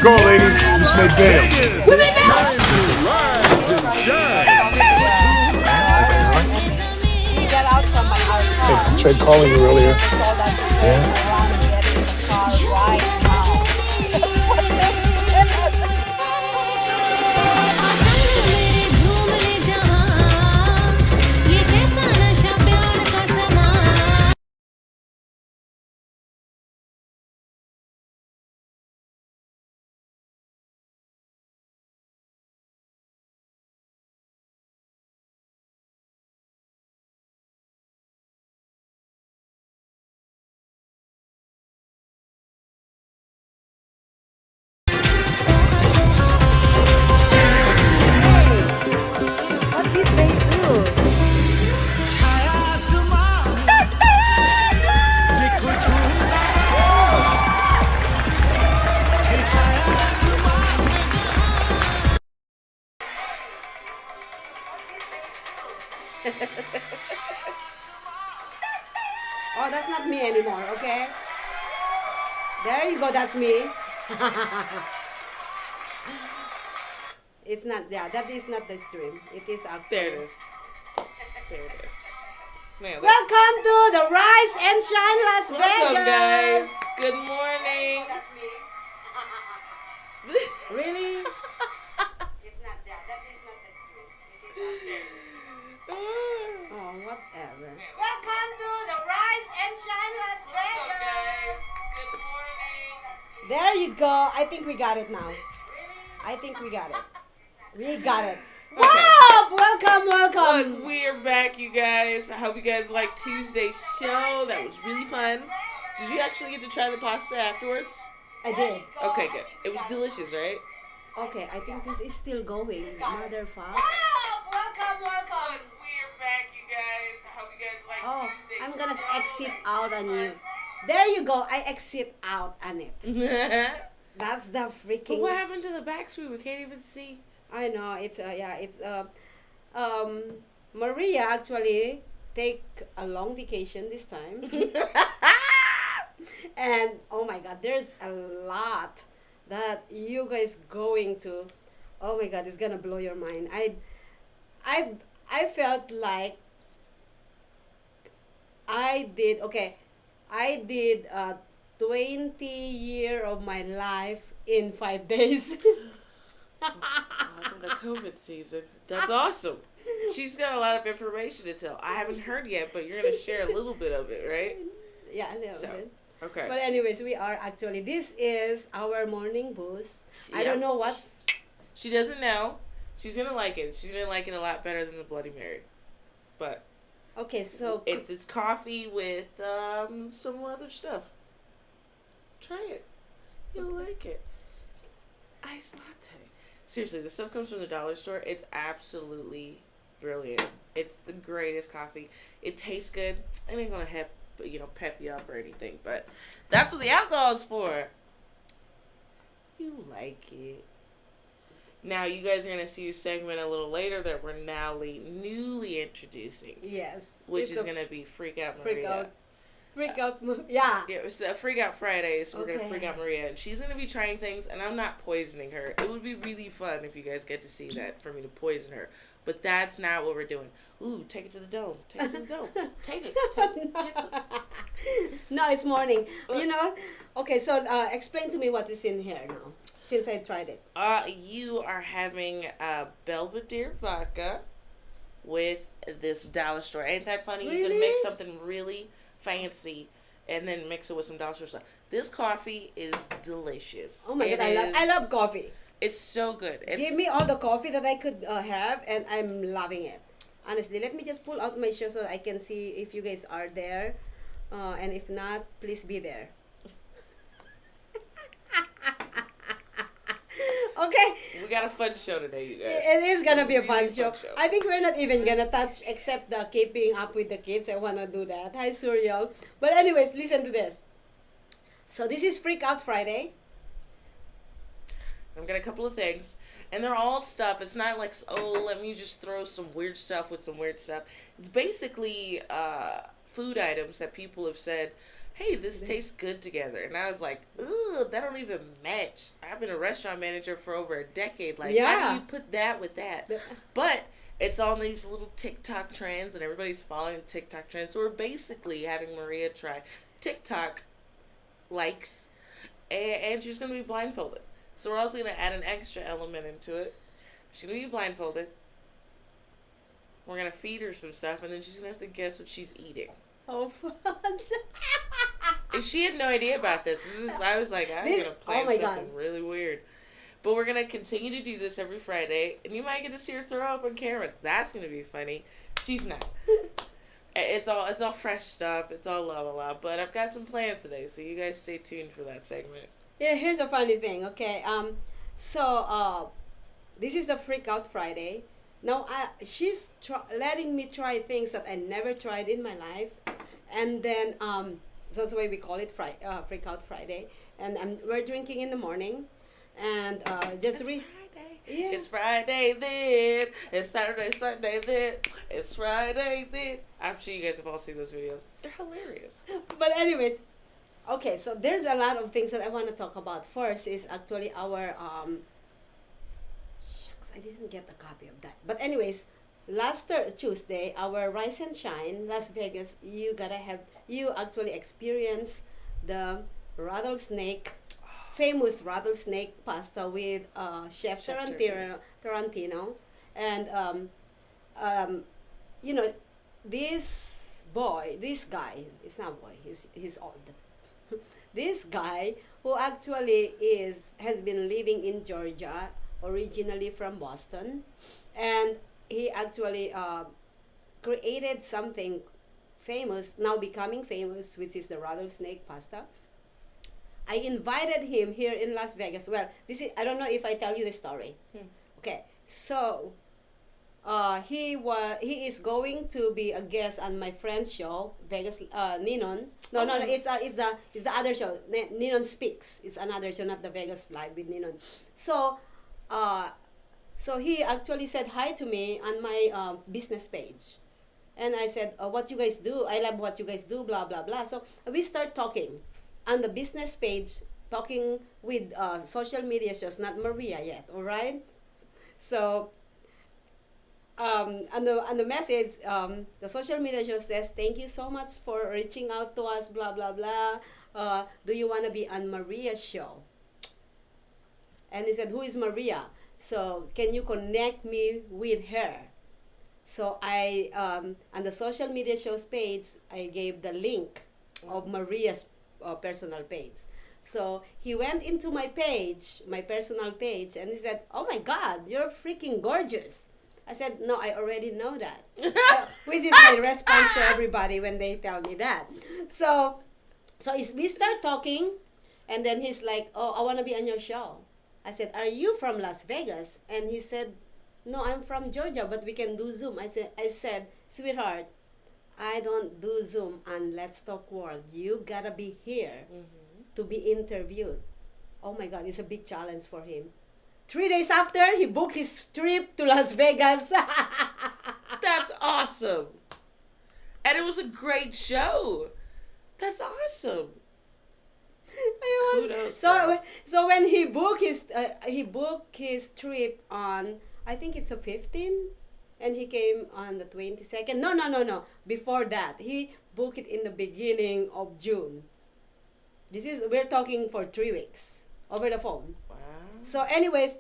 go, ladies. Just made bail. It's time to rise and shine. Get out from my our car. Hey, I tried calling you earlier. I told us to get Yeah. around and get in the car right now. What they said. What did they do? Oh, that's not me anymore, okay? There you go, that's me. It's not, yeah, that is not the stream. It is actually. There it is. There it is. Man, Welcome to the Rise and Shine Las welcome, Vegas. guys. Good morning. That's me. Really? It's not that. That is not the stream. It is out there. Oh, whatever. Welcome to the Rise and Shine Las Welcome, Vegas. guys. Good morning. There you go. I think we got it now. I think we got it. We got it. Wow! Welcome, welcome. Look, we are back, you guys. I hope you guys liked Tuesday's show. That was really fun. Did you actually get to try the pasta afterwards? I did. Okay, good. It was delicious, right? Okay, I think this is still going. Motherfucker. Welcome, welcome. Look, we are back, you guys. I hope you guys liked Oh, Tuesday's I'm gonna show. exit out on you. There you go. I exit out on it. But That's the freaking. what happened to the back screen? We can't even see. I know it's Maria actually take a long vacation this time, and oh my God, there's a lot that you guys going to. Oh my God, it's gonna blow your mind. I felt like I did 20 year of my life in 5 days. Welcome to COVID season. That's awesome. She's got a lot of information to tell. I haven't heard yet, but you're going to share a little bit of it, right? Yeah, a little So, bit. okay. But anyways, we are actually, this is our morning boost. I Yeah. don't know what's, She doesn't know. She's going to like it. She's going to like it a lot better than the Bloody Mary. But okay, so, it's coffee with some other stuff. Try it. You'll like it. Iced latte. Seriously, the stuff comes from the dollar store. It's absolutely brilliant. It's the greatest coffee. It tastes good. It ain't gonna pep you up or anything, but that's what the alcohol is for. You like it. Now you guys are gonna see a segment a little later that we're now newly introducing, yes. which it's is a gonna be Freak Out Maria. freak out, yeah. Yeah, it's Freak Out Fridays. We're Okay. gonna freak out Maria, and she's gonna be trying things, and I'm not poisoning her. It would be really fun if you guys get to see that for me to poison her, but that's not what we're doing. Ooh, take it to the dome. Take it to the dome. Take it. Get some. No, it's morning. You know, okay, so explain to me what is in here now, since I tried it. You are having Belvedere vodka with this dollar store. Ain't that funny? You can Really? make something really fancy and then mix it with some dollar store stuff. This coffee is delicious. Oh my It God, I love is- coffee. It's so good. Give me all the coffee that I could have, and I'm loving it. Honestly, let me just pull out my shirt so I can see if you guys are there. And if not, please be there. Okay. We got a fun show today, you guys. It is gonna be a fun Really show. I think we're not even gonna touch except the keeping up with the kids. I wanna do that. Hi, Surreal. But anyways, listen to this. So this is Freak Out Friday. I've got a couple of things, and they're all stuff. It's not like, oh, let me just throw some weird stuff with some weird stuff. It's basically food items that people have said hey, this tastes good together. And I was like, ugh, that don't even match. I've been a restaurant manager for over a decade. Like, how Yeah. do you put that with that? But it's on these little TikTok trends, and everybody's following the TikTok trends. So we're basically having Maria try TikTok likes, and she's going to be blindfolded. So we're also going to add an extra element into it. She's going to be blindfolded. We're going to feed her some stuff, and then she's going to have to guess what she's eating. Oh, fun. And she had no idea about this. I was like, I'm going to plan something really weird. But we're going to continue to do this every Friday, and you might get to see her throw up on camera. That's going to be funny. She's not. It's all fresh stuff. It's all la la la. But I've got some plans today, so you guys stay tuned for that segment. Yeah, here's a funny thing, okay? This is the Freak Out Friday. Now, she's letting me try things that I never tried in my life. And then, so that's why we call it Freak Out Friday. And we're drinking in the morning. And It's Friday. Yeah. It's Friday then. It's Saturday, Sunday then. It's Friday then. I'm sure you guys have all seen those videos. They're hilarious. But anyways, okay, so there's a lot of things that I want to talk about. First is actually our shucks, I didn't get a copy of that. But anyways, last Tuesday, our Rise and Shine Las Vegas, you actually experienced the famous rattlesnake pasta with Chef Tarantino. And you know, this guy, it's not boy, he's old. This guy who actually has been living in Georgia, originally from Boston, and he actually created something famous, now becoming famous, which is the rattlesnake pasta. I invited him here in Las Vegas. Well, I don't know if I tell you the story. Okay, so he is going to be a guest on my friend's show, Vegas Ninon. No, it's the other show. Ninon Speaks. It's another show, not the Vegas Live with Ninon. So he actually said hi to me on my business page. And I said, what you guys do? I love what you guys do, blah, blah, blah. So we start talking on the business page, talking with social media shows, not Maria yet, all right? So on the message, the social media show says, thank you so much for reaching out to us, blah, blah, blah. Do you want to be on Maria's show? And he said, who is Maria? So can you connect me with her? So I, on the social media show's page, I gave the link of Maria's personal page. So he went into my page, my personal page, and he said, oh my God, you're freaking gorgeous. I said, no, I already know that. Which is my response to everybody when they tell me that. So we start talking, and then he's like, oh, I want to be on your show. I said, are you from Las Vegas? And he said, no, I'm from Georgia, but we can do Zoom. I said, sweetheart, I don't do Zoom on Let's Talk World. You gotta be here to be interviewed. Oh my God, it's a big challenge for him. 3 days after, he booked his trip to Las Vegas. That's awesome. And it was a great show. That's awesome. Kudos. So when he booked his trip on, I think it's a 15, and he came on the 22nd. No. Before that, he booked it in the beginning of June. We're talking for 3 weeks over the phone. Wow. So anyways,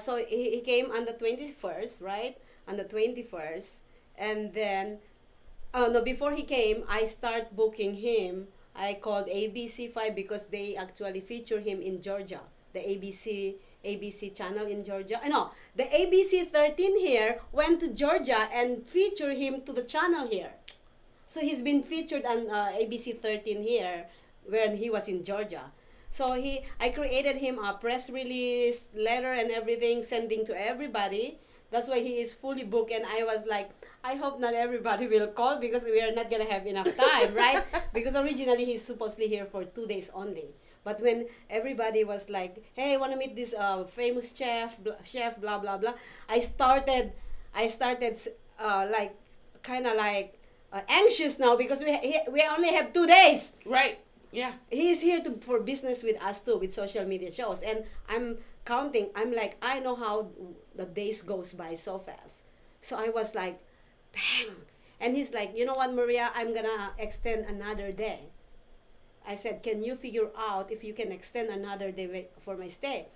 so he came on the 21st, right? On the 21st, and then, before he came, I start booking him. I called ABC5 because they actually feature him in Georgia, the ABC channel in Georgia. No, the ABC 13 here went to Georgia and featured him to the channel here. So he's been featured on ABC 13 here when he was in Georgia. So I created him a press release, letter and everything, sending to everybody. That's why he is fully booked. And I was like, I hope not everybody will call because we are not going to have enough time, right? Because originally he's supposedly here for 2 days only. But when everybody was like, hey, I want to meet this famous chef, blah, blah, blah, I started like, kind of like anxious now because we only have 2 days. Right. Yeah. He's here for business with us too, with social media shows, and I'm counting. I'm like, I know how the days goes by so fast. So I was like, dang. And he's like, you know what, Maria, I'm gonna extend another day. I said, can you figure out if you can extend another day for my stay?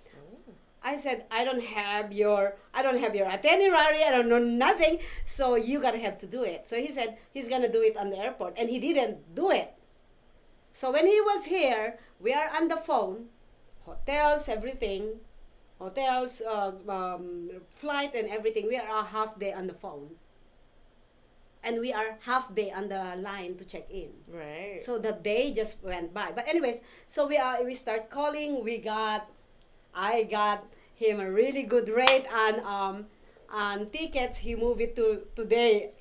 I said, I don't have your itinerary. I don't know nothing. So you gotta have to do it. So he said he's gonna do it on the airport, and he didn't do it. So when he was here, we are on the phone, hotels, everything, flight and everything. We are a half day on the phone. And we are half day on the line to check in. Right. So the day just went by. But anyways, so we start calling. I got him a really good rate on tickets. He moved it to today.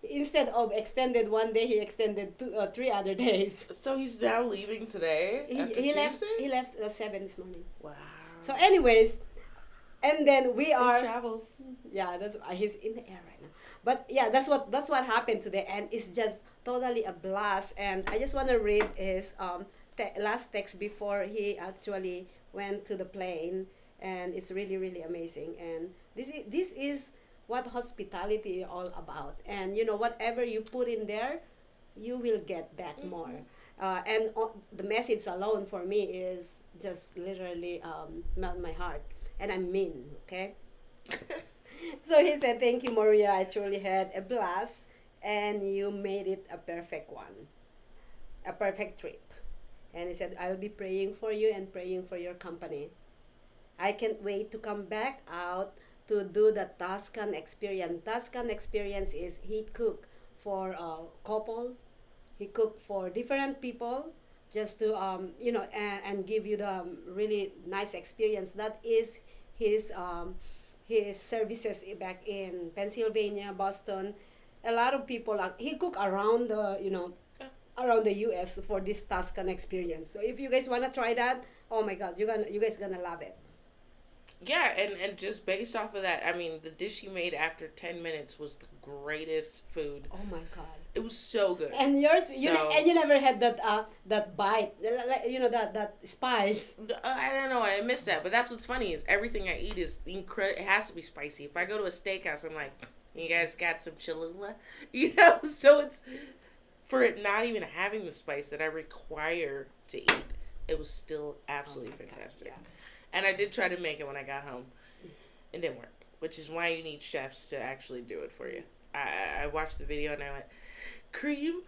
Instead of extended 1 day, he extended 3 other days. So he's now leaving today. He left 7 this morning. Wow. So anyways, and then we Safe are travels. yeah, that's he's in the air right now. But yeah, that's what happened today, and it's just totally a blast. And I just want to read his last text before he actually went to the plane, and it's really really amazing. And this is what hospitality is all about. And you know, whatever you put in there, you will get back more. And the message alone for me is just literally melt my heart. And I'm mean, okay? So he said, thank you, Maria. I truly had a blast, and you made it a perfect one, a perfect trip. And he said, I'll be praying for you and praying for your company. I can't wait to come back out to do the Tuscan experience. Tuscan experience is he cook for a couple, he cook for different people, just to and give you the really nice experience. That is his services back in Pennsylvania, Boston. A lot of people he cook around around the U.S. for this Tuscan experience. So if you guys wanna try that, oh my God, you guys gonna love it. Yeah, and just based off of that, I mean, the dish he made after 10 minutes was the greatest food. Oh my God. It was so good. And yours, you So- never had that bite, that spice. I don't know, I missed that. But that's what's funny is everything I eat is incredible. It has to be spicy. If I go to a steakhouse, I'm like, you guys got some Cholula? So it's, for it not even having the spice that I require to eat, it was still absolutely fantastic. God, yeah. And I did try to make it when I got home. It didn't work, which is why you need chefs to actually do it for you. I watched the video and I went, cream?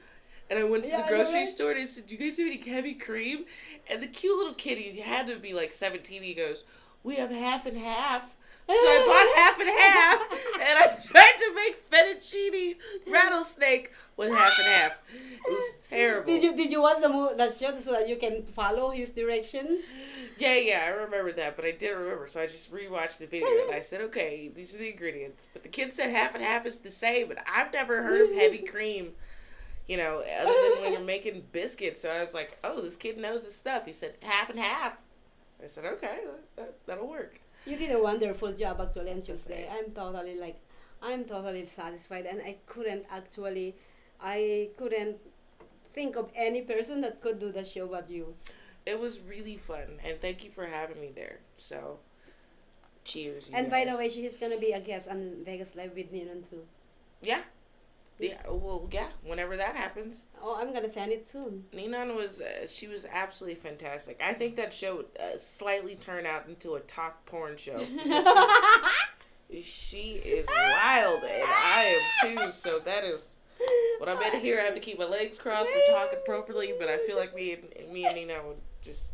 And I went to the grocery store and I said, do you guys have any heavy cream? And the cute little kid, he had to be like 17, he goes, we have half and half. So I bought half and half, and I tried to make fettuccine rattlesnake with half and half. It was terrible. Did you watch the show so that you can follow his direction? Yeah, I remember that, but I didn't remember, so I just rewatched the video, and I said, okay, these are the ingredients. But the kid said half and half is the same, but I've never heard of heavy cream, other than when you're making biscuits. So I was like, oh, this kid knows his stuff. He said half and half. I said, okay, that'll work. You did a wonderful job actually on Tuesday. I'm totally satisfied, and I couldn't think of any person that could do the show but you. It was really fun, and thank you for having me there. So, cheers, you And guys. by the way, she's gonna be a guest on Vegas Live with me too. Yeah. Yeah, well, yeah, whenever that happens. Oh, I'm gonna send it soon. Ninan she was absolutely fantastic. I think that show would slightly turn out into a talk porn show. She is wild, and I am too, so that is... When I'm in here, I have to keep my legs crossed. We're talking properly, but I feel like me and Nina would just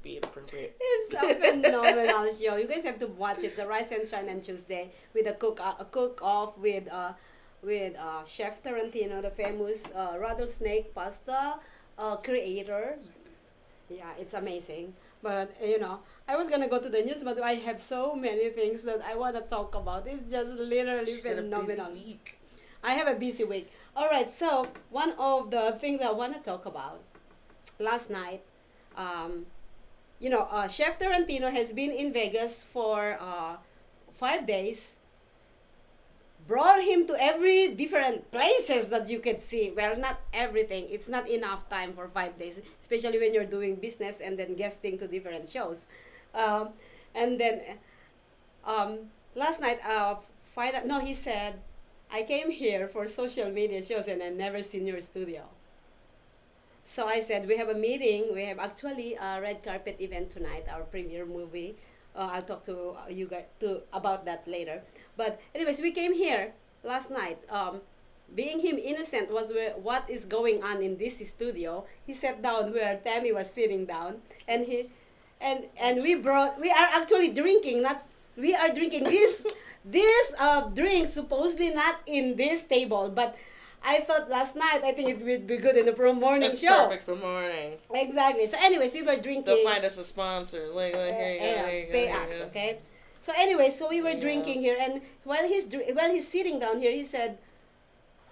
be inappropriate. It's a phenomenal show. You guys have to watch it. The Rise and Shine on Tuesday with a cook off with Chef Tarantino, the famous rattlesnake pasta creator. Yeah, it's amazing. But I was gonna go to the news, but I have so many things that I want to talk about. It's just literally She's had a phenomenal. busy week. I have a busy week. All right, so one of the things I want to talk about last night, Chef Tarantino has been in Vegas for 5 days, brought him to every different places that you could see. Well, not everything. It's not enough time for 5 days, especially when you're doing business and then guesting to different shows. And then last night, no, he said, I came here for social media shows and I never seen your studio. So I said, we have a meeting. We have actually a red carpet event tonight, our premiere movie. I'll talk to you guys about that later. But anyways, we came here last night. Being him innocent was what is going on in this studio. He sat down where Tammy was sitting down, and we are actually drinking. We are drinking this drink supposedly not in this table, but I thought last night I think it would be good in the morning It's show. perfect for morning. Exactly. So anyways, we were drinking. They'll find us a sponsor. Like here you go, here you go, pay here you us, go. okay? So anyway, so we were Yeah. drinking here, and while he's sitting down here, he said,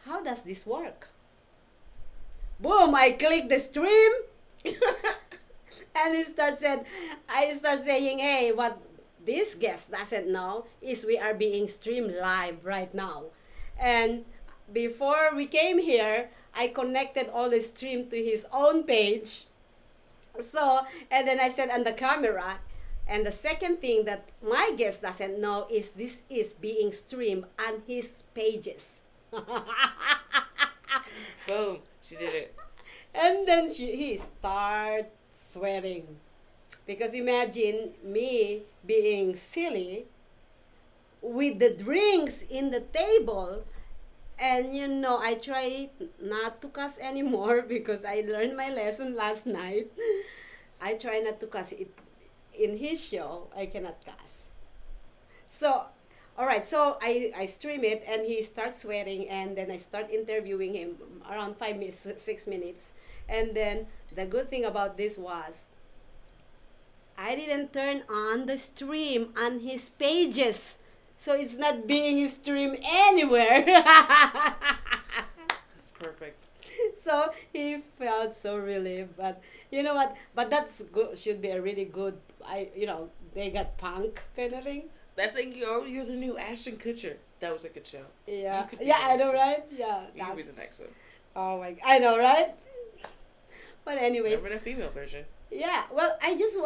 "How does this work?" Boom! I clicked the stream, and I start saying, "Hey, what this guest doesn't know is we are being streamed live right now," and before we came here, I connected all the stream to his own page. So, and then I said on the camera, and the second thing that my guest doesn't know is this is being streamed on his pages. Boom. She did it. And then he starts sweating. Because imagine me being silly with the drinks in the table. And I try not to cuss anymore because I learned my lesson last night. I try not to cuss. In his show, I cannot cuss. So, all right, so I stream it and he starts swearing, and then I start interviewing him around 5 minutes, 6 minutes. And then the good thing about this was I didn't turn on the stream on his pages. So it's not being streamed anywhere. It's perfect. So he felt so relieved. But you know what? But that's good. Should be a really good. They got punk kind of thing. That's like you're the new Ashton Kutcher. That was a good show. Yeah. You could be Yeah, the I know, next one. right? Yeah. You could be the next one. Oh my! I know, right? But There's anyways, never been a female version. yeah. Well, I just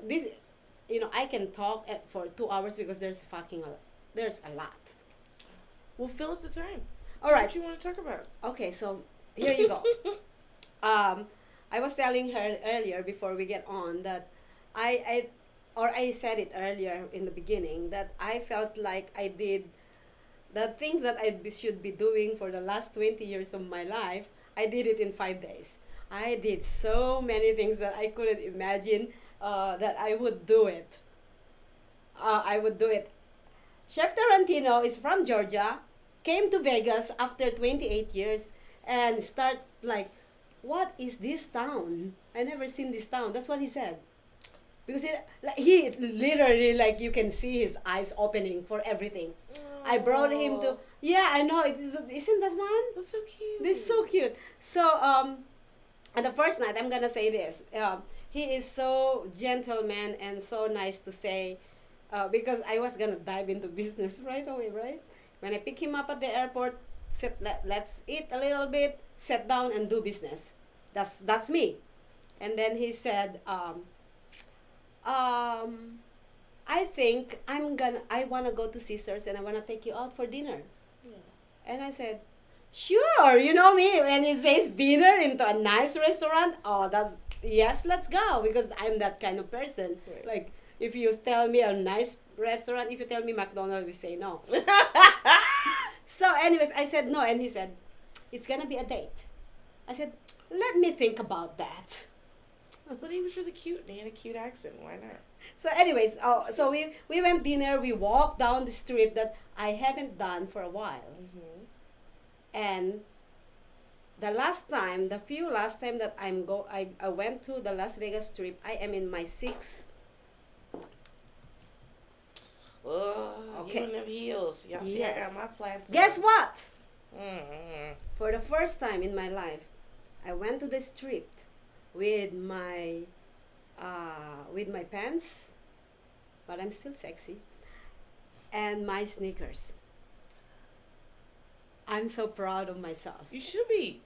this. I can talk for 2 hours because there's a lot. Well, fill up the time. All right. What you want to talk about? Okay, so here you go. I was telling her earlier before we get on that I said it earlier in the beginning that I felt like I did the things that should be doing for the last 20 years of my life. I did it in 5 days. I did so many things that I couldn't imagine that I would do it. Chef Tarantino is from Georgia, came to Vegas after 28 years and start like, what is this town? I never seen this town. That's what he said. Because he literally, like, you can see his eyes opening for everything. I brought him to, yeah, I know, isn't that one? That's so cute. This is so cute. So, on the first night, I'm gonna say this. He is so gentleman and so nice to say, because I was gonna dive into business right away, right? When I pick him up at the airport, let's eat a little bit, sit down and do business. That's me. And then he said, I think I wanna go to Caesars and I wanna take you out for dinner. Yeah. And I said, sure, you know me, when he says dinner into a nice restaurant, yes, let's go, because I'm that kind of person. Right. Like, if you tell me a nice restaurant, if you tell me McDonald's, we say no. So anyways, I said no, and he said, it's gonna be a date. I said, let me think about that. But he was really cute and he had a cute accent. Why not? So anyways, so we went dinner, we walked down the strip that I haven't done for a while. Mm-hmm. And the few last time that I went to the Las Vegas Strip, I am in my 6th. Oh, Okay. you don't have heels. Y'all see, I got my flats. Guess what? Mm-hmm. For the first time in my life, I went to the strip with my pants, but I'm still sexy, and my sneakers. I'm so proud of myself. You should be.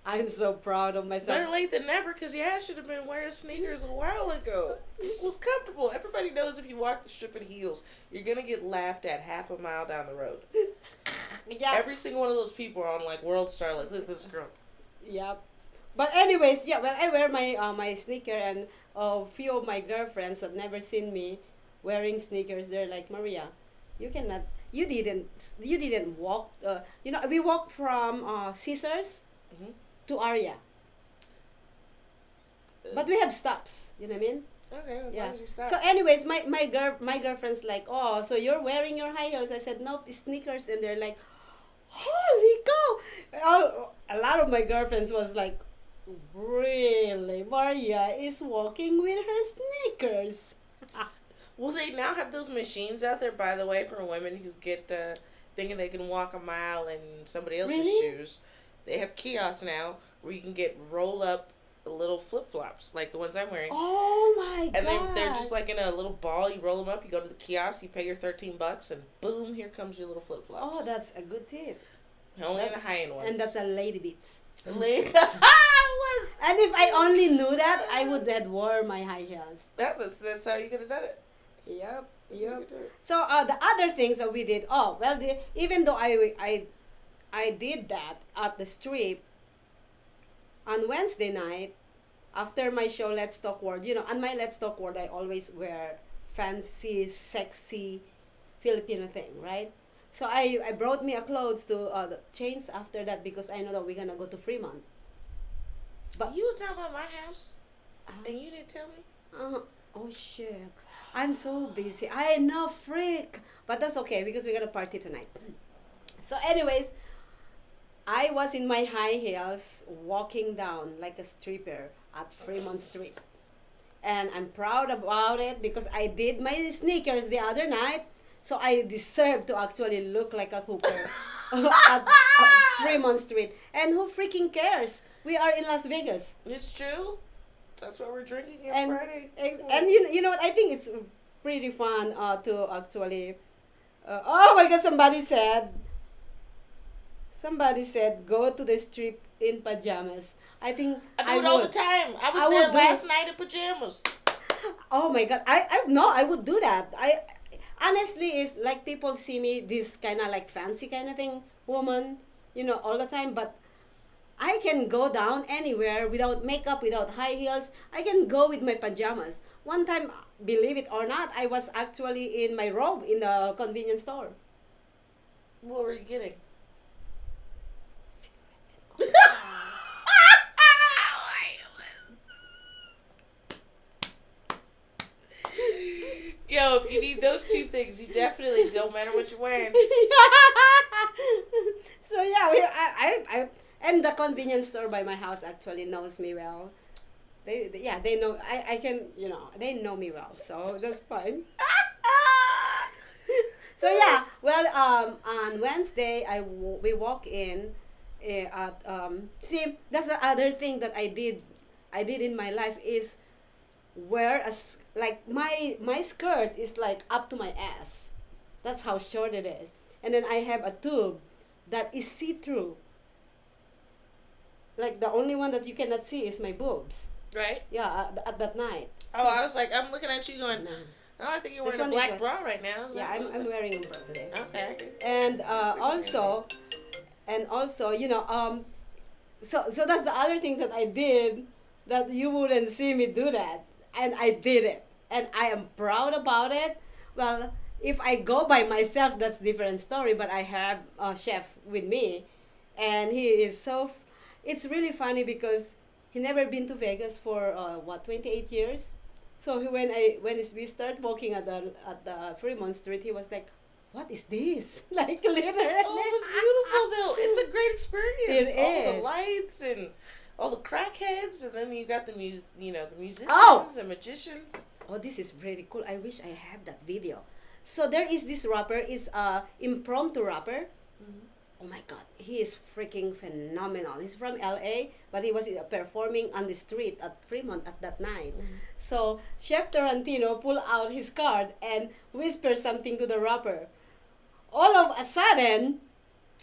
I'm so proud of myself. Better late than never, because I should have been wearing sneakers a while ago. This was comfortable. Everybody knows if you walk the strip in heels, you're going to get laughed at half a mile down the road. Yeah. Every single one of those people are on, like, World Star, like, look at this girl. Yep. But anyways, yeah, well, I wear my sneaker, and a few of my girlfriends have never seen me wearing sneakers. They're like, Maria, you cannot, you didn't walk, we walked from Caesars Mhm. to Aria. But we have stops, you know what I mean? Okay, as Yeah. long as you stop. So anyways, my girlfriend's like, oh, so you're wearing your high heels? I said, nope, it's sneakers. And they're like, holy cow! A lot of my girlfriends was like, really, Maria is walking with her sneakers. Well, they now have those machines out there, by the way, for women who get thinking they can walk a mile in somebody else's Really? shoes. They have kiosks now where you can get roll-up little flip-flops, like the ones I'm wearing. Oh my And god! they're just like in a little ball. You roll them up, you go to the kiosk, you pay your $13, and boom, here comes your little flip-flops. Oh, that's a good tip. Only in the high-end ones. And that's a lady beats. It was. And if I only knew that, I would have worn my high heels. That's how you could have done it. Yep. That's how you Yep. could do it. So the other things that we did, even though I did that at the strip on Wednesday night after my show Let's Talk World. On my Let's Talk World, I always wear fancy, sexy Filipino thing, right? So I brought me a clothes to the chains after that because I know that we're gonna go to Fremont. But You was down by my house, uh, and you didn't tell me. oh shucks, I'm so busy. I know, freak. But that's okay because we're gonna party tonight. So, anyways, I was in my high heels walking down like a stripper at Fremont Street. And I'm proud about it because I did my sneakers the other night. So I deserve to actually look like a hooker at Fremont Street. And who freaking cares? We are in Las Vegas. It's true. That's why we're drinking on And, Friday. and you know what? I think it's pretty fun to actually... oh my God, Somebody said, go to the strip in pajamas. I think I do it all the would. time. I was I there would do last it. night in pajamas. Oh my God. I would do that. Honestly, it's like people see me this kind of like fancy kind of thing, woman, all the time. But I can go down anywhere without makeup, without high heels. I can go with my pajamas. One time, believe it or not, I was actually in my robe in the convenience store. What were you getting? Yo, if you need those two things, you definitely don't matter what you're wearing. So yeah, I and the convenience store by my house actually knows me well. They know I can they know me well, so that's fine. So yeah, well on Wednesday we walk in at see, that's the other thing that I did in my life is wear like my skirt is like up to my ass. That's how short it is. And then I have a tube that is see-through. Like the only one that you cannot see is my boobs. Right? Yeah, at that night. Oh, I was like, I'm looking at you going, No. oh, I think you're This wearing a one is black bra right now. Yeah, I'm wearing a bra today. Okay. And also, so that's the other things that I did that you wouldn't see me do that, and I did it, and I am proud about it. Well, if I go by myself, that's different story. But I have a chef with me, and he is so. It's really funny because he never been to Vegas for 28 years. So when we start walking at the Fremont Street, he was like, "What is this?" Like literally. Oh, it's beautiful though. It's a great experience. It all is. the lights and all the crackheads, and then you got the musicians Oh! and magicians. Oh, this is pretty cool. I wish I had that video. So there is this rapper. It's a impromptu rapper. Mm-hmm. Oh my God, he is freaking phenomenal. He's from LA, but he was performing on the street at Fremont at that night. Mm-hmm. So Chef Tarantino pulled out his card and whispered something to the rapper. All of a sudden,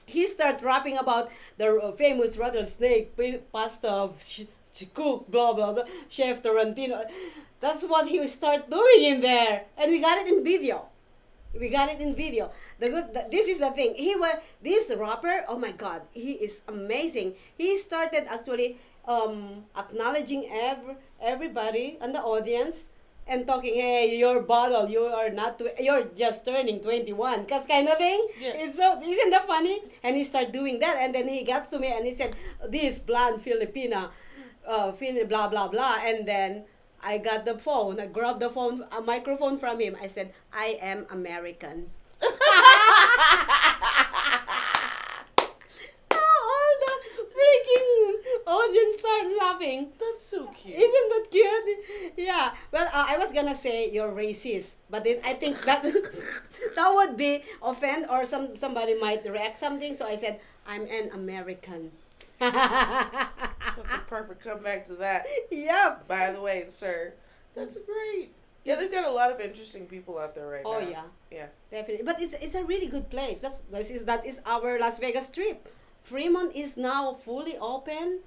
he start rapping about the famous rattlesnake pasta cook, blah blah blah, Chef Tarantino. That's what he start doing in there, and we got it in video. We got it in video. This is the thing. This rapper. Oh my God, he is amazing. He started actually acknowledging everybody and the audience and talking. Hey, your bottle. You are not. You're just turning 21. Cause kind of thing. Yeah. It's so. Isn't that funny? And he started doing that, and then he got to me and he said, "This blonde Filipina, blah blah blah," and then. I got the phone. I grabbed the phone, a microphone from him. I said, "I am American." All the freaking audience started laughing. That's so cute. Isn't that cute? Yeah. Well, I was gonna say you're racist, but then I think that that would be offend or somebody might react something. So I said, "I'm an American." That's a perfect comeback to that. Yep. By the way, sir, that's great. Yeah, they've got a lot of interesting people out there right now. Oh yeah. Yeah. Definitely, but it's a really good place. That is our Las Vegas trip. Fremont is now fully open.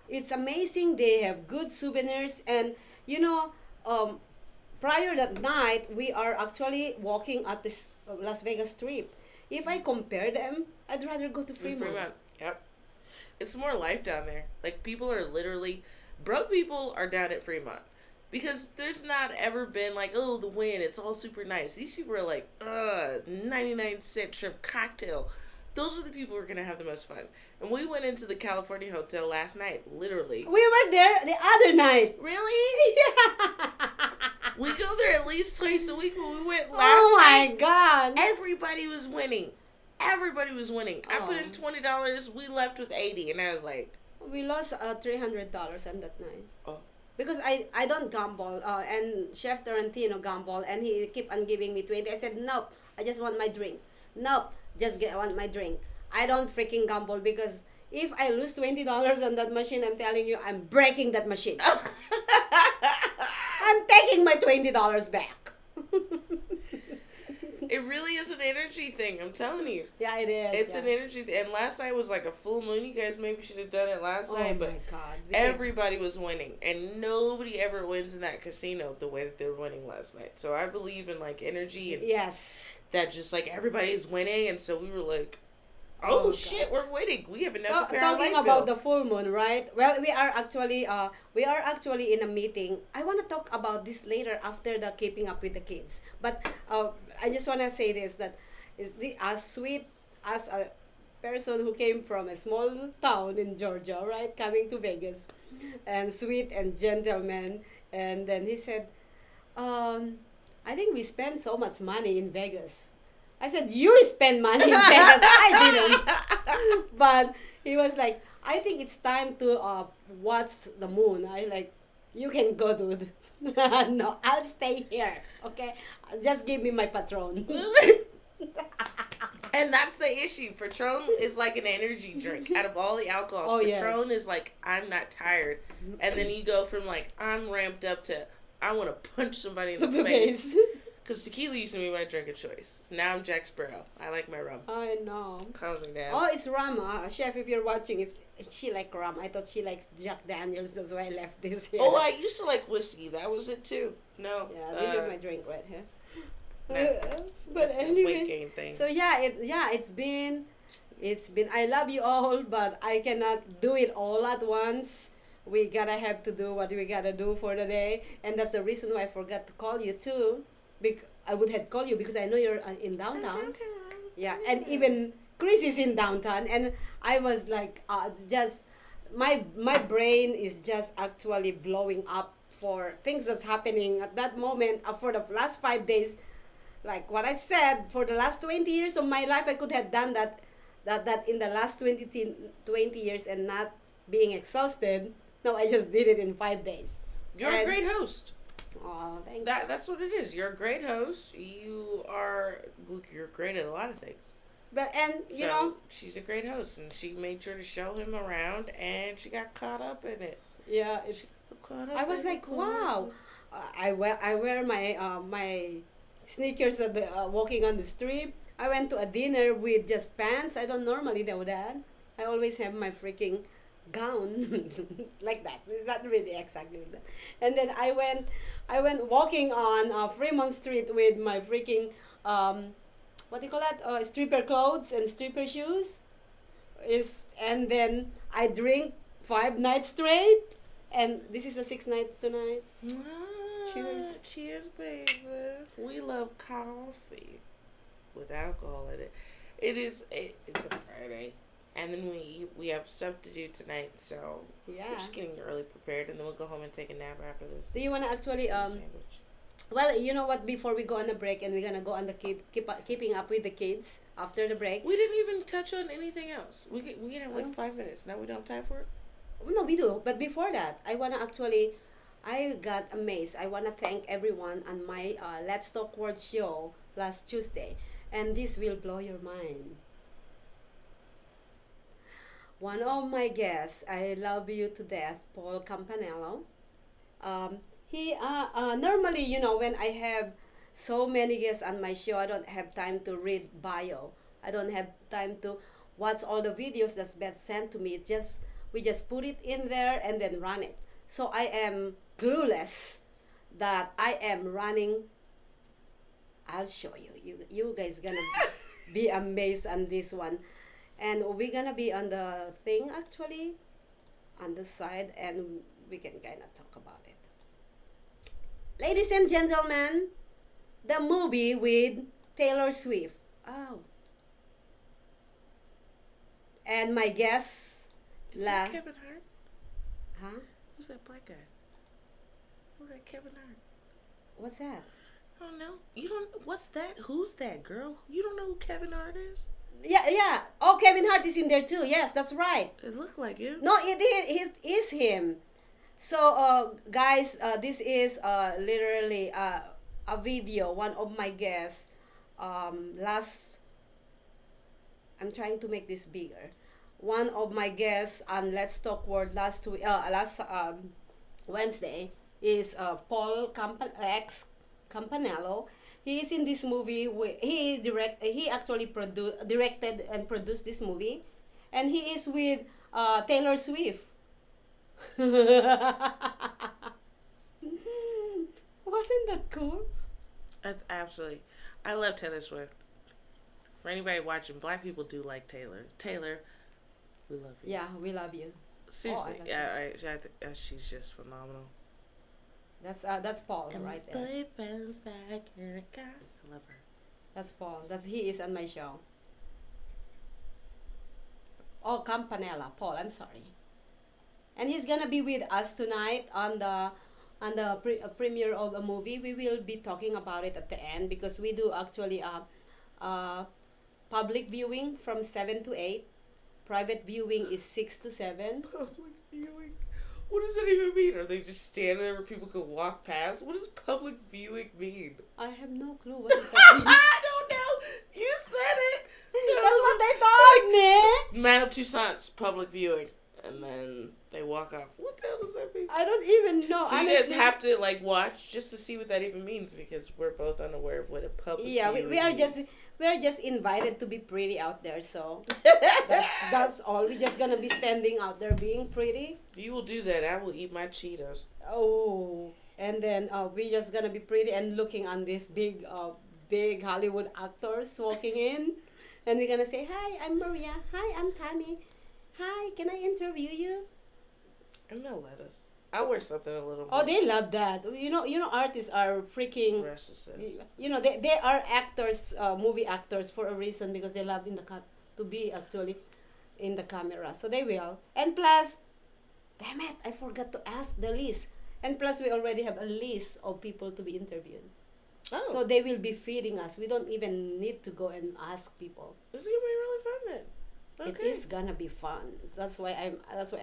It's amazing. They have good souvenirs, and you know, prior that night we are actually walking at this Las Vegas Strip. If I compare them, I'd rather go to Fremont. Yep. It's more life down there. Like, people are literally, broke people are down at Fremont. Because there's not ever been like, oh, the Wynn, it's all super nice. These people are like, 99-cent shrimp cocktail. Those are the people who are going to have the most fun. And we went into the California Hotel last night, literally. We were there the other night. Really? Yeah. We go there at least twice a week when we went last Oh my night. God. Everybody was winning. Everybody was winning. I put in Oh. $20. We left with $80, and I was like, We lost $300 on that night. oh. Because I don't gamble, and Chef Tarantino gamble, and he keep on giving me 20. I said, nope, I just want my drink. Nope, I want my drink. I don't freaking gamble because if I lose $20 on that machine, I'm telling you, I'm breaking that machine. I'm taking my $20 back. It really is an energy thing, I'm telling you. Yeah, it is. It's an energy thing. And last night was like a full moon. You guys maybe should have done it last Oh night, my but God. everybody was winning. And nobody ever wins in that casino the way that they were winning last night. So I believe in like energy and Yes. that just like everybody's winning. And so we were like, Oh, oh, God. shit, we're winning. We have enough to pay our Talking light about bill. the full moon, right? Well, we are actually in a meeting. I want to talk about this later after the keeping up with the kids. But I just want to say this, that as sweet as a person who came from a small town in Georgia, right, coming to Vegas, and sweet and gentleman, and then he said, I think we spend so much money in Vegas. I said, you spend money in Vegas. I didn't. But he was like, I think it's time to watch the moon. I like, you can go, dude. No, I'll stay here. Okay? Just give me my Patron. And that's the issue. Patron is like an energy drink. Out of all the alcohols, Oh, yes. Patron is like, I'm not tired. And then you go from like, I'm ramped up to, I want to punch somebody in the face. Because tequila used to be my drink of choice. Now I'm Jack Sparrow. I like my rum. I know. Calms me down. Oh, it's rum. Chef, if you're watching, she like rum. I thought she likes Jack Daniels. That's why I left this here. Oh, I used to like whiskey. That was it too. No. Yeah, this is my drink right here. No, But that's a anyway, weight gain thing. so it's been I love you all, but I cannot do it all at once. We gotta have to do what we gotta do for the day, and that's the reason why I forgot to call you too. I would have called you because I know you're in downtown. Yeah, and even Chris is in downtown, and I was like, just my brain is just actually blowing up for things that's happening at that moment. For the last 5 days, like what I said, for the last 20 years of my life, I could have done that in the last 20 years and not being exhausted. No, I just did it in 5 days. You're a great host. Oh, thank you. That's what it is. You're a great host. You're great at a lot of things. But you know, she's a great host, and she made sure to show him around, and she got caught up in it. yeah, it's. I was like, wow. I wear my my sneakers at the walking on the street. I went to a dinner with just pants. I don't normally do that. I always have my freaking gown like that. So it's not really exactly like that. And then I went walking on Fremont Street with my freaking what do you call that? Stripper clothes and stripper shoes. And then I drink 5 nights straight, and this is the 6th night tonight. Cheers. Cheers, baby. We love coffee with alcohol in it. It's a Friday, and then we have stuff to do tonight, so Yeah. we're just getting early prepared, and then we'll go home and take a nap after this. Do you wanna actually Sandwich. Well, you know what? Before we go on a break, and we're gonna go on the keeping up with the kids after the break. We didn't even touch on anything else. We can have like 5 minutes. Now we don't have time for it. No, we do. But before that, I got amazed. I wanna thank everyone on my Let's Talk World show last Tuesday, and this will blow your mind. One of my guests, I love you to death, Paul Campanello. He normally, you know, when I have so many guests on my show, I don't have time to read bio. I don't have time to watch all the videos that's been sent to me. We just put it in there and then run it. So I am clueless that I am running. I'll show you. You guys gonna be amazed on this one. And we're gonna be on the thing actually, on the side, and we can kind of talk about it. Ladies and gentlemen, the movie with Taylor Swift. Oh. And my guest, Is that Kevin Hart? Huh? Who's that black guy? Who's that Kevin Hart? What's that? I don't know. You don't. What's that? Who's that girl? You don't know who Kevin Hart is? Yeah. Oh, Kevin Hart is in there too. Yes, that's right. It looked like him. No, it is him. So, guys, this is literally a video. One of my guests, I'm trying to make this bigger. One of my guests on Let's Talk World last Wednesday is Paul Campanello. He is in this movie. He actually directed and produced this movie, and he is with Taylor Swift. Wasn't that cool? That's absolutely. I love Taylor Swift. For anybody watching, black people do like Taylor. Taylor, we love you. Yeah, we love you. Seriously, love she's just phenomenal. That's Paul And right my there. boyfriend's back in a car. I love her. That's Paul. He is on my show. Oh, Campanella, Paul. I'm sorry. And he's gonna be with us tonight on the premiere of a movie. We will be talking about it at the end because we do actually public viewing from 7 to 8. Private viewing is 6 to 7. Public viewing? What does that even mean? Are they just standing there where people can walk past? What does public viewing mean? I have no clue what does that mean. I don't know. You said it. That's what they told me. Man of Two Sons, public viewing. And then they walk off. What the hell does that mean? I don't even know. So you guys have to watch just to see what that even means because we're both unaware of what a public viewing we are means. just invited to be pretty out there, so that's all. We're just gonna be standing out there being pretty. You will do that. I will eat my Cheetos. Oh, and then we're just gonna be pretty and looking on these big Hollywood actors walking in, and we're gonna say, "Hi, I'm Maria. Hi, I'm Tammy. Hi, can I interview you?" And they'll let us. I'll wear something a little Oh, more. they love that. You know, artists are freaking. You know, they are actors, movie actors for a reason because they love to be actually in the camera. So they will. And plus, damn it, I forgot to ask the list. And plus, we already have a list of people to be interviewed. Oh. So they will be feeding us. We don't even need to go and ask people. This is gonna be really fun then. Okay. It is gonna be fun. That's why I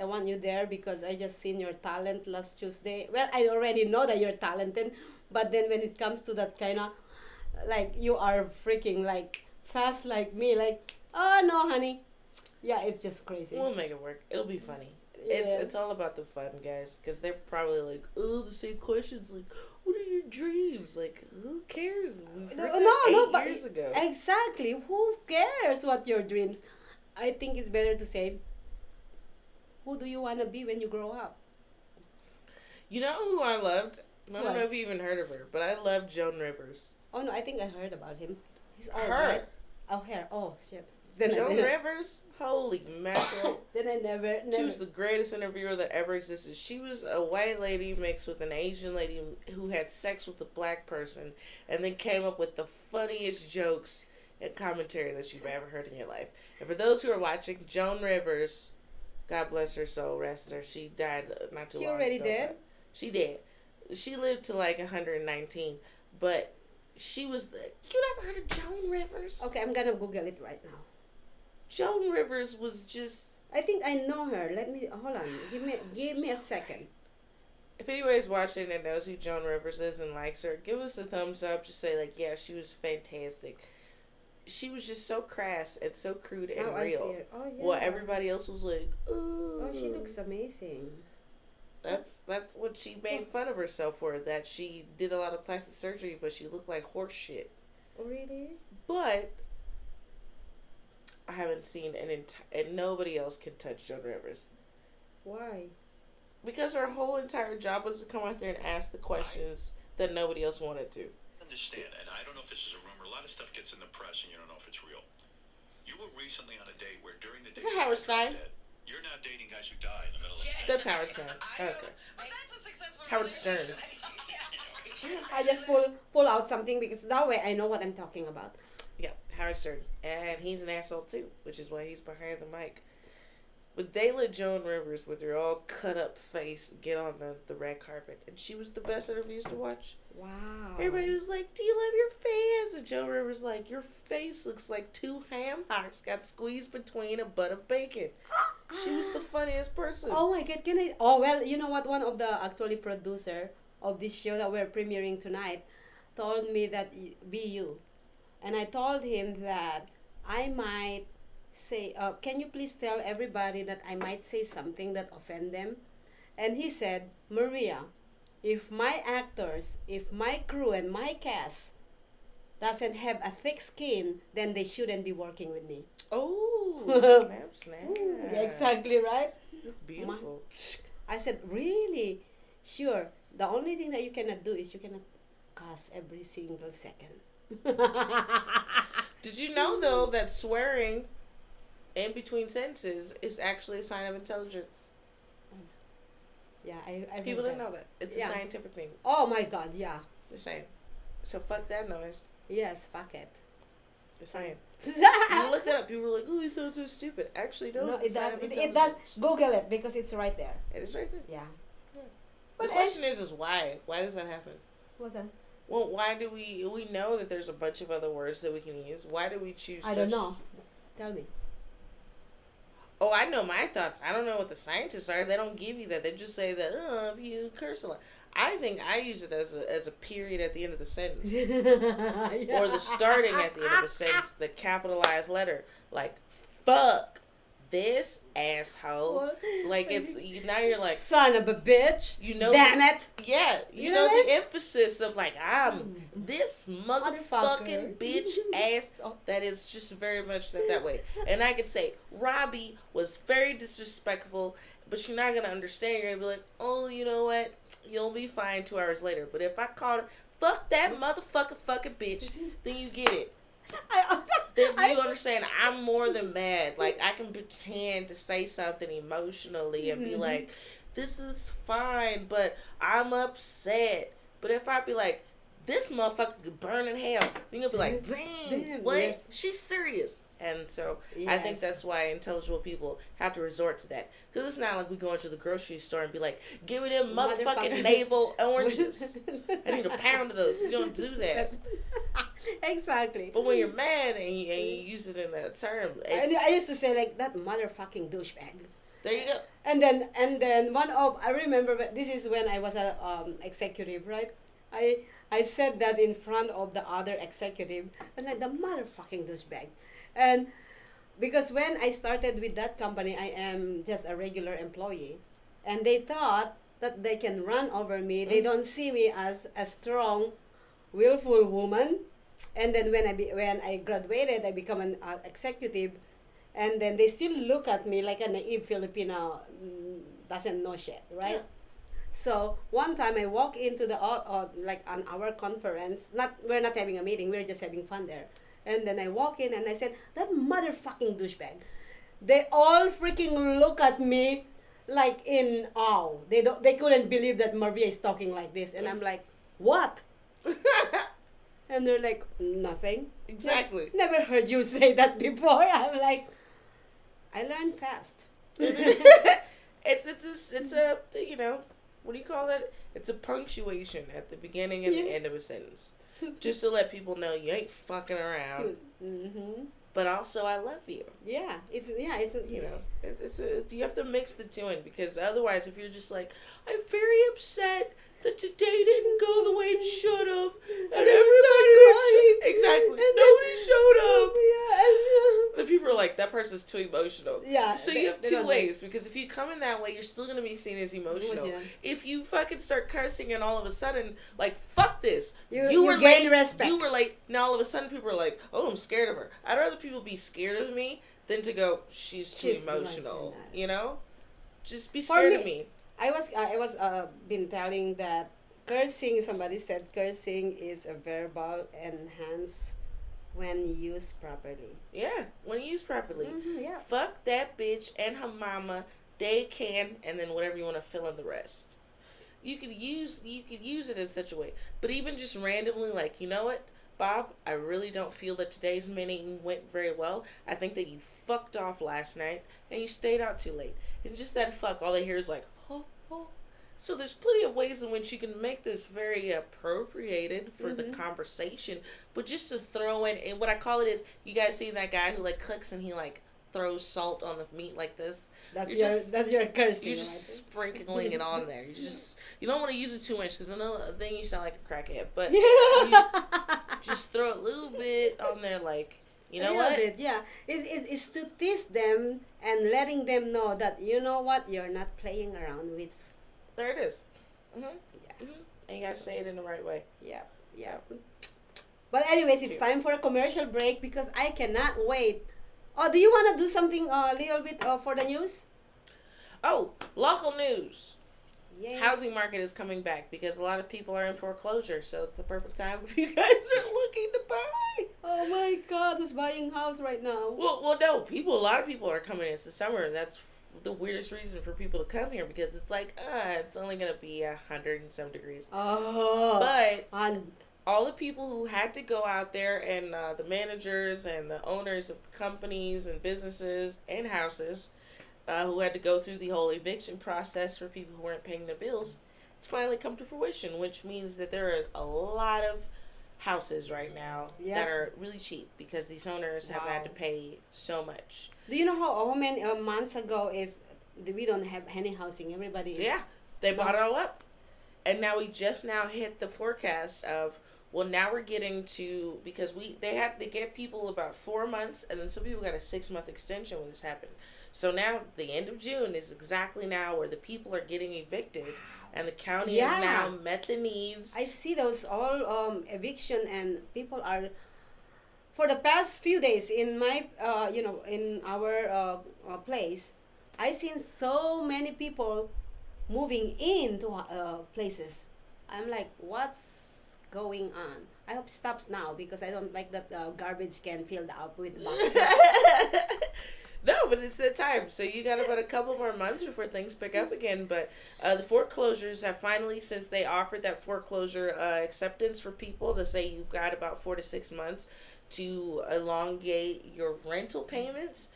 want you there because I just seen your talent last Tuesday. Well, I already know that you're talented, but then when it comes to that kind of you are freaking fast like me, oh no, honey. Yeah, it's just crazy. We'll make it work. It'll be funny. Yeah. It's all about the fun, guys. Because they're probably oh, the same questions. What are your dreams? Like, who cares? We freaked out No, 8 but years ago. exactly. Who cares what your dreams? I think it's better to say, who do you want to be when you grow up? You know who I loved? I don't What? know if you even heard of her, but I love Joan Rivers. Oh no, I think I heard about him. He's all Her. right. Oh, hair. Oh shit. Then Joan I, Rivers? Holy mackerel. then I never. She was the greatest interviewer that ever existed. She was a white lady mixed with an Asian lady who had sex with a black person and then came up with the funniest jokes and commentary that you've ever heard in your life. And for those who are watching, Joan Rivers, God bless her soul, rest her. She died not too She long already ago. dead? but She did. She lived to like 119, but she was the. You never heard of Joan Rivers? Okay, I'm gonna Google it right now. Joan Rivers was just. I think I know her. Let me hold on. Give me a second. If anybody's watching and knows who Joan Rivers is and likes her, give us a thumbs up. Just say like, yeah, she was fantastic. She was just so crass and so crude and Now I see real. her. Oh yeah. Well, everybody else was like, ooh. Oh, she looks amazing. That's what she made fun of herself for. That she did a lot of plastic surgery, but she looked like horse shit. Oh really? But I haven't seen and nobody else can touch Joan Rivers. Why? Because her whole entire job was to come out there and ask the questions that nobody else wanted to. Understand, and I don't know if this is a rumor. A lot of stuff gets in the press, and you don't know if it's real. You were recently on a date where during the date Is that Howard Stein? you're now dating guys who die in the middle of the That's Howard Stern. Okay. Howard Stern. I just pull out something because that way I know what I'm talking about. Yeah, Howard Stern. And he's an asshole too, which is why he's behind the mic. But they let Joan Rivers, with her all cut up face, get on the red carpet. And she was the best interviews to watch. Wow. Everybody was like, do you love your fans? And Joan Rivers like, your face looks like 2 ham hocks got squeezed between a butt of bacon. She was the funniest person. Oh my god, can I? Oh well, you know what? One of the actually producer of this show that we're premiering tonight told me that be you, and I told him that I might say, can you please tell everybody that I might say something that offend them? And he said, Maria, if my actors, if my crew and my cast doesn't have a thick skin, then they shouldn't be working with me. Oh, snap, snap. Yeah, exactly right. That's beautiful. I said, really? Sure. The only thing that you cannot do is you cannot cuss every single second. Did you know, though, that swearing in between sentences is actually a sign of intelligence? Yeah, I People read didn't know that. It's Yeah. a scientific thing. Oh my god, yeah. Just saying. So fuck that noise. Yes, fuck it. It's science. You No, look that up. People were like, "Oh, you sound so stupid." Actually, no. It's it a sign does. of It does. intelligence. Google it because it's right there. It is right there. Yeah. Yeah. But The question is why? Why does that happen? What's that? Well, why do we know that there's a bunch of other words that we can use? Why do we choose? I don't know. Tell me. Oh, I know my thoughts. I don't know what the scientists are. They don't give you that. They just say that, if you curse a lot. I think I use it as a period at the end of the sentence. Or the starting at the end of the sentence, the capitalized letter. Like, fuck this asshole. Like, now you're like, Son of a bitch. you know. Damn it. Yeah, you know the emphasis of like, I'm this motherfucking Motherfucker. bitch ass. That is just very much that way. And I could say, Robbie was very disrespectful, but you're not going to understand. You're going to be like, oh, you know what? You'll be fine 2 hours later. But if I called it, fuck that motherfucking fucking bitch, then you get it. Then you understand I'm more than mad. Like, I can pretend to say something emotionally and be like, this is fine, but I'm upset. But if I be like, this motherfucker could burn in hell, then you'll be like, damn, what? Yes. She's serious. And so I think Yes. that's why intelligible people have to resort to that. Because it's not like we go into the grocery store and be like, give me them motherfucking navel oranges. I need a pound of those. You don't do that. Exactly. But when you're mad and you use it in that term, And it's, I used to say like that motherfucking douchebag. there you go. And then I remember this is when I was a executive, right? I said that in front of the other executive, and like the motherfucking douchebag, and because when I started with that company, I am just a regular employee, and they thought that they can run over me. They don't see me as a strong, willful woman. And then when I graduated, I become an executive, and then they still look at me like a naive Filipino, doesn't know shit, right? Yeah. So one time I walk into the like on our conference. We're not having a meeting. We're just having fun there. And then I walk in and I said, "That motherfucking douchebag." They all freaking look at me like in awe. They couldn't believe that Maria is talking like this, and I'm like, "What?" And they're like, "Nothing." Exactly. Never heard you say that before. I'm like, I learned fast. It's a you know, what do you call that? It's a punctuation at the beginning and the end of a sentence, just to let people know you ain't fucking around. Mm-hmm. But also, I love you. Yeah, it's You know, you have to mix the two in, because otherwise, if you're just like, I'm very upset that today didn't go the way it should have, and exactly, nobody showed up. The people are like, that person's too emotional. Yeah. So you have two ways, because if you come in that way, you're still gonna be seen as emotional. Yeah. If you fucking start cursing and all of a sudden, like, fuck this, You were gain late, respect. you were late. Now all of a sudden people are like, oh, I'm scared of her. I'd rather people be scared of me than to go, she's too emotional. You know, just be scared of me. I was been telling that cursing. Somebody said cursing is a verbal enhance when used properly. Yeah, when used properly. Mm-hmm, yeah. Fuck that bitch and her mama. They can, and then whatever you want to fill in the rest. You could use it in such a way, but even just randomly, like, you know what, Bob, I really don't feel that today's meeting went very well. I think that you fucked off last night and you stayed out too late. And just that fuck, all they hear is like, oh. So there's plenty of ways in which you can make this very appropriated for the conversation, but just to throw in, and what I call it is, you guys see that guy who like cooks and he like throws salt on the meat like this? That's your cursing. You're just sprinkling it on there. You don't want to use it too much, because then you sound like a crackhead. But you just throw a little bit on there, like, you know what? Yeah. It's to tease them and letting them know that, you know what, you're not playing around with. There it is. Yeah. And you gotta say it in the right way. Yeah. But anyways, it's time for a commercial break because I cannot wait. Oh, do you want to do something a little bit for the news? Oh, local news. Yay. Housing market is coming back because a lot of people are in foreclosure, so it's the perfect time if you guys are looking to buy. Oh my God, who's buying house right now? Well, no, a lot of people are coming in. It's the summer, and that's the weirdest reason for people to come here, because it's like, it's only gonna be 100 and some degrees. Oh, but all the people who had to go out there, and the managers and the owners of companies and businesses and houses, who had to go through the whole eviction process for people who weren't paying their bills, it's finally come to fruition, which means that there are a lot of houses right now that are really cheap because these owners have had to pay so much. Do you know how many months ago we don't have any housing? Everybody they bought it all up, and now we just now hit the forecast of, well, now we're getting to, because they gave people about 4 months, and then some people got a 6-month extension when this happened. So now the end of June is exactly now where the people are getting evicted, and the county has now met the needs. I see those all eviction, and people are, for the past few days in my in our place, I seen so many people moving into places. I'm like, what's going on? I hope it stops now, because I don't like that garbage can filled up with boxes. No, but it's the time. So you got about a couple more months before things pick up again. But the foreclosures have finally, since they offered that foreclosure acceptance for people to say you've got about 4 to 6 months to elongate your rental payments,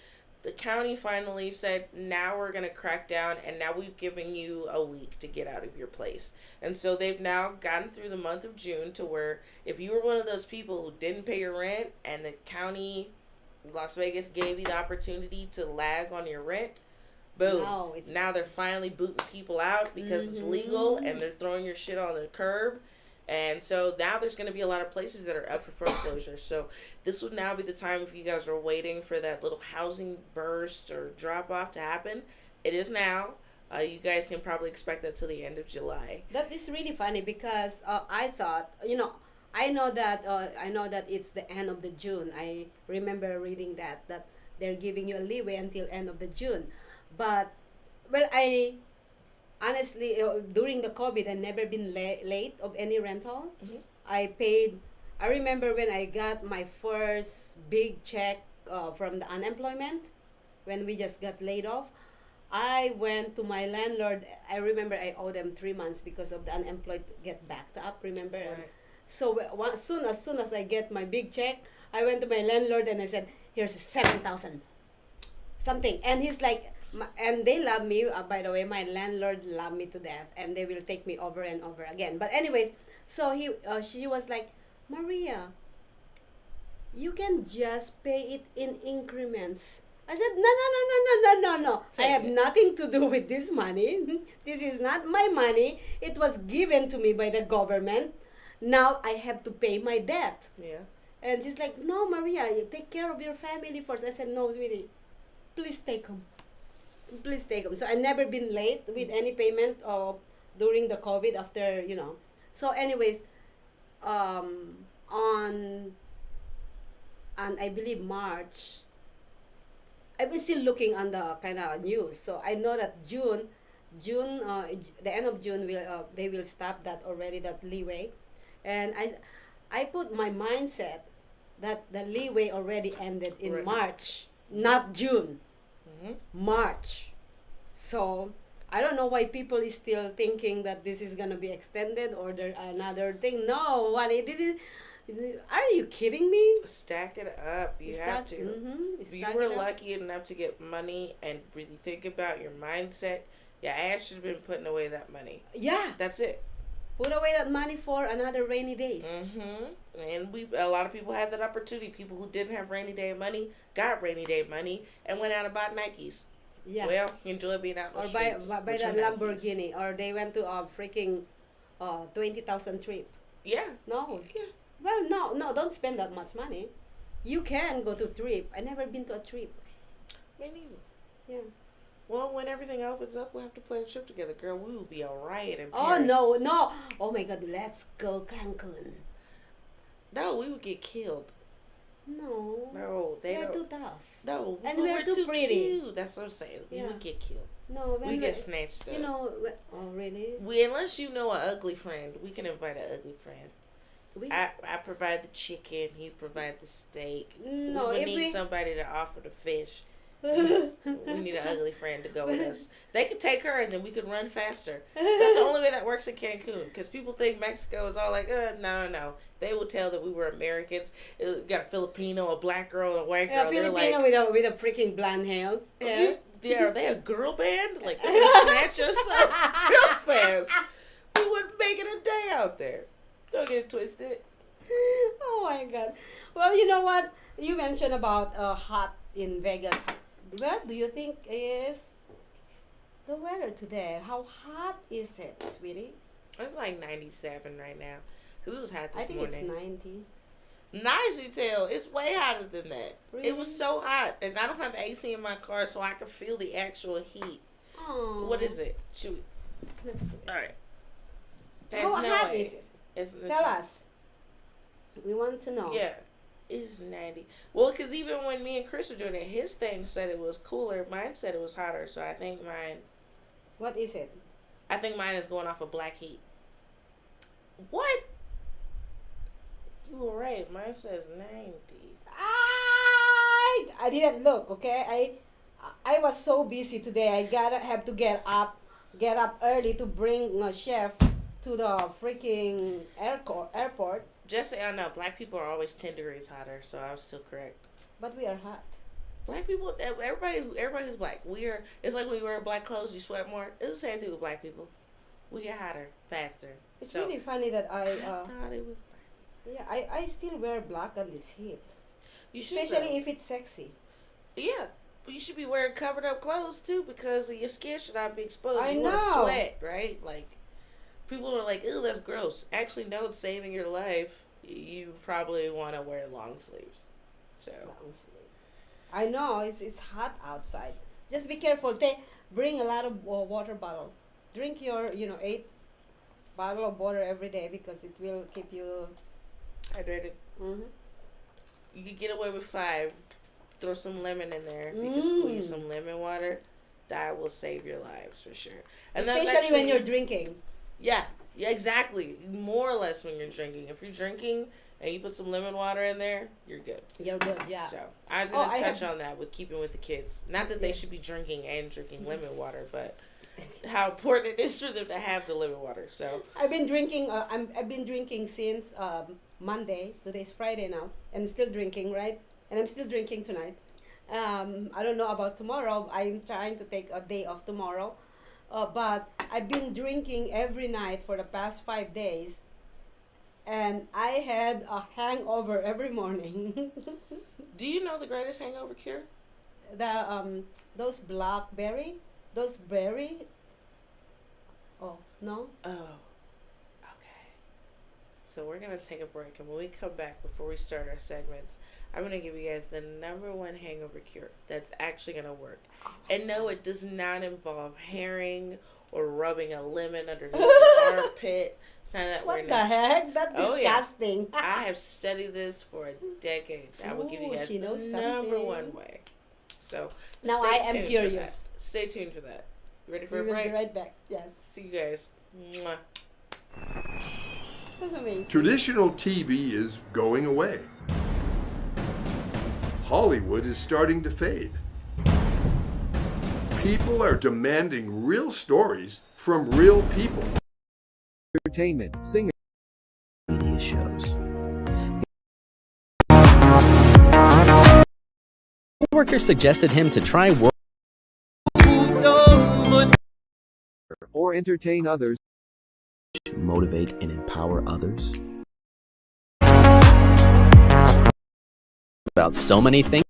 the county finally said, now we're going to crack down, and now we've given you a week to get out of your place. And so they've now gotten through the month of June to where if you were one of those people who didn't pay your rent and the county, Las Vegas, gave you the opportunity to lag on your rent, boom. Now they're finally booting people out because it's legal, and they're throwing your shit on the curb. And so now there's going to be a lot of places that are up for foreclosure. So this would now be the time, if you guys are waiting for that little housing burst or drop off to happen. It is now. You guys can probably expect that till the end of July. That is really funny because I thought, I know that it's the end of the June. I remember reading that they're giving you a leeway until end of the June. But well, I honestly during the COVID, I never been late of any rental. Mhm. I paid. I remember when I got my first big check from the unemployment when we just got laid off. I went to my landlord. I remember I owe them 3 months because of the unemployed get backed up. Remember, Right. so as soon as I get my big check, I went to my landlord and I said, "Here's 7,000, something." And he's like, and they love me. By the way, my landlord love me to death, and they will take me over and over again. But anyways, so she was like, "Maria, you can just pay it in increments." I said, "No, no, no, no, no, no, no, no. I have nothing to do with this money. This is not my money. It was given to me by the government. Now I have to pay my debt." Yeah. And she's like, "No, Maria, you take care of your family first." I said, "No, sweetie, please take them. Please take them." So I never been late with any payment during the COVID after, So anyways, on I believe March, I've been still looking on the kind of news. So I know that June, the end of June they will stop that already, that leeway, and I put my mindset that the leeway already ended in Right. March, not June. Mhm. March. So I don't know why people is still thinking that this is gonna be extended or there another thing. No, honey, this is. Are you kidding me? Stack it up. You have to. Mm-hmm. If you were lucky enough to get money and really think about your mindset, your ass should have been putting away that money. Yeah, That's it. put away that money for another rainy days. And a lot of people had that opportunity. People who didn't have rainy day money got rainy day money and went out and bought Nikes. Yeah. Well, enjoy being out in Or the buy streets buy with that your Nikes. Lamborghini, or they went to a freaking 20,000 trip. Yeah. No. Yeah. Well, no, don't spend that much money. You can go to trip. I never been to a trip. Me neither. Yeah. Well, when everything opens up, we'll have to plan a trip together, girl. We will be alright in Oh Paris. no. Oh my God, let's go Cancun. No, we would get killed. No. No, they We're don't. too tough. No, And but we're too pretty. Cute. That's what I'm saying. We Yeah. would get killed. No, We get snatched up. Oh really? Unless you know an ugly friend, we can invite an ugly friend. We I provide the chicken. You provide the steak. No, we would if need we- somebody to offer the fish. We need an ugly friend to go with us. They could take her, and then we could run faster. That's the only way that works in Cancun. Because people think Mexico is all like, no. They will tell that we were Americans. We got a Filipino, a black girl, and a white girl. Yeah, They're Filipino like, with a freaking blonde hair. are they a girl band? Like, they're gonna snatch us up real fast. We wouldn't make it a day out there. Don't get it twisted. Oh my God. Well, you know what? You mentioned about hot in Vegas. Where do you think is the weather today? How hot is it, sweetie? It's like 97 right now. Because it was hot this I think morning. it's 90. Nice, you tell. It's way hotter than that. It was Really? so hot. And I don't have AC in my car, so I can feel the actual heat. Oh. What is it? Shoot. Let's do it. All right. How hot is it? It's Tell us. We want to know. Yeah. It's 90. Well, because even when me and Chris were doing it, his thing said it was cooler. Mine said it was hotter. So I think mine What is it? is going off of black heat. What? You were right. Mine says 90. I didn't look, okay? I was so busy today. I have to get up early to bring a chef to the freaking airport. Just so y'all know, black people are always 10 degrees hotter, so I was still correct. But we are hot. Black people, everybody who's black, it's like when you wear black clothes, you sweat more. It's the same thing with black people. We get hotter, faster. It's So, really funny that I thought it was I still wear black on this heat. You should, Especially though. if it's sexy. Yeah. But you should be wearing covered up clothes, too, because your skin should not be exposed. I you want to know. sweat, right? Like, people are like, ew, that's gross. Actually, no, it's saving your life. You probably want to wear long sleeves. So, Long sleeve. I know it's hot outside. Just be careful. bring a lot of water bottle. Drink your 8 bottle of water every day because it will keep you. Hydrated. Mm-hmm. You could get away with 5. Throw some lemon in there. If you can squeeze some lemon water, that will save your lives for sure. And that's Especially actually, when you're drinking. Yeah, exactly. More or less when you're drinking. If you're drinking and you put some lemon water in there, you're good. You're good, yeah. So I was going to touch on that with keeping with the kids. Not that they should be drinking and drinking lemon water, but how important it is for them to have the lemon water. So I've been drinking. I've been drinking since Monday. Today's Friday now, and still drinking, right? And I'm still drinking tonight. I don't know about tomorrow. I'm trying to take a day off tomorrow, but I've been drinking every night for the past 5 days, and I had a hangover every morning. do you know the greatest hangover cure? Those blackberry, those berry. Oh no. Oh, okay. So we're going to take a break, and when we come back, before we start our segments, I'm going to give you guys the #1 hangover cure that's actually going to work. And no, it does not involve herring or rubbing a lemon underneath the armpit. None of that What weirdness. the heck? That's disgusting. Yeah. I have studied this for a decade. I will give you Ooh, guys she the knows #1 way. So Now stay I am tuned for curious. that. Stay tuned for that. You ready for We a will break? be right back. Yes. See you guys. Mwah. That's amazing. Traditional TV is going away. Hollywood is starting to fade. People are demanding real stories from real people. Entertainment, singer, media shows. Coworkers suggested him to try work Or entertain others. motivate and empower others about so many things.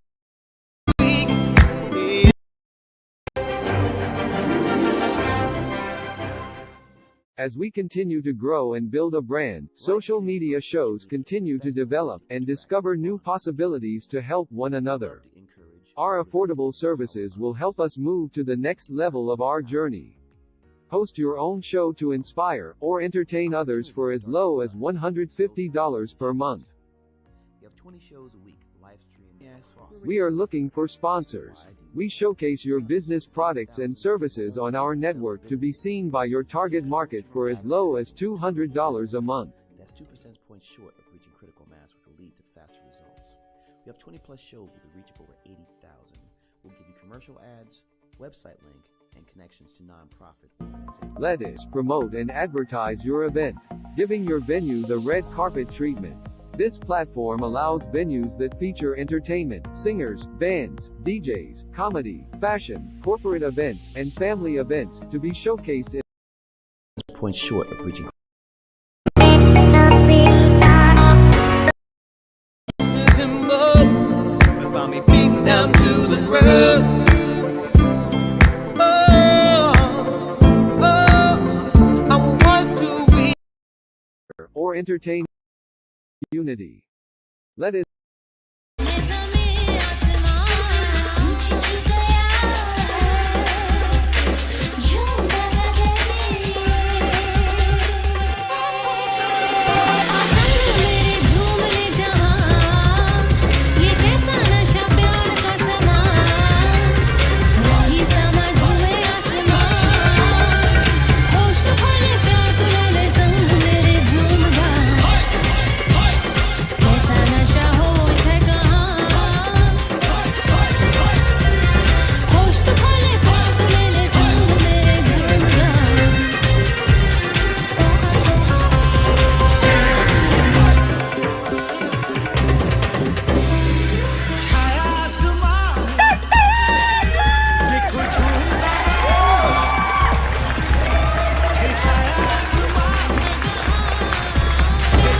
As we continue to grow and build a brand, social media shows continue to develop and discover new possibilities to help one another. Our affordable services will help us move to the next level of our journey. Host your own show to inspire or entertain others for as low as $150 per month. You have 20 shows a week, live stream. Yes, We are looking for sponsors. We showcase your business products and services on our network to be seen by your target market for as low as $200 a month. That's 2 percentage points short of reaching critical mass, which will lead to faster results. We have 20 plus shows with a reach of over 80,000. We'll give you commercial ads, website link, and connections to nonprofit organizations. Let us promote and advertise your event, giving your venue the red carpet treatment. This platform allows venues that feature entertainment, singers, bands, DJs, comedy, fashion, corporate events, and family events to be showcased in Points short of reaching. or entertain unity. Let us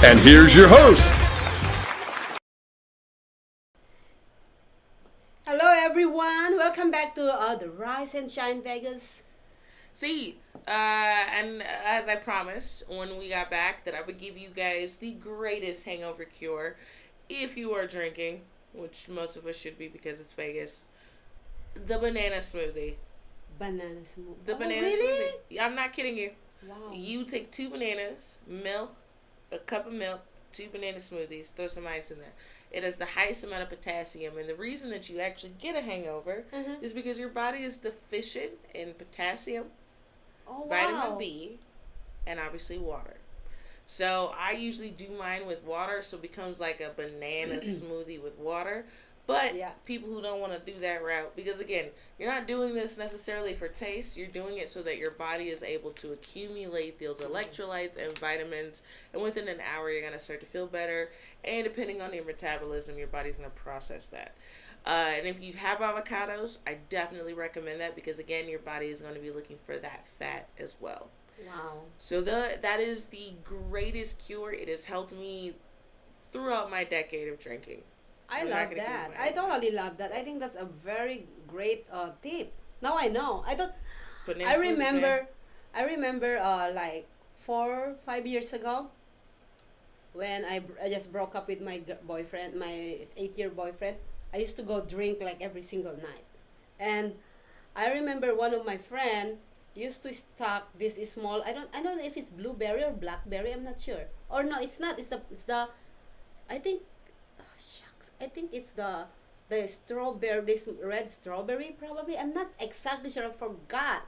And here's your host. Hello, everyone. Welcome back to the Rise and Shine Vegas. See, and as I promised when we got back that I would give you guys the greatest hangover cure if you are drinking, which most of us should be because it's Vegas. The banana smoothie. Banana smoothie. The banana really? smoothie. I'm not kidding you. Wow. You take 2 bananas, milk, a cup of milk, 2 banana smoothies, throw some ice in there. It has the highest amount of potassium, and the reason that you actually get a hangover is because your body is deficient in potassium, vitamin B, and obviously water. So I usually do mine with water, so it becomes like a banana smoothie with water. But people who don't want to do that route, because again, you're not doing this necessarily for taste, you're doing it so that your body is able to accumulate those electrolytes and vitamins, and within an hour you're going to start to feel better, and depending on your metabolism, your body's going to process that. And if you have avocados, I definitely recommend that, because again, your body is going to be looking for that fat as well. Wow. So that is the greatest cure. It has helped me throughout my decade of drinking. I love that. I totally love that. I think that's a very great tip. Now I know. I thought. I remember. I remember like 4 or 5 years ago, when I just broke up with my boyfriend, my 8-year boyfriend. I used to go drink like every single night, and I remember one of my friend used to stock this small. I don't know if it's blueberry or blackberry. I'm not sure. Or no, it's not. It's the. I think. I think it's the strawberry, this red strawberry probably. I'm not exactly sure. I forgot.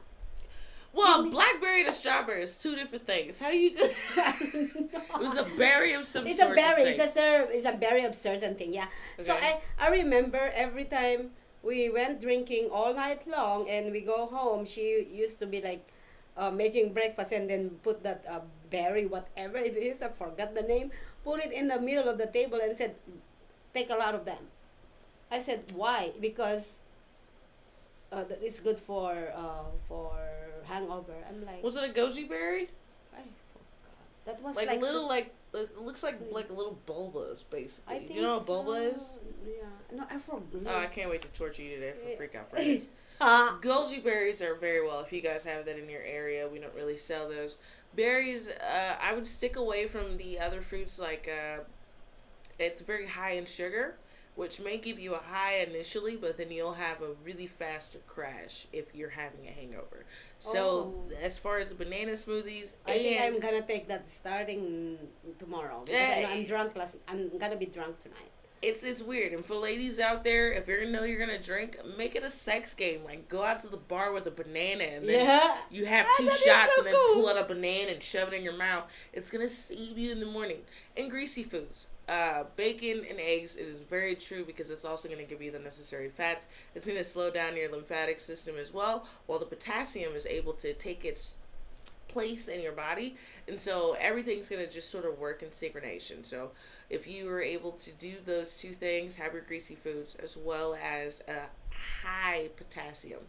Well, blackberry and a strawberry is 2 different things. How you? It was a berry of some it's sort. It's a berry. It's a berry of certain thing. Yeah. Okay. So I remember every time we went drinking all night long, and we go home, she used to be like making breakfast, and then put that berry, whatever it is, I forgot the name, put it in the middle of the table and said, take a lot of them. I said, why? Because it's good for hangover. I'm like, was it a goji berry? I forgot. That was like little, like it looks like little bulbas, basically. I think you know what bulba is? Yeah. No, I forgot. Oh, I can't wait to torture you today for Freak Out Fridays. Goji berries are very well. If you guys have that in your area, we don't really sell those. Berries, I would stick away from the other fruits, like it's very high in sugar, which may give you a high initially, but then you'll have a really faster crash if you're having a hangover. So as far as the banana smoothies, I think I'm gonna take that starting tomorrow, because I'm drunk. I'm gonna be drunk tonight. It's weird. And for ladies out there, if you're gonna know you're gonna drink, make it a sex game. Like, go out to the bar with a banana, and then you have 2 shots, and then pull out a banana and shove it in your mouth. It's gonna save you in the morning. And greasy foods. Bacon and eggs is very true, because it's also going to give you the necessary fats. It's going to slow down your lymphatic system as well, while the potassium is able to take its place in your body, and so everything's going to just sort of work in synchronization. So if you were able to do those 2 things, have your greasy foods as well as high potassium,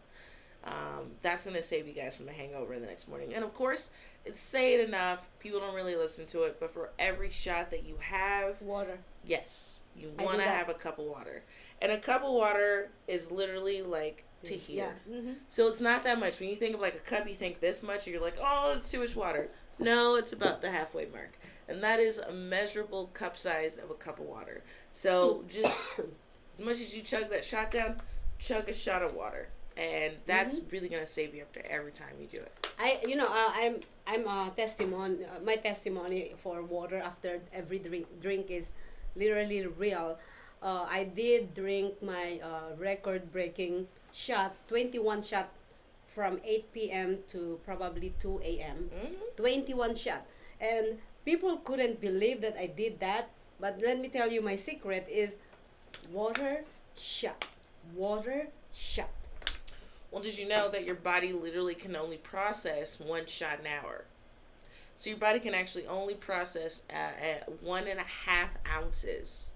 that's going to save you guys from a hangover in the next morning. And of course, it's say it enough, people don't really listen to it, but for every shot that you have, water. Yes, you want to have a cup of water. And a cup of water is literally like to here. Yeah. So it's not that much. When you think of like a cup, you think this much, and you're like, oh, it's too much water. No, it's about the halfway mark. And that is a measurable cup size of a cup of water. So just as much as you chug that shot down, chug a shot of water. And that's really gonna save you after every time you do it. I'm a testimony. My testimony for water after every drink is literally real. I did drink my record-breaking shot, 21 shot, from 8 p.m. to probably 2 a.m. 21 shot, and people couldn't believe that I did that. But let me tell you, my secret is water shot, water shot. Well, did you know that your body literally can only process 1 shot an hour? So your body can actually only process 1.5 ounces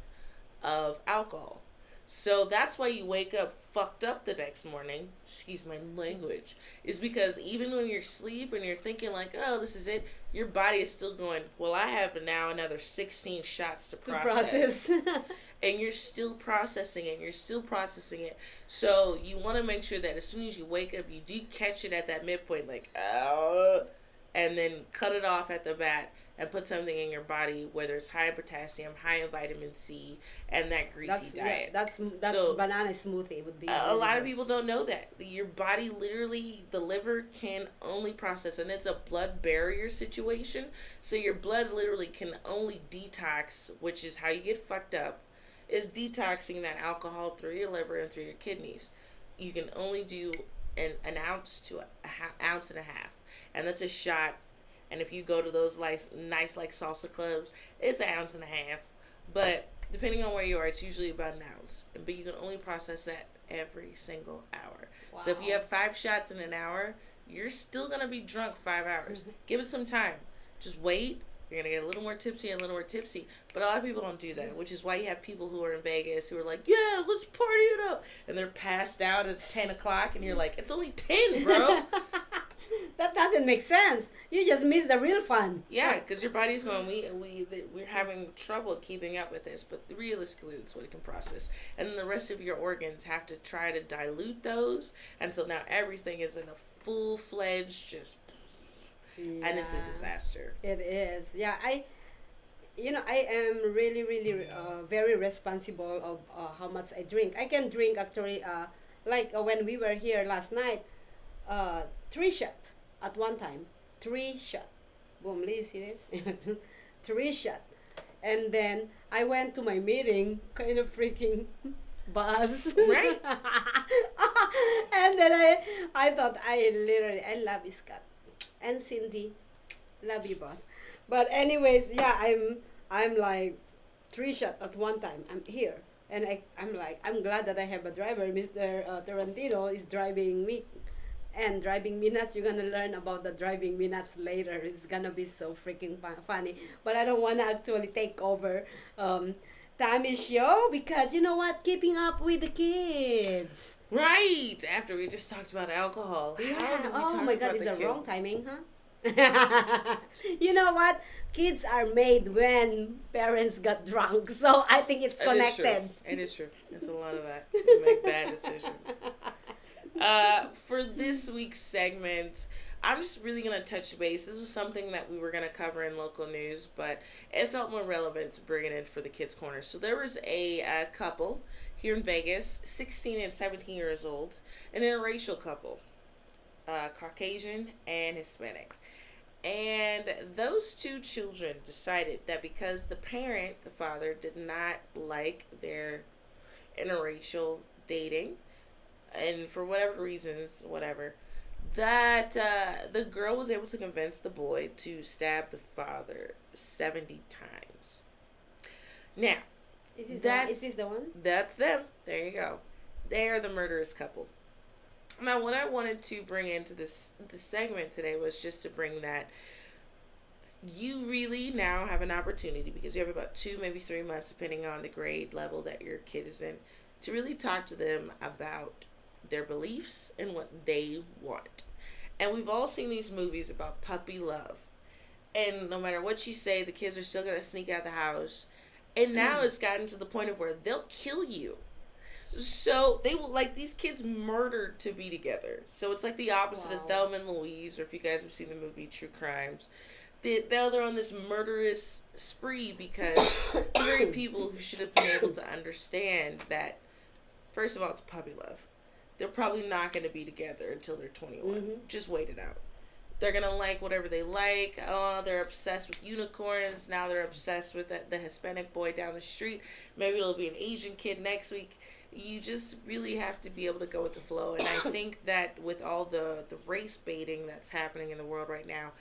of alcohol. So that's why you wake up fucked up the next morning, excuse my language, is because even when you're asleep and you're thinking like, oh, this is it, your body is still going, well, I have now another 16 shots to process. And you're still processing it, So you want to make sure that as soon as you wake up, you do catch it at that midpoint, like, oh, and then cut it off at the bat, and put something in your body, whether it's high in potassium, high in vitamin C, and that greasy diet. That's So, banana smoothie would be. a lot of people don't know that your body literally, the liver can only process, and it's a blood barrier situation. So your blood literally can only detox, which is how you get fucked up, is detoxing that alcohol through your liver and through your kidneys. You can only do an ounce to ounce and a half, and that's a shot. And if you go to those nice like salsa clubs, it's an ounce and a half. But depending on where you are, it's usually about an ounce. But you can only process that every single hour. Wow. So if you have 5 shots in an hour, you're still gonna be drunk 5 hours. Give it some time. Just wait. You're gonna get a little more tipsy and a little more tipsy. But a lot of people don't do that, which is why you have people who are in Vegas who are like, yeah, let's party it up. And they're passed out at 10 o'clock, and you're like, it's only 10, bro. That doesn't make sense. You just miss the real fun. Yeah, because your body's going, we're having trouble keeping up with this. But realistically, that's what it can process. And then the rest of your organs have to try to dilute those. And so now everything is in a full-fledged just... Yeah. And it's a disaster. It is. Yeah, I am really, really very responsible of how much I drink. I can drink actually, when we were here last night, 3 shots at one time. 3 shots. Boom, you see this? 3 shots. And then I went to my meeting, kind of freaking buzz. Right. And then I thought I love Scott and Cindy, love you both. But anyways, yeah, I'm like 3 shots at one time. I'm here, and I'm glad that I have a driver. Mr. Tarantino is driving me, and driving me nuts. You're gonna learn about the driving me nuts later. It's gonna be so freaking funny. But I don't wanna actually take over Tammy's show, because you know what? Keeping up with the kids. Right. After we just talked about alcohol. Yeah. How did we Oh talk my about God, it's the kids? wrong timing, huh? You know what? Kids are made when parents got drunk, so I think it's connected. It is true. It's a lot of that. We make bad decisions. For this week's segment, I'm just really going to touch base. This was something that we were going to cover in local news, but it felt more relevant to bring it in for the Kids Corner. So there was a couple here in Vegas, 16 and 17 years old, an interracial couple, Caucasian and Hispanic. And those 2 children decided that because the parent, the father, did not like their interracial dating, and for whatever reasons, that the girl was able to convince the boy to stab the father 70 times. Now, is this the one? That's them. There you go. They are the murderous couple. Now, what I wanted to bring into this segment today was just to bring that you really now have an opportunity, because you have about 2, maybe 3 months, depending on the grade level that your kid is in, to really talk to them about their beliefs and what they want. And we've all seen these movies about puppy love. And no matter what you say, the kids are still going to sneak out of the house. And now it's gotten to the point of where they'll kill you. So they will, like, these kids murdered to be together. So it's like the opposite of Thelma and Louise, or if you guys have seen the movie True Crimes. They're on this murderous spree because the very people who should have been able to understand that, first of all, it's puppy love. They're probably not going to be together until they're 21. Mm-hmm. Just wait it out. They're going to like whatever they like. Oh, they're obsessed with unicorns. Now they're obsessed with the Hispanic boy down the street. Maybe it'll be an Asian kid next week. You just really have to be able to go with the flow. And I think that with all the race baiting that's happening in the world right now,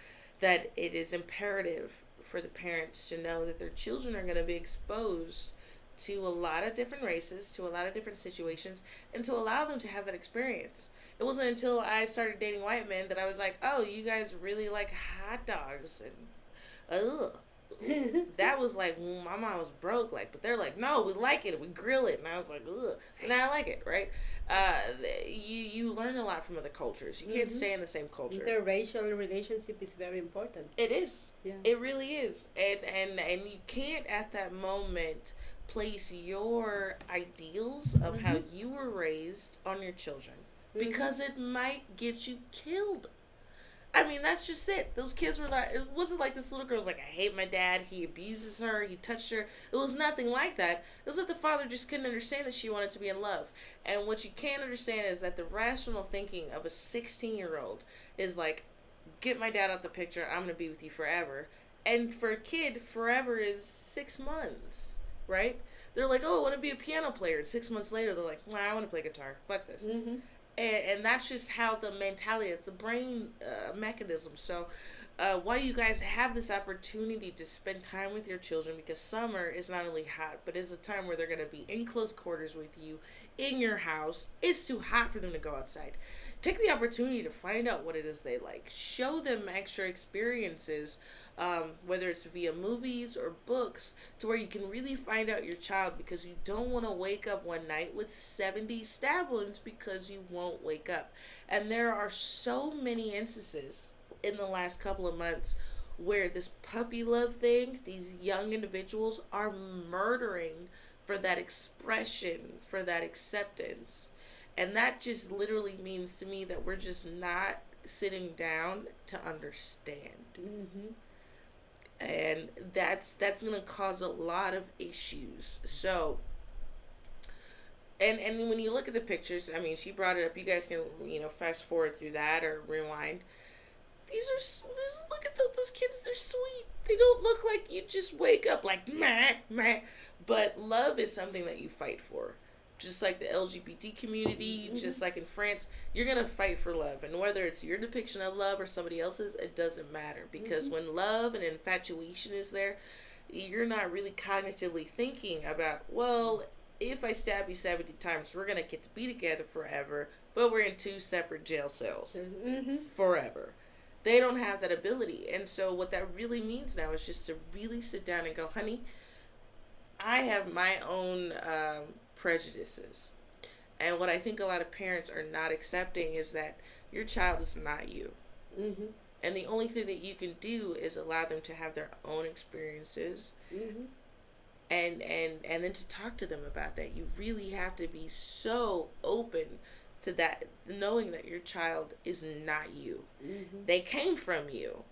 that it is imperative for the parents to know that their children are going to be exposed to a lot of different races, to a lot of different situations, and to allow them to have that experience. It wasn't until I started dating white men that I was like, oh, you guys really like hot dogs, and ugh. That was like, my mom was broke, like, but they're like, no, we like it, we grill it, and I was like, ugh, and I like it, right? You learn a lot from other cultures. You can't stay in the same culture. Interracial relationship is very important. It is. Yeah. It really is, and you can't at that moment place your ideals of how you were raised on your children, because it might get you killed. I mean, that's just it. Those kids were like, it wasn't like this little girl's like, I hate my dad, he abuses her, he touched her. It was nothing like that. It was that the father just couldn't understand that she wanted to be in love. And what you can't understand is that the rational thinking of a 16-year-old is like, get my dad out the picture, I'm going to be with you forever. And for a kid, forever is 6 months, right? They're like, oh, I want to be a piano player. And 6 months later, they're like, I want to play guitar. Fuck this. Mm-hmm. And that's just how the mentality, it's a brain mechanism. So while you guys have this opportunity to spend time with your children, because summer is not only hot, but it's a time where they're going to be in close quarters with you in your house. It's too hot for them to go outside. Take the opportunity to find out what it is they like. Show them extra experiences, whether it's via movies or books, to where you can really find out your child, because you don't want to wake up one night with 70 stab wounds because you won't wake up. And there are so many instances in the last couple of months where this puppy love thing, these young individuals are murdering for that expression, for that acceptance. And that just literally means to me that we're just not sitting down to understand. Mm-hmm. And that's going to cause a lot of issues. So, and when you look at the pictures, I mean, she brought it up. You guys can, fast forward through that or rewind. Look at those kids. They're sweet. They don't look like you just wake up like, meh, meh. But love is something that you fight for. Just like the LGBT community, Mm-hmm. just like in France, you're going to fight for love. And whether it's your depiction of love or somebody else's, it doesn't matter. Because Mm-hmm. when love and infatuation is there, you're not really cognitively thinking about, well, if I stab you 70 times, we're going to get to be together forever, but we're in 2 separate jail cells Mm-hmm. forever. They don't have that ability. And so what that really means now is just to really sit down and go, honey, I have my own prejudices. And what I think a lot of parents are not accepting is that your child is not you. Mm-hmm. And the only thing that you can do is allow them to have their own experiences. Mm-hmm. And then to talk to them about that. You really have to be so open to that, knowing that your child is not you. Mm-hmm. They came from you,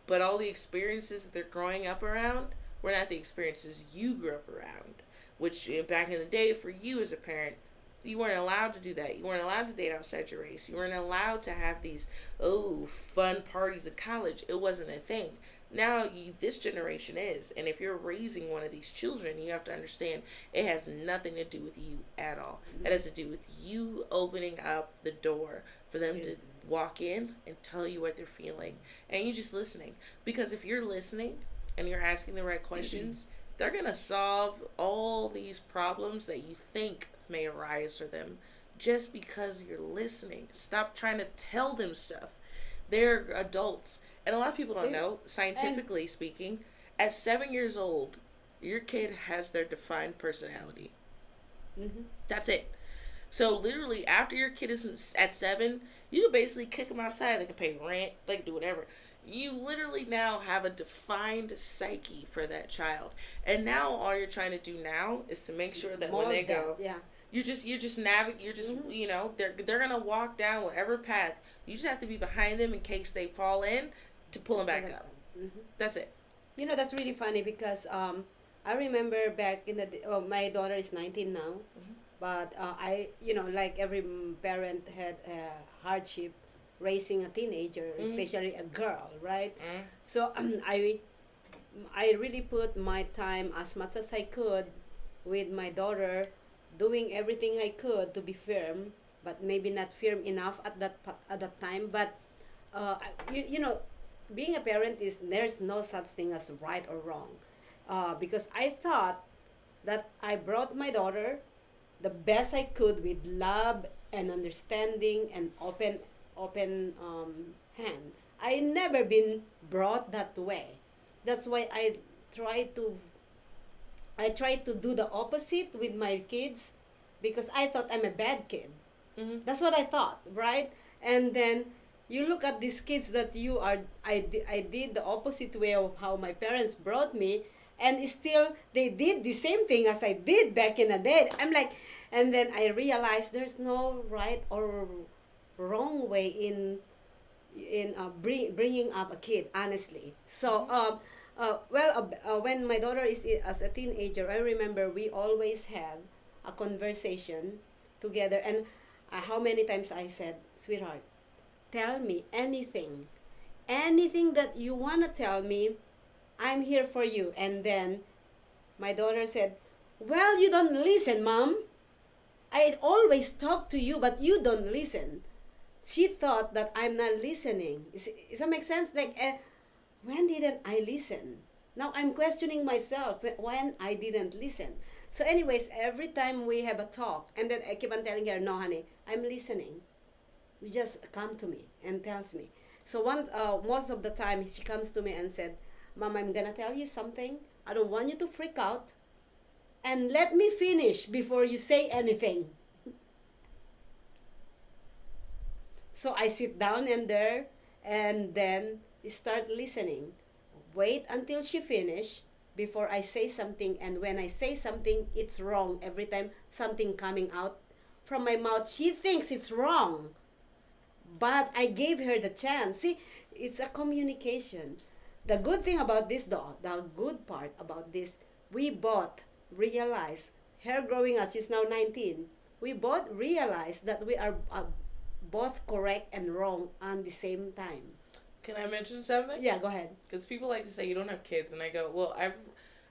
but all the experiences that they're growing up around were not the experiences you grew up around. Which back in the day, for you as a parent, you weren't allowed to do that. You weren't allowed to date outside your race. You weren't allowed to have these fun parties in college. It wasn't a thing. Now this generation is, and if you're raising one of these children, you have to understand it has nothing to do with you at all. It has to do with you opening up the door for them to walk in and tell you what they're feeling, and you just listening. Because if you're listening and you're asking the right questions, they're gonna solve all these problems that you think may arise for them just because you're listening. Stop trying to tell them stuff. They're adults. And a lot of people don't know, scientifically speaking, at 7 years old, your kid has their defined personality. Mm-hmm. That's it. So literally, after your kid is at 7, you can basically kick them outside. They can pay rent. They can do whatever. You literally now have a defined psyche for that child. And now all you're trying to do now is to make sure that when they go, you're just navigate. You're just they're gonna walk down whatever path. You just have to be behind them in case they fall in to pull them back up. Mm-hmm. That's it. That's really funny because I remember back in the my daughter is 19 now, but I like every parent had a hardship raising a teenager, especially a girl, right? So I really put my time as much as I could with my daughter, doing everything I could to be firm, but maybe not firm enough at that time. But being a parent there's no such thing as right or wrong, because I thought that I brought my daughter the best I could with love and understanding and open hand. I never been brought that way. That's why I try to do the opposite with my kids, because I thought I'm a bad kid. Mm-hmm. That's what I thought, right? And then you look at these kids that I did the opposite way of how my parents brought me, and still they did the same thing as I did back in the day. I'm like, and then I realized there's no right or wrong way in in bringing up a kid, honestly. So when my daughter is as a teenager, I remember we always have a conversation together, and how many times I said, sweetheart, tell me anything that you want to tell me, I'm here for you. And then my daughter said, well, you don't listen, Mom. I always talk to you, but you don't listen. She thought that I'm not listening. Does that make sense? Like, when didn't I listen? Now I'm questioning myself when I didn't listen. So anyways, every time we have a talk, and then I keep on telling her, no, honey, I'm listening. You just come to me and tells me. So most of the time, she comes to me and said, Mom, I'm going to tell you something. I don't want you to freak out. And let me finish before you say anything. So I sit down in there and then start listening. Wait until she finish before I say something. And when I say something, it's wrong. Every time something coming out from my mouth, she thinks it's wrong. But I gave her the chance. See, it's a communication. The good thing about this, though, the good part about this, we both realize, her growing up, she's now 19, we both realize that we are both correct and wrong on the same time. Can I mention something? Yeah, go ahead. Because people like to say you don't have kids, and I go, well,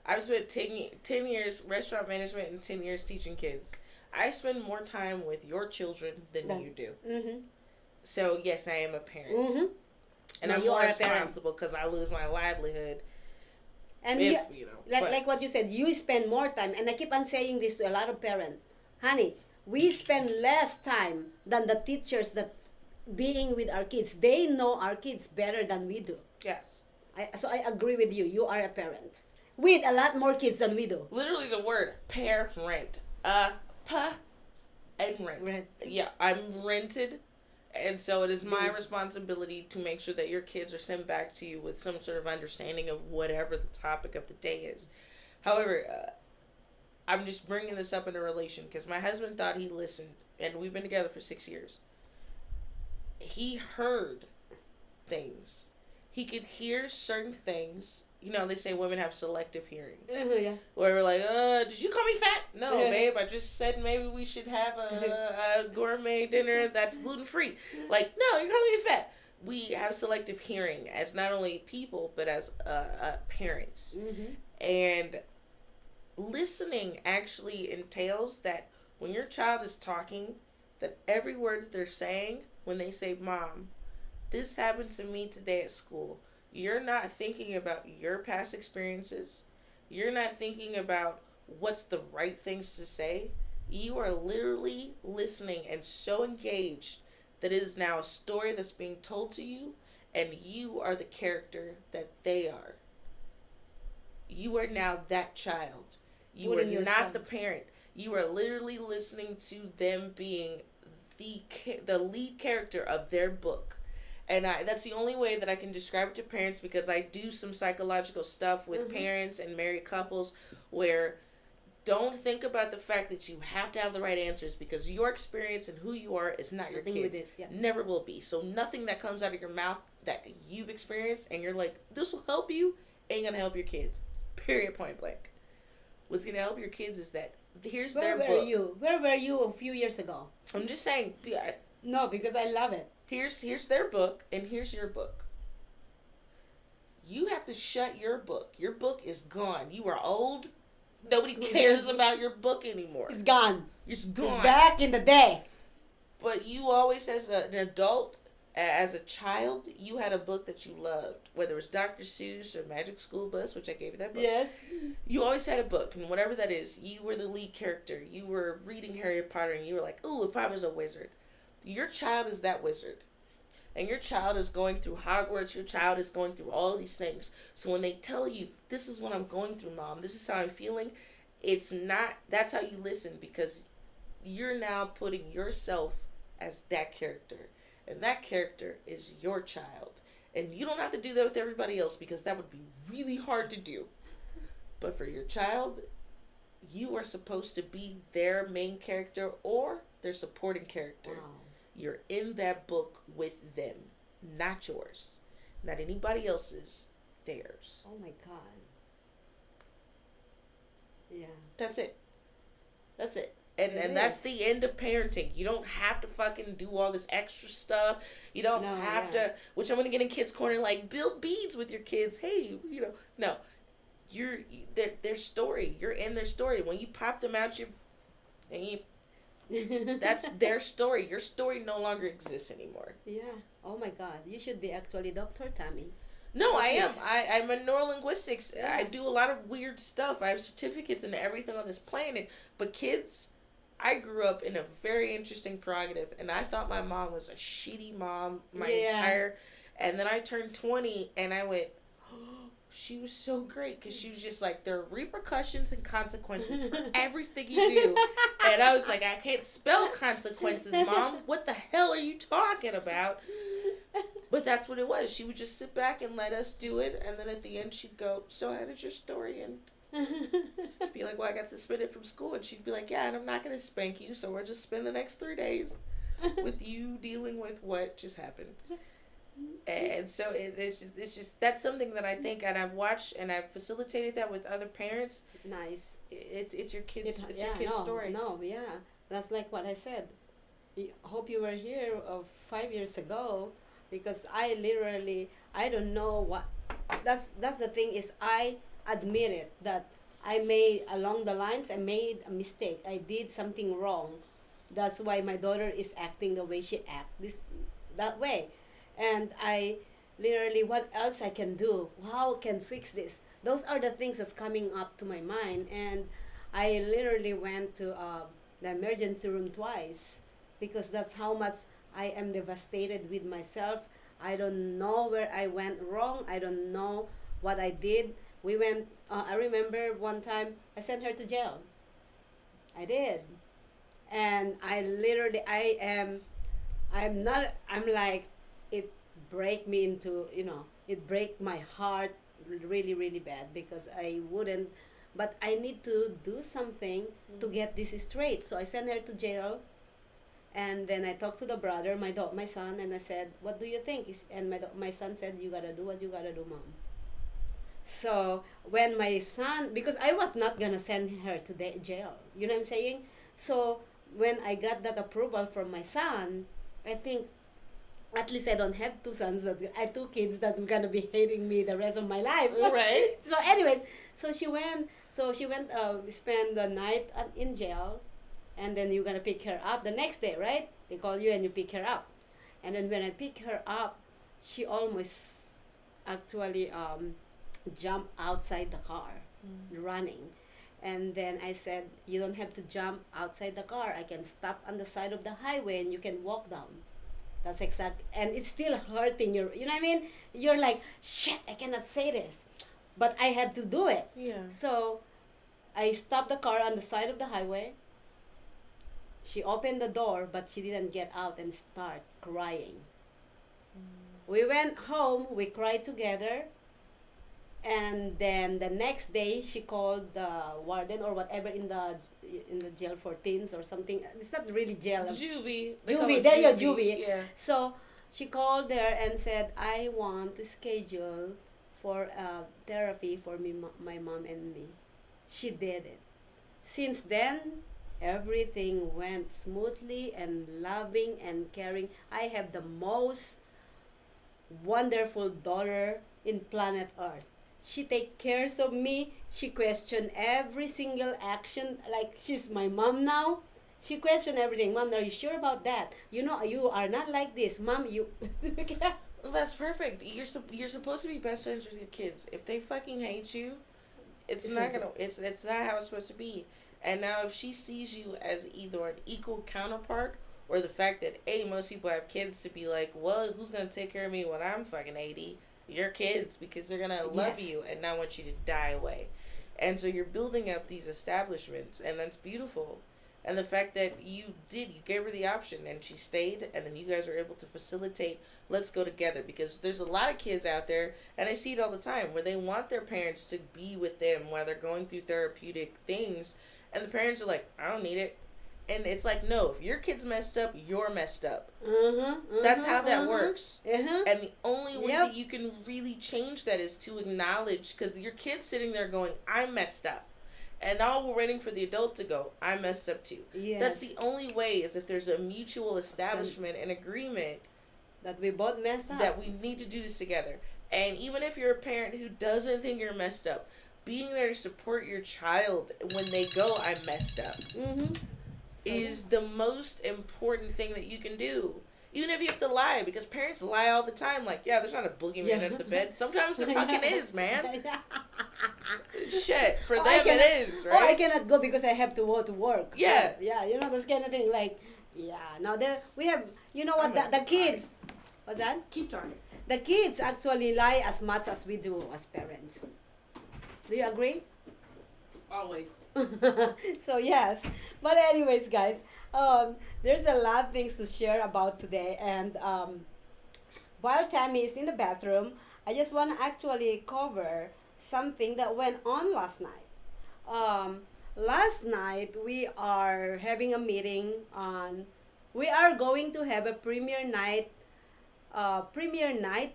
I've spent 10 years restaurant management and 10 years teaching kids. I spend more time with your children than you do. Mm-hmm. So yes, I am a parent, and No, I'm you more are a parent. responsible because I lose my livelihood. And If, like what you said, you spend more time. And I keep on saying this to a lot of parents. Honey, we spend less time than the teachers that being with our kids. They know our kids better than we do. Yes. So I agree with you. You are a parent with a lot more kids than we do. Literally the word parent. And rent. Rent. Yeah, I'm rented. And so it is my responsibility to make sure that your kids are sent back to you with some sort of understanding of whatever the topic of the day is. However, I'm just bringing this up in a relation because my husband thought he listened, and we've been together for 6 years. He heard things. He could hear certain things. You know, they say women have selective hearing. Yeah. Where we're like, did you call me fat? No, babe, I just said maybe we should have a gourmet dinner that's gluten-free. Like, no, you're calling me fat. We have selective hearing as not only people, but as parents. Mm-hmm. And listening actually entails that when your child is talking, that every word that they're saying, when they say, Mom, this happened to me today at school, you're not thinking about your past experiences. You're not thinking about what's the right things to say. You are literally listening and so engaged that it is now a story that's being told to you, and you are the character that they are. You are now that child. You are not the parent. You are literally listening to them being the lead character of their book. And that's the only way that I can describe it to parents, because I do some psychological stuff with parents and married couples where don't think about the fact that you have to have the right answers, because your experience and who you are is not your kids. Never will be. So nothing that comes out of your mouth that you've experienced and you're like, this will help you, ain't going to help your kids. Period, point blank. What's going to help your kids is that here's their book. Where were you a few years ago? I'm just saying. No, because I love it. Here's their book, and here's your book. You have to shut your book. Your book is gone. You are old. Nobody cares about your book anymore. It's gone. It's gone. It's back in the day. But you always, as an adult, as a child, you had a book that you loved. Whether it was Dr. Seuss or Magic School Bus, which I gave you that book. Yes. You always had a book, and whatever that is, you were the lead character. You were reading Harry Potter, and you were like, ooh, if I was a wizard. Your child is that wizard. And your child is going through Hogwarts. Your child is going through all these things. So when they tell you, this is what I'm going through, Mom, this is how I'm feeling, it's not, that's how you listen, because you're now putting yourself as that character. And that character is your child. And you don't have to do that with everybody else, because that would be really hard to do. But for your child, you are supposed to be their main character or their supporting character. Wow. You're in that book with them. not yours, not anybody else's, theirs. Oh my God. Yeah. That's it. That's it. And It that's is. the end of parenting. You don't have to fucking do all this extra stuff. You don't No, have yeah. to, which I'm going to get in kids' corner, like, build beads with your kids. Hey, no. You're their story. You're in their story. When you pop them out, that's their story. Your story no longer exists anymore. Yeah. Oh my God. You should be actually Dr. Tammy. No, I am. Yes. I'm a neurolinguistics. I do a lot of weird stuff. I have certificates and everything on this planet. But kids, I grew up in a very interesting prerogative, and I thought my mom was a shitty mom and then I turned 20, and I went, oh, she was so great, because she was just like, there are repercussions and consequences for everything you do. And I was like, I can't spell consequences, Mom. What the hell are you talking about? But that's what it was. She would just sit back and let us do it, and then at the end she'd go, so how did your story end? I'd be like, well, I got suspended from school. And she'd be like, yeah, and I'm not going to spank you, so we'll just spend the next 3 days with you dealing with what just happened. And so it's just, that's something that I think, and I've watched and I've facilitated that with other parents. Nice. It's your kid's, It- it's your kid's story. No, yeah. That's like what I said. Hope you were here 5 years ago, because I don't know what, that's the thing, is I admit it, that I made, along the lines, I made a mistake. I did something wrong. That's why my daughter is acting the way she acts, that way. And I literally, what else I can do? How can fix this? Those are the things that's coming up to my mind. And I literally went to the emergency room twice, because that's how much I am devastated with myself. I don't know where I went wrong. I don't know what I did. We went, I remember one time I sent her to jail. I did. And I literally, I'm like, it break me into, it break my heart really, really bad, because I wouldn't, but I need to do something to get this straight. So I sent her to jail. And then I talked to the brother, my son, and I said, what do you think? And my son said, you gotta do what you gotta do, Mom. So when my son, because I was not gonna send her to the jail, you know what I'm saying? So when I got that approval from my son, I think at least I don't have two sons, I have 2 kids that are gonna be hating me the rest of my life. Right. So anyway, she went, spend the night in jail, and then you're gonna pick her up the next day, right? They call you and you pick her up. And then when I pick her up, she almost actually jumped outside the car, running. And then I said, you don't have to jump outside the car. I can stop on the side of the highway and you can walk down. That's exact. And it's still hurting you. You know what I mean? You're like, shit, I cannot say this. But I have to do it. Yeah. So I stopped the car on the side of the highway. She opened the door, but she didn't get out and start crying. We went home, we cried together. And then the next day, she called the warden or whatever in the jail for teens or something. It's not really jail. Juvie. They call Juvie. it There you go, juvie. Yeah. So she called there and said, I want to schedule for therapy for me, my mom and me. She did it. Since then, everything went smoothly and loving and caring. I have the most wonderful daughter in planet Earth. She take cares of me. She question every single action. Like, she's my mom now. She question everything. Mom, are you sure about that? You are not like this. Mom, you... Well, that's perfect. You're supposed to be best friends with your kids. If they fucking hate you, it's not how it's supposed to be. And now if she sees you as either an equal counterpart, or the fact that most people have kids, to be like, well, who's gonna take care of me when I'm fucking 80? Your kids, because they're gonna love you and not want you to die away. And so you're building up these establishments, and that's beautiful. And the fact that you gave her the option, and she stayed, and then you guys were able to facilitate, let's go together. Because there's a lot of kids out there, and I see it all the time, where they want their parents to be with them while they're going through therapeutic things, and the parents are like, I don't need it. And it's like, no, if your kid's messed up, you're messed up. Mm-hmm, That's how that works. Uh-huh. And the only way that you can really change that is to acknowledge, because your kid's sitting there going, I'm messed up. And now we're waiting for the adult to go, I messed up too. Yes. That's the only way, is if there's a mutual establishment and agreement that we both messed up. That we need to do this together. And even if you're a parent who doesn't think you're messed up, being there to support your child when they go, I messed up, is the most important thing that you can do. Even if you have to lie, because parents lie all the time. Like, yeah, there's not a boogeyman at the bed. Sometimes there fucking is, man. Shit, for them it is, right? Oh, I cannot go because I have to go to work. Yeah. Yeah, you know, this kind of thing. Like, yeah, now we have, you know what, the kids, what's that? Keep talking. The kids actually lie as much as we do as parents. Do you agree? Always. So yes, but anyways, guys, there's a lot of things to share about today, and while Tammy is in the bathroom, I just want to actually cover something that went on last night. Last night we are having a meeting on. We are going to have a premiere night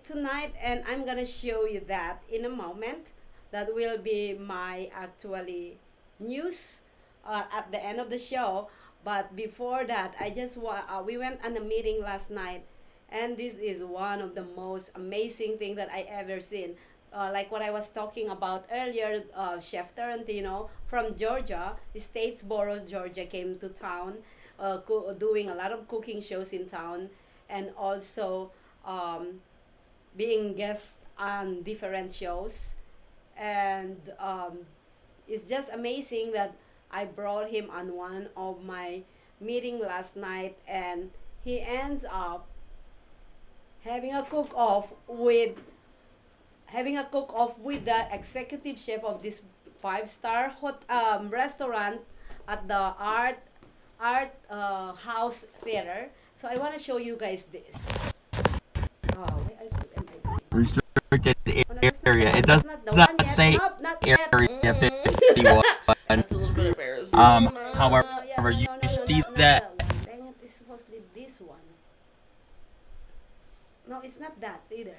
tonight, and I'm gonna show you that in a moment. That will be my actually news at the end of the show. But before that, I just we went on a meeting last night, and this is one of the most amazing thing that I ever seen. Like what I was talking about earlier, Chef Tarantino from Georgia, Statesboro, Georgia, came to town, doing a lot of cooking shows in town, and also being guest on different shows. And it's just amazing that I brought him on one of my meeting last night, and he ends up having a cook-off with the executive chef of this 5-star restaurant at the Art House Theater. So I want to show you guys this. Restricted area. It does not say area 51. That's a little bit embarrassing. However, you see that. Dang it, it's supposedly this one. No, it's not that either.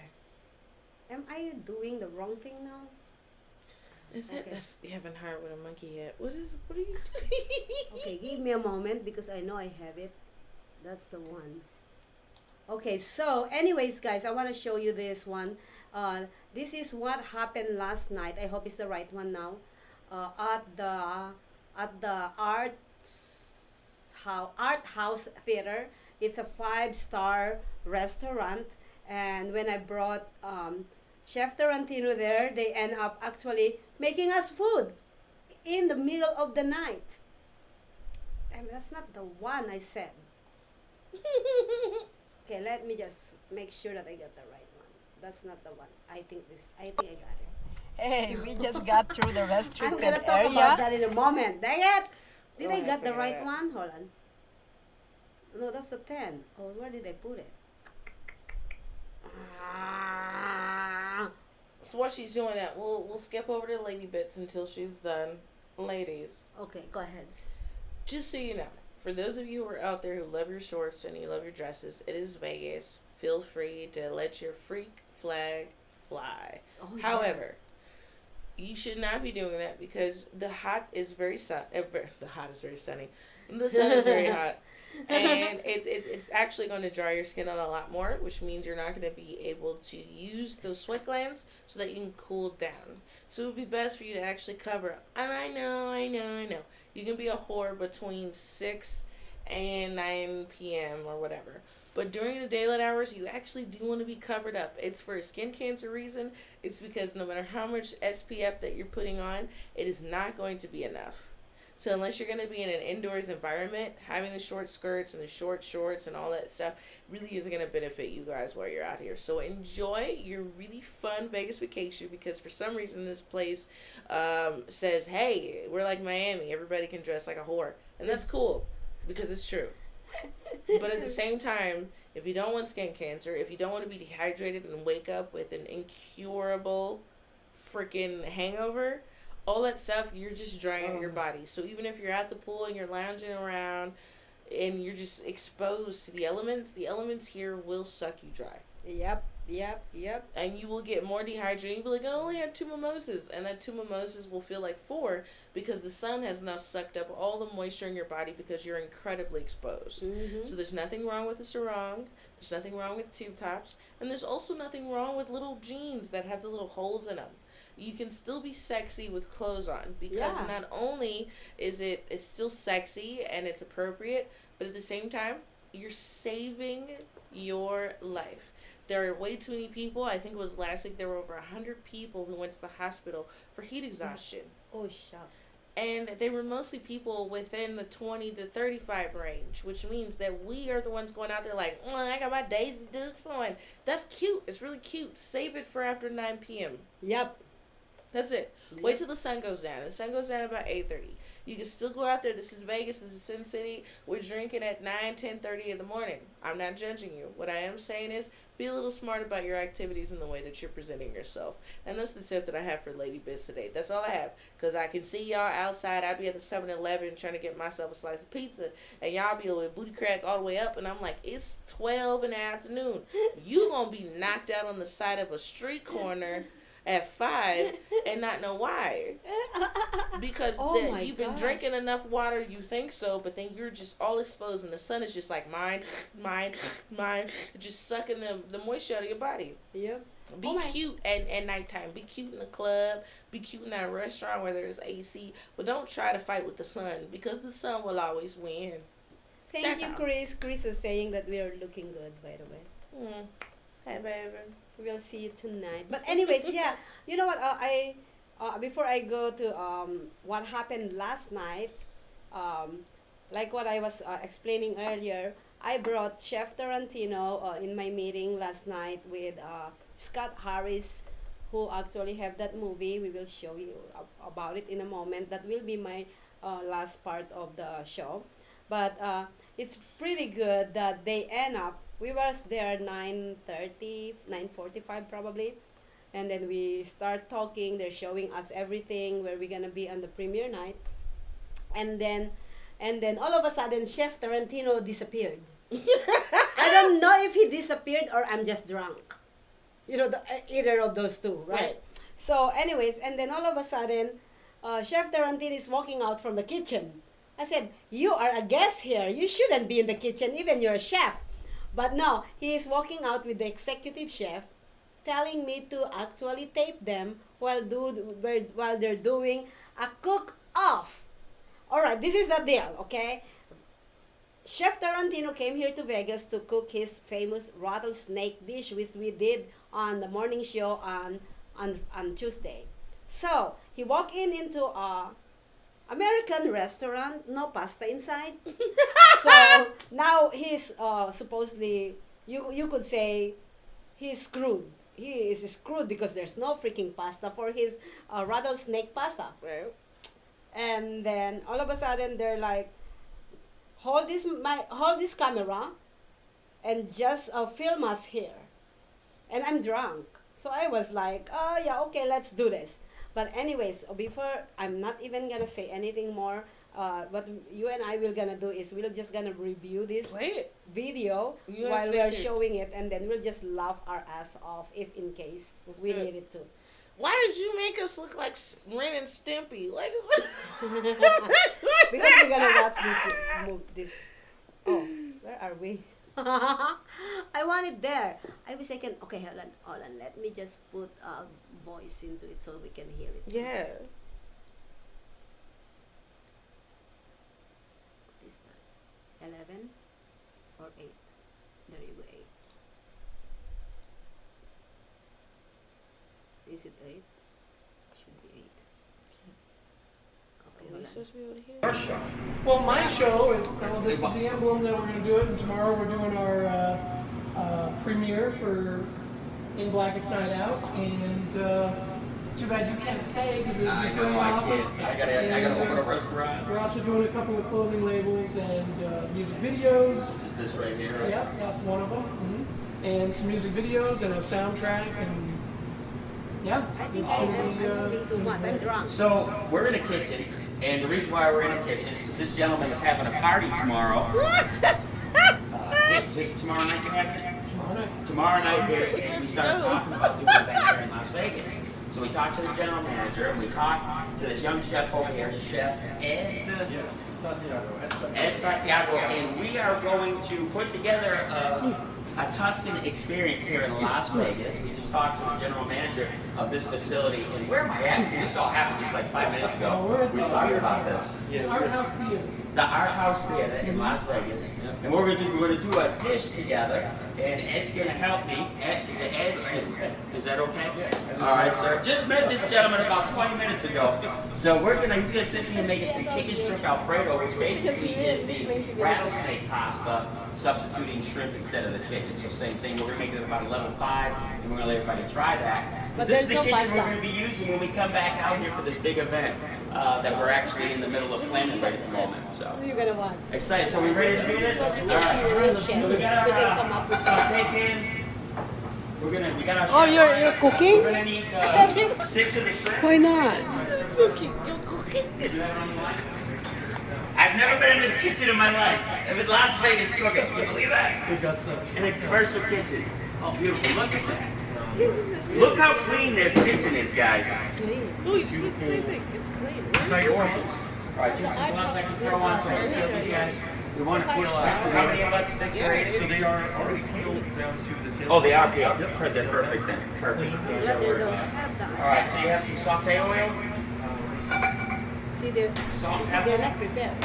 Am I doing the wrong thing now? Is that you haven't hired with a monkey yet? What are you doing? Okay, give me a moment because I know I have it. That's the one. Okay, so anyways, guys, I want to show you this one. This is what happened last night. I hope it's the right one now. At the Art House Theater. It's a 5-star restaurant, and when I brought Chef Tarantino there, they end up actually making us food in the middle of the night. And that's not the one I said. Okay, let me just make sure that I got the right one. That's not the one. I think I got it. Hey, we just got through the restricted area. I'm gonna talk about that in a moment. Dang it! Did I got the right one? Hold on. No, that's a 10. Oh, where did I put it? So while she's doing that, we'll skip over to Lady Bits until she's done. Ladies. Okay, go ahead. Just so you know, for those of you who are out there who love your shorts and you love your dresses, it is Vegas. Feel free to let your freak flag fly. Oh, yeah. However, you should not be doing that because the hot is very sunny. The hot is very sunny. The sun is very hot. And it's actually going to dry your skin out a lot more, which means you're not going to be able to use those sweat glands so that you can cool down. So it would be best for you to actually cover up. And I know. You can be a whore between 6 and 9 p.m. or whatever. But during the daylight hours, you actually do want to be covered up. It's for a skin cancer reason. It's because no matter how much SPF that you're putting on, it is not going to be enough. So unless you're going to be in an indoors environment, having the short skirts and the short shorts and all that stuff really isn't going to benefit you guys while you're out here. So enjoy your really fun Vegas vacation, because for some reason this place says, hey, we're like Miami. Everybody can dress like a whore. And that's cool because it's true. But at the same time, if you don't want skin cancer, if you don't want to be dehydrated and wake up with an incurable freaking hangover, all that stuff, you're just drying out your body. So even if you're at the pool and you're lounging around and you're just exposed to the elements here will suck you dry. Yep. And you will get more dehydrated. You'll be like, I only had 2 mimosas. And that 2 mimosas will feel like 4 because the sun has now sucked up all the moisture in your body because you're incredibly exposed. So there's nothing wrong with a sarong. There's nothing wrong with tube tops. And there's also nothing wrong with little jeans that have the little holes in them. You can still be sexy with clothes on because not only is it's still sexy and it's appropriate, but at the same time, you're saving your life. There are way too many people. I think it was last week there were over 100 people who went to the hospital for heat exhaustion. Oh, shucks. And they were mostly people within the 20 to 35 range, which means that we are the ones going out there like, I got my Daisy Dukes on. That's cute. It's really cute. Save it for after 9 p.m. Yep. That's it. Wait till the sun goes down. The sun goes down about 8:30. You can still go out there. This is Vegas. This is Sin City. We're drinking at 10:30 in the morning. I'm not judging you. What I am saying is be a little smart about your activities and the way that you're presenting yourself. And that's the tip that I have for Lady Biz today. That's all I have. Because I can see y'all outside. I'll be at the 7-Eleven trying to get myself a slice of pizza. And y'all be with booty crack all the way up. And I'm like, it's 12 in the afternoon. You going to be knocked out on the side of a street corner at 5 and not know why. Because you've been drinking enough water, you think so, but then you're just all exposed and the sun is just like mine, just sucking the moisture out of your body. Yep. Be cute at nighttime. Be cute in the club. Be cute in that restaurant where there's AC. But don't try to fight with the sun because the sun will always win. Thank you, Chris. Chris was saying that we are looking good, by the way. Hey, baby. We'll see you tonight. But anyways, yeah. You know what? I before I go to what happened last night, like what I was explaining earlier, I brought Chef Tarantino in my meeting last night with Scott Harris, who actually have that movie. We will show you about it in a moment. That will be my last part of the show. But it's pretty good that they end up. We was there 9:30, 9:45 probably. And then we start talking. They're showing us everything, where we're going to be on the premiere night. And then all of a sudden, Chef Tarantino disappeared. I don't know if he disappeared or I'm just drunk. You know, either of those two, right? So anyways, and then all of a sudden, Chef Tarantino is walking out from the kitchen. I said, you are a guest here. You shouldn't be in the kitchen, even you're a chef. But no, he is walking out with the executive chef, telling me to actually tape them while they're doing a cook-off. All right, this is the deal, okay? Chef Tarantino came here to Vegas to cook his famous rattlesnake dish, which we did on the morning show on Tuesday. So he walked into a American restaurant, no pasta inside. So now he's supposedly, you could say, he's screwed. He is screwed because there's no freaking pasta for his rattlesnake pasta. Right. And then all of a sudden they're like, hold this camera and just film us here. And I'm drunk. So I was like, oh yeah, okay, let's do this. But anyways, before, I'm not even gonna say anything more. What you and I will gonna do is we're just gonna review this video while we're showing it, and then we'll just laugh our ass off if in case we needed to. Why did you make us look like Ren and Stimpy? Like, because we're gonna watch this. Oh, where are we? I want it there. I wish I can. Okay, hold on. Let me just put voice into it so we can hear it. Yeah. What is that? 11 or 8? There you go, 8. Is it 8? Should be 8. Okay, Are we supposed to be able to hear? Our show. Well, my show is, this is the emblem that we're going to do it, and tomorrow we're doing our premiere for In Blackest Night Out, and too bad you can't stay because it'd be very awesome. I gotta open a restaurant. We're also doing a couple of clothing labels and music videos. Just this right here. Right? Yep, that's one of them. Mm-hmm. And some music videos and a soundtrack and Yeah. I think I'm moving too much. I'm drunk. So we're in a kitchen, and the reason why we're in a kitchen is because this gentleman is having a party tomorrow. Just tomorrow night you're having it? Tomorrow night. Tomorrow night and we started talking about doing an event here in Las Vegas. So we talked to the general manager, and we talked to this young chef over here, Chef Ed. Yes, Santiago. Ed Santiago, and we are going to put together a Tuscan experience here in Las Vegas. We just talked to the general manager of this facility, and where am I at? Because this all happened just like 5 minutes ago. We talked about this. Art House Theater. The Art House Theater in Las Vegas, and what we're going to do a dish together, and Ed's going to help me. Ed, is it Ed or Ed? Is that okay? All right, sir. Just met this gentleman about 20 minutes ago, so he's going to assist me in making some chicken shrimp Alfredo, which basically is the rattlesnake pasta substituting shrimp instead of the chicken. So same thing. We're going to make it about a level 5, and we're going to let everybody try that. But This is there's the no kitchen we're pasta. going to be using when we come back out here for this big event that we're actually in the middle of planning right at the moment. So You're gonna watch. excited. So we ready to do this? All right. So we got We can come up our with saute pan. We got our. Oh, chef you're cooking? We're gonna need 6 of the shrimp. Why not? You're cooking. You have it on the line? I've never been in this kitchen in my life. I'm in Las Vegas cooking. Can you believe that? So we got some In a commercial kitchen. Oh, beautiful. Look at that. Look how clean their kitchen is, guys. Oh, you just said the same thing. It's clean. It's not gorgeous. All right, just some gloves I can throw on so I can feel these guys. We want to peel how many of us? 6 or 8? So they are already peeled down to the tail. Oh, they are peeled. Yep. They're perfect then. Perfect. But they don't have that. All right, so you have some saute oil? See, they're not prepared.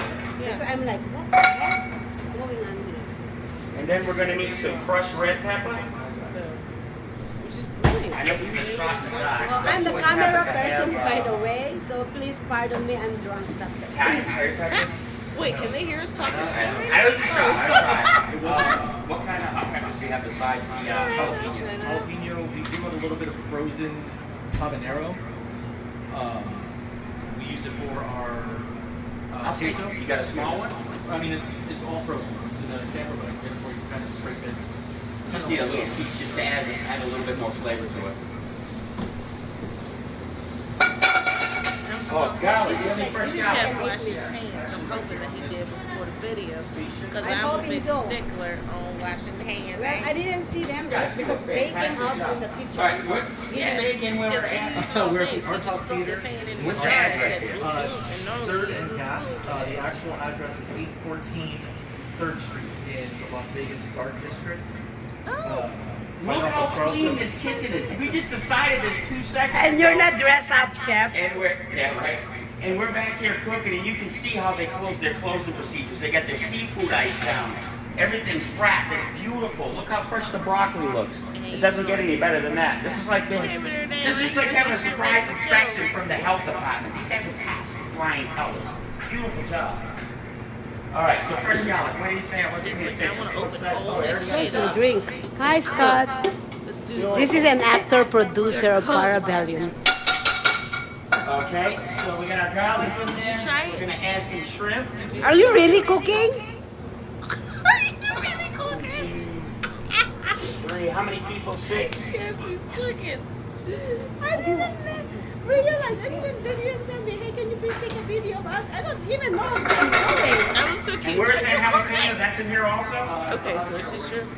So I'm like, what the heck is going on here? And then we're going to need some crushed red pepper. Which is brilliant. I know this is a shot in the dark. Well, I'm the but we camera happen to person, have, by the way, so please pardon me. I'm drunk. That's it. Italian cherry peppers. Wait, can they hear us talking? I was a shot. I tried. What kind of hot peppers do you have besides the jalapeno? Jalapeno, we do have a little bit of frozen habanero. We use it for our I'll take queso. You got a small one? I mean, it's all frozen. It's in a camper, but I can get it for you kind of scrape it. Just need a little piece just to add a little bit more flavor to it. Oh, golly, you have any fresh Chef garlic? washed his hands. I'm hoping that he did before the video. Because I'm I'm a hoping big so. stickler on washing hands. Well, I didn't see them Guys, because do a they came fantastic out job. in the kitchen. All right, what? Say again where we're at. We're at the Art House Theater. What's your address here? It's 3rd and Gas. The actual address is 814 3rd Street in Las Vegas' Art District. Look how clean this kitchen is. We just decided there's 2 seconds. And you're ago. not dressed up, chef. And right. And we're back here cooking, and you can see how they close their closing procedures. They got their seafood ice down. Everything's wrapped. It's beautiful. Look how fresh the broccoli looks. It doesn't get any better than that. This is like having a surprise inspection from the health department. These guys are passing flying colors. Beautiful job. All right, so fresh garlic. What did you say? I wasn't paying attention. What's that? Oh, there we go. Here's my drink. Hi, Scott. Let's do this. This is an actor producer of Parabellum. Okay, so we got our garlic in there. Try it. We're gonna add some shrimp. Are you really cooking? Are you really cooking? 3. How many people? 6. Chef is cooking. I didn't realize. They didn't tell me, hey, can you please take a video of us? I don't even know what I'm doing. That was so cute. Where's that jalapeno? That's in here also? Okay, so it's just shrimp.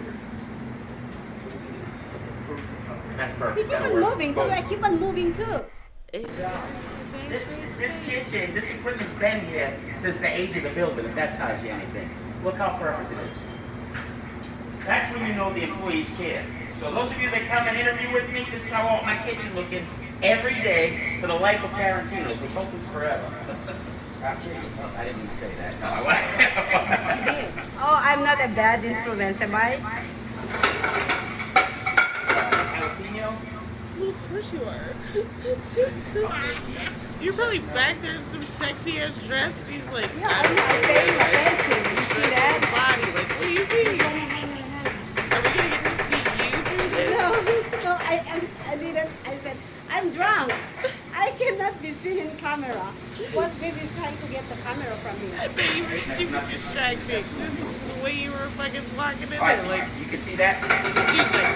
That's We perfect. keep on moving, so do I keep on moving too? This kitchen, this equipment's been here since the age of the building, if that tells you anything. Look how perfect it is. That's when you know the employees care. So those of you that come and interview with me, this is how I want my kitchen looking every day for the life of Tarantino's, which hopefully is forever. I'm kidding. I didn't mean to say that. No, I wasn't. Oh, I'm not a bad influence, am I? Jalapeno. Of course you are. You're probably back there in some sexy ass dress, and he's like, Yeah, I'm not paying attention. You see that? body. Like, what do you mean? Are we gonna get to see you through this? No, I didn't. I said, I'm drunk. I cannot be seen in camera. What baby is trying to get the camera from me? I bet you were super distracted. This is the way you were fucking walking in All right, there. Like, you can see that? she's like,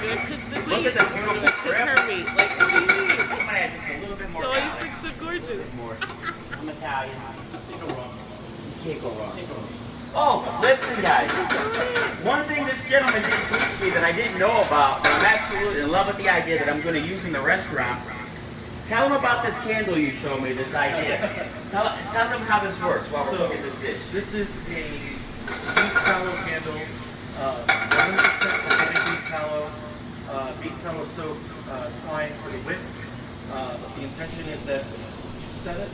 the way Look at this beautiful cook shrimp. her meat. Like, what do you mean? I'm Italian. You can't go wrong. Oh, listen, guys. One thing this gentleman did teach me that I didn't know about, but I'm absolutely in love with the idea that I'm going to use in the restaurant. Tell them about this candle you showed me, this idea. Tell them how this works while we're cooking this dish. This is a beef tallow candle, 100% organic beef tallow. Beef tallow soaks twine for the wick. The intention is that you set it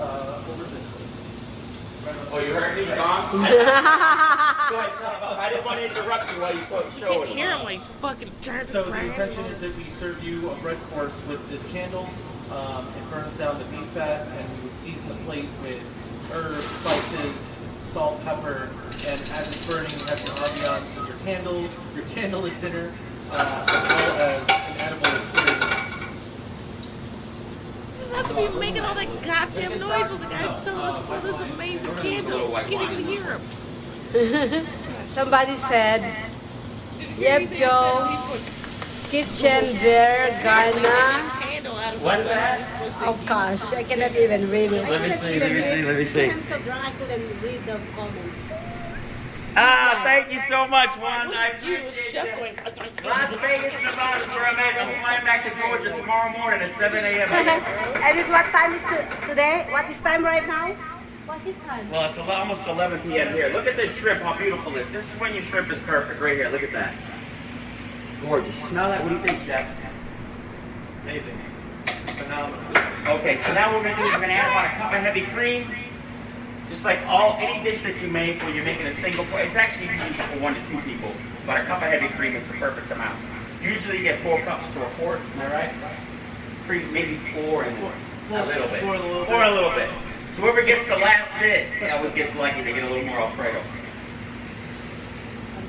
over this way. Oh, you heard me, John? Go ahead, tell them. I didn't want to interrupt you while you showed I can't hear him while he's fucking driving. So the intention is that we serve you a bread course with this candle. It burns down the beef fat, and we would season the plate with herbs, spices, salt, pepper, and as it's burning, you have your ambiance, your candlelit dinner, as well as an edible experience. You just have to be making all that goddamn noise when the guys tell us about this amazing candle. You can't even hear him. Somebody said, "Yep, Joe. Kitchen there, Ghana." What's that? Oh gosh, I cannot even read it. Let me see. I'm so drunk I couldn't read the comments. Ah, thank you so much, Juan. I You appreciate chef it. going. Las Vegas, Nevada is where I'm at. I'm flying back to Georgia tomorrow morning at 7 a.m. And it's what time is today? What is time right now? What's it time? Well, it's almost 11 p.m. here. Look at this shrimp, how beautiful it is. This is when your shrimp is perfect, right here. Look at that. Gorgeous. Smell that? What do you think, Chef? Amazing. Phenomenal. Okay, so now what we're going to do is we're going to add about a cup of heavy cream. Just like any dish that you make when you're making a single plate, it's actually usually for 1 to 2 people, but a cup of heavy cream is the perfect amount. Usually you get 4 cups to a quart, am I right? Maybe 4 and a little bit. 4 a little bit. So whoever gets the last bit always gets lucky. They get a little more Alfredo.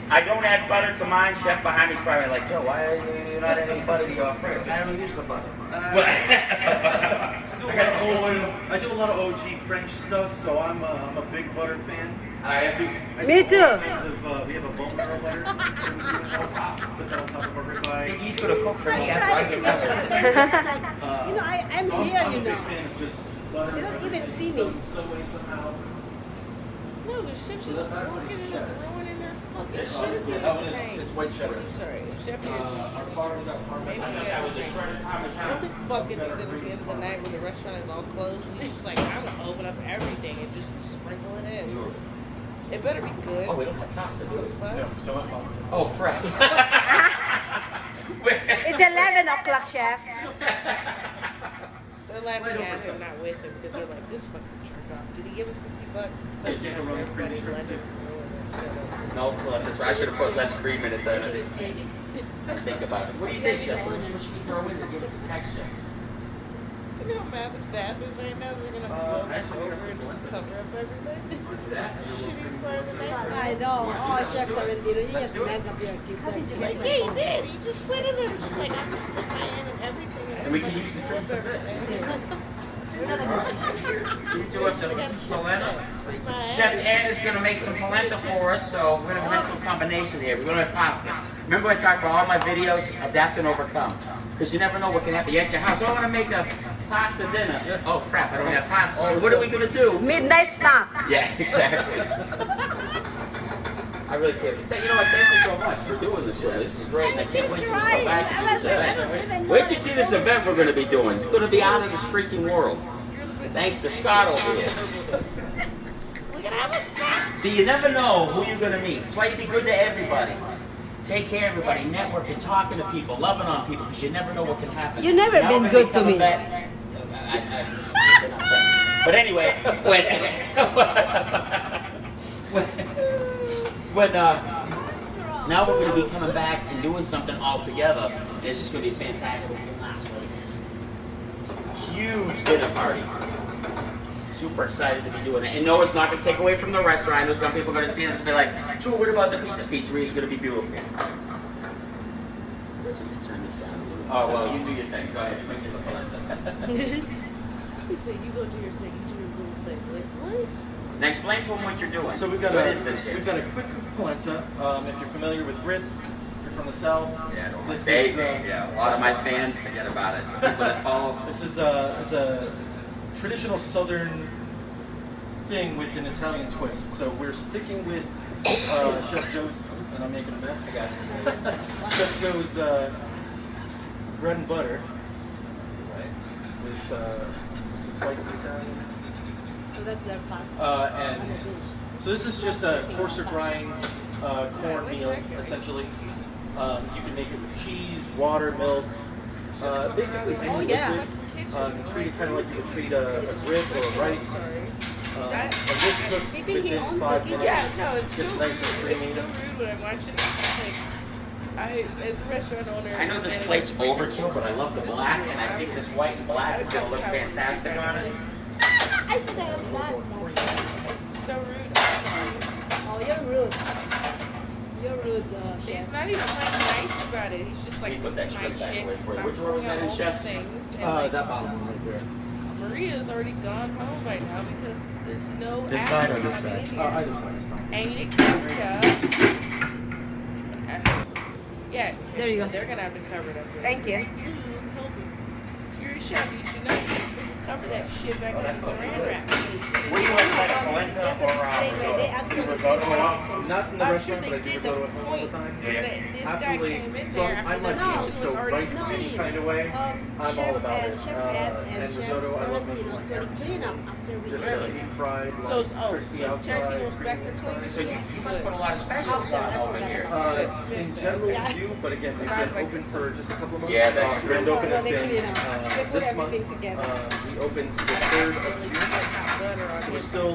I don't add butter to mine. Chef behind me is probably like, Joe, why are you not adding butter to your Alfredo? I don't use the butter. I do a lot of OG French stuff, so I'm a big butter fan. Me too. We have a bone marrow butter that we do in-house. Put that on top of our ribeye. I think he's going to cook for me after I get that. I'm So here, I'm you a big know. fan of just butter. You don't even see me. Some way, somehow. No, the chef's just walking in and throwing in their fucking This shit in That one the is, thing. it's white cheddar. I'm sorry, if Chef Our hears farm, we got maybe parmesan. you That guys was a are shredded Parmesan. don't fucking do that at the end of the night when the restaurant is all closed and you're just like, I'm gonna open up everything and just sprinkle it in. It better be good. Oh, we don't have pasta, do we? Fuck. No, so much pasta. Oh, crap. It's 11 o'clock, chef. They're laughing at him, not with him, because they're like, this fucking jerk off. Did he give him $50? That's Yeah, enough for around everybody creamy let shrimp, him ruin this setup. No, well, that's right. I should have put less cream in it then. It's big. Think about it. What do you think, Chef? What should we throw in to give it some texture? You know how mad the staff is right now? They're gonna go over and just cover up everything. That's the shittiest part of the night. I know. Oh, Chef Tarantino, you just mess up your kitchen. Like, yeah, he did. He just went in there and just like, I'm just stick my hand in everything. And we can use the cream for this. You do us some polenta. Chef Ed is going to make some polenta for us, so we're going to have some combination here. We're going to have pasta. Remember I talked about all my videos? Adapt and overcome. Because you never know what can happen. You're at your house. Oh, I want to make a pasta dinner. Oh, crap, I don't have pasta. So what are we going to do? Midnight snack. Yeah, exactly. I really can't. You know what? Thank you so much for doing this with me. This is great, and I can't wait to go back to this event. Wait till you see this event we're going to be doing. It's going to be out of this freaking world. Thanks to Scott over here. We're gonna have a snack. See, you never know who you're going to meet. That's why you be good to everybody. Take care of everybody, networking, talking to people, loving on people, because you never know what can happen. You never Now been we're good to coming me. back- But anyway, now we're going to be coming back and doing something all together. This is going to be fantastic in Las Vegas. Huge dinner party. Super excited to be doing it. And no, it's not going to take away from the restaurant. I know some people are going to see this and be like, Joe, what about the pizza? Pizzeria is going to be beautiful. Turn this down a little. Oh, well, you do your thing. Go ahead. Make it look like He said, you go do your thing, you do your little thing. Like, what? Now explain to them what you're doing. So we've got what is this here? we've got a quick polenta. If you're familiar with grits, if you're from the south. Yeah, I don't this like is, yeah, a lot of my fans forget about it. People that follow. This is a traditional Southern thing with an Italian twist. So we're sticking with Chef Joe's, and I'm making a mess. Chef Joe's bread and butter, right? With some spicy Italian. So that's their pasta. And so this is just a coarser grind cornmeal, essentially. You can make it with cheese, water, milk, basically any liquid. Treat it kind of like you would treat a grip or a rice. And this cooks within 5 minutes. Yeah, no, it's Gets so nice and rude. creamy. It's so rude when I'm watching it. Like, as a restaurant owner, I know this plate's overkill, but I love the black, and I think this white and black is gonna look fantastic on it. I should have done It's so rude. I'm sorry. Oh, you're rude. You're rude, He's chef. not even like nice about it. He's just like, We put this that is my shrimp back. shit. Wait, I'm which one was pulling that out in, all Chef? these things. And like, That bottom one right there. Maria's already gone home by now because there's no This action side or this happening side? here. Either side is fine. And you didn't cover it up. Yeah, There you go. They're gonna have to cover it up. Thank you. You're a chef. You should know you're supposed to cover that shit back in the saran wrap. What do you want, like a polenta or risotto? Not in the I'm restaurant, sure but I they do did. The risotto at home all point the time. is that this guy Absolutely. came in So there I'm after the Latino, kitchen so was already rice clean. any kind of way, I'm all about it. Chef Ed and And Chef risotto, I love making Tarantino like to clean up after we just serve. deep fried, So it's like crispy so outside, Tarantino's back creamy to clean. inside. So you must put a lot of specials on over here. In general, we do, but again, we've been open for just a couple of months. Yeah, that's true. Grand open has They been clean up. They put this month. everything together. We opened the 3rd of June, so we're still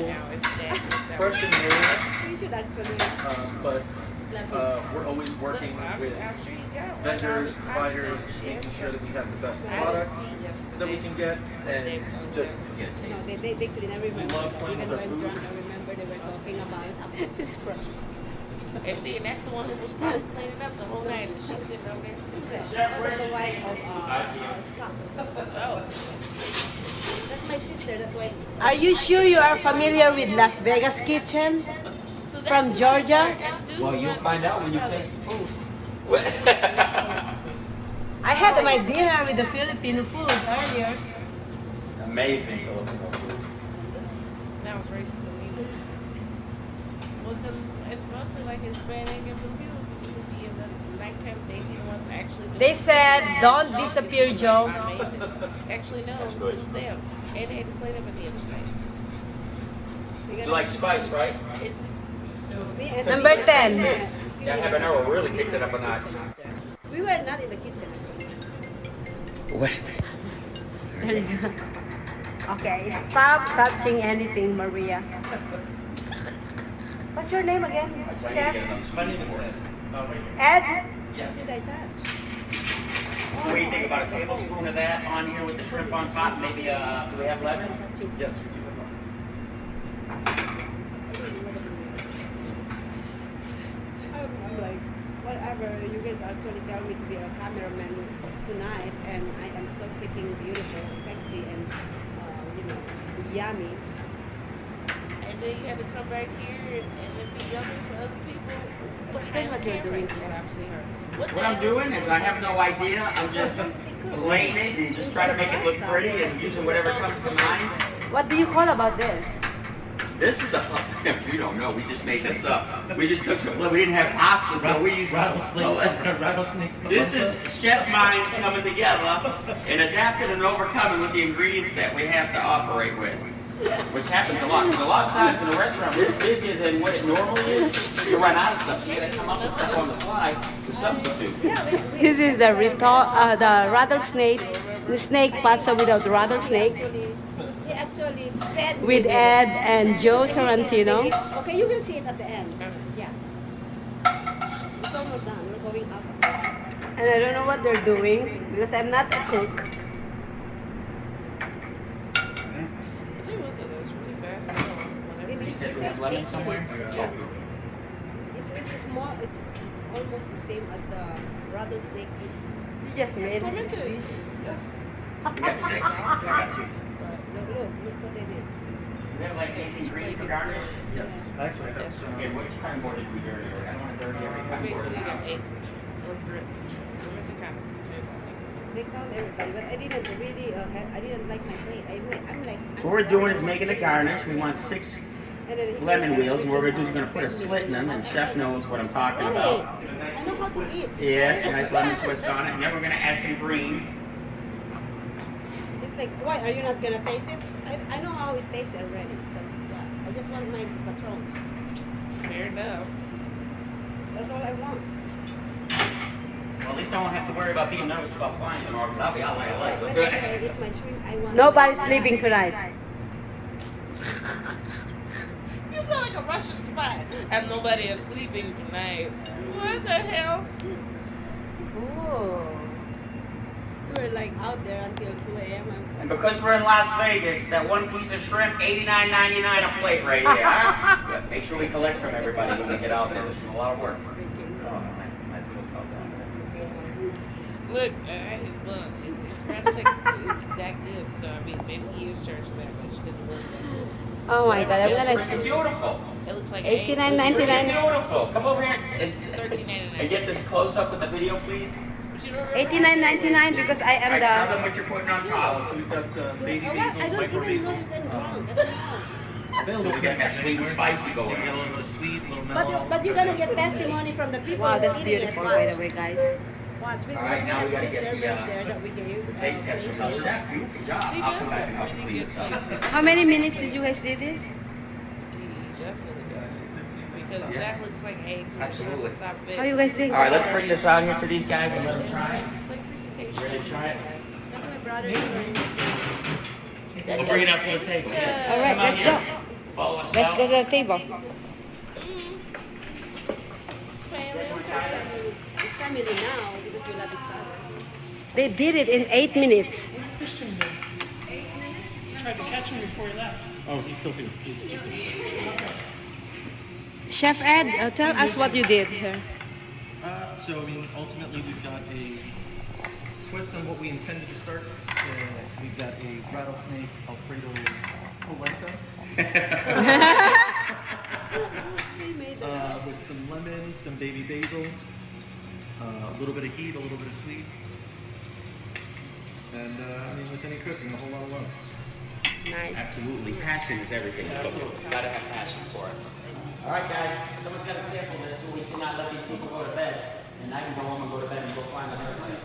fresh and new. You should actually But slap we're always working with I'm sure you got one. vendors, providers, making sure that we have the best products that we can get, and just No, they clean. I remember love that. playing Even with though our I'm food. drunk, I remember they were talking about it after this press. And see, and that's the one who was probably cleaning up the whole night, and she's sitting over there. Who's that? That's the wife of Scott. Oh. That's my sister. That's why. Are you sure you are familiar with Las Vegas Kitchen So that's from what's Georgia? so smart. Well, you'll find out when you taste the food. I had my dinner with the Filipino food earlier. Amazing Filipino food. That was racism. Well, because it's mostly like Hispanic and Filipino people be in the nighttime, they be the ones actually doing They it. said, "Don't disappear, Joe." I made this. Actually, no, it was them. And they had to clean up at the end of the night. You like spice, right? It's Number 10. Yeah, habanero really kicked it up a notch. We were not in the kitchen actually. What? There you go. Okay, stop touching anything, Maria. What's your name again, Chef? My name is Ed. Ed? Yes. Did I touch? What do you think about a tablespoon of that on here with the shrimp on top? Maybe, do we have lemon? Yes, we do. I'm like, whatever. You guys actually tell me to be a cameraman tonight, and I am so freaking beautiful, sexy, and yummy. and then you had to come back here and then be yummy for other people. Explain what you're doing, Chef. What I'm doing is I have no idea. I'm just laying it and just trying to make it look pretty and using whatever comes to mind. What do you call about this? This is the we don't know. We just made this up. We just took some. We didn't have pasta, so we used rattlesnake. This is chef minds coming together and adapting and overcoming with the ingredients that we have to operate with, which happens a lot. Because a lot of times in a restaurant, we're busier than what it normally is. You run out of stuff, so you got to come up with stuff on the fly to substitute. This is the rattlesnake, the snake pasta without rattlesnake, He actually fed me with Ed and Joe Tarantino. Okay, you will see it at the end. Yeah. It's almost done. We're going out of this. And I don't know what they're doing because I'm not a cook. I'll tell you what, though, that's really fast. It is, said it we have says lemon 8 somewhere? minutes. Yeah. It's more. It's almost the same as the rattlesnake. You just made this dish. We got 6. I got you. Look what they did. We have like anything ready for garnish? Yes, actually, I have some. Okay, which kind board did we dirty? I don't want to dirty every kind board in Basically, the you got house. 8 or grits and shit. We went to kind of potatoes, I think. They count everybody, but I didn't really. I didn't like my plate. I'm like. So what we're doing is making a garnish. We want 6 lemon wheels, and what we're going to do is we're going to put a slit in them, and Chef knows what I'm talking about. I know how to eat. Yes, a nice lemon twist on it, and then we're going to add some green. It's like, why are you not gonna taste it? I know how it tastes already, so yeah. I just want my patrons. Fair enough. That's all I want. Well, at least I won't have to worry about being nervous about flying tomorrow, because I'll be out like a light. When I eat my shrimp, I want. Nobody's sleeping tonight. You sound like a Russian spy. And nobody is sleeping tonight. What the hell? Oh. We were like out there until 2 a.m. And because we're in Las Vegas, that one piece of shrimp, $89.99 a plate right here. Huh? But make sure we collect from everybody when we get out there. This is a lot of work. Look, his friend said it's that good, so I mean, maybe he is charging that much because it was that good. Oh my God, I'm It's gonna. freaking beautiful. It looks like $89.99. Beautiful. Come over here $13.99. and get this close up with the video, please. $89.99 because I am All right, tell them the. what you're putting on top. So we've got some baby I basil, don't micro even basil. notice I'm drunk. I don't know. So we got that sweet and spicy going We got a on. little bit of sweet, a little mellow. But you're gonna get testimony from the people Wow, who's that's eating beautiful, it. by the way, guys. Watch, because All right, we now have we gotta two get the, servers there that we gave. The taste test results. Chef, beautiful job. I'll come back and help clean this up. How many minutes did you guys do this? Definitely does. Because that looks like eggs. Absolutely. How you guys think? All right, let's bring this out here to these guys and let them try it. Presentation. Ready to try it? That's my brother. We'll bring it up to the table. All right, let's go. Follow us Let's out. go to the table. It's family now because we love each other. They did it in 8 minutes. Christian did. Tried to catch him before he left. Oh, he's still here. He's just Chef Ed, tell us what you did here. So, I mean, ultimately we've got a twist on what we intended to start. We've got a rattlesnake Alfredo polenta. With some lemon, some baby basil, a little bit of heat, a little bit of sweet. And, I mean, with any cooking, a whole lot of love. Nice. Absolutely. Passion is everything. Absolutely. Gotta have passion for it. All right, guys. Someone's got to sample this, so we cannot let these people go to bed. And I can go home and go to bed and go find another plane.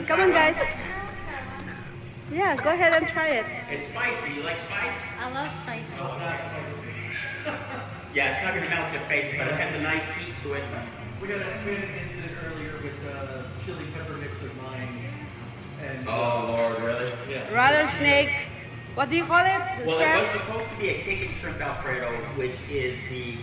Come on, guys. Yeah, go ahead and try it. It's spicy. You like spice? I love spicy. Oh, not spicy. Yeah, it's not going to melt your face, but it has a nice heat to it. We had an incident earlier with chili pepper mix of mine. And, Oh, Lord, really? Yeah. Rattlesnake. What do you call it? Well, it was Chef? supposed to be a chicken shrimp Alfredo, which is the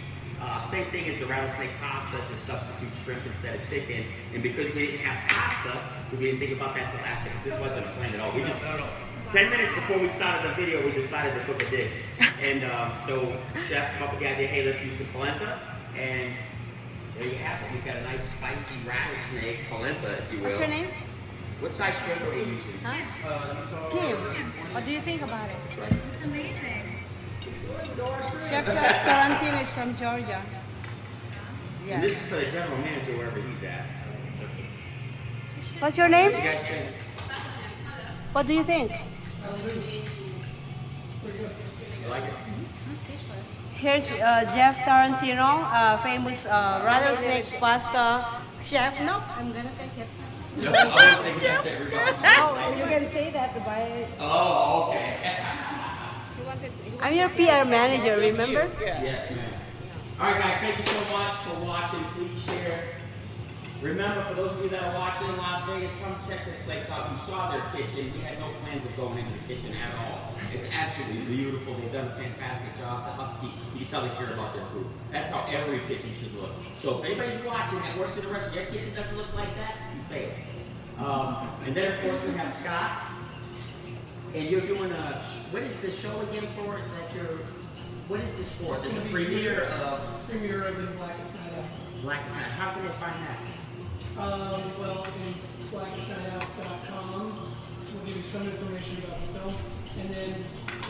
same thing as the rattlesnake pasta, it's just substitute shrimp instead of chicken. And because we didn't have pasta, we didn't think about that till after, because this wasn't a plan at all. We just, 10 minutes before we started the video, we decided to cook a dish. And so Chef came up with the idea, hey, let's do some polenta. And there you have it. We've got a nice spicy rattlesnake polenta, if you will. What's your name? What size shrimp are you using? Kim. What do you think about it? It's amazing. Chef Tarantino is from Georgia. And Yeah. this is for the general manager wherever he's at. What's your name? What do you guys think? What do you think? You like it? Here's Jeff Tarantino, famous rattlesnake pasta chef. No, I'm gonna take it. No, I want to say that to everybody. Oh, you can say that to buy it. Oh, okay. I'm your PR manager, remember? Yes, ma'am. All right, guys, thank you so much for watching. Please share. Remember, for those of you that are watching in Las Vegas, come check this place out. You saw their kitchen. We had no plans of going into the kitchen at all. It's absolutely beautiful. They've done a fantastic job. The upkeep, you can tell they care about their food. That's how every kitchen should look. So if anybody's watching that works in the rest of your kitchen doesn't look like that, you failed. And then, of course, we have Scott. And you're doing a, what is this show again for? What is this for? It's a premiere of... Premiere of the Blackest Night Out. Blackest Night. How can they find that? Well, in blackestnightout.com, we'll give you some information about the film, and then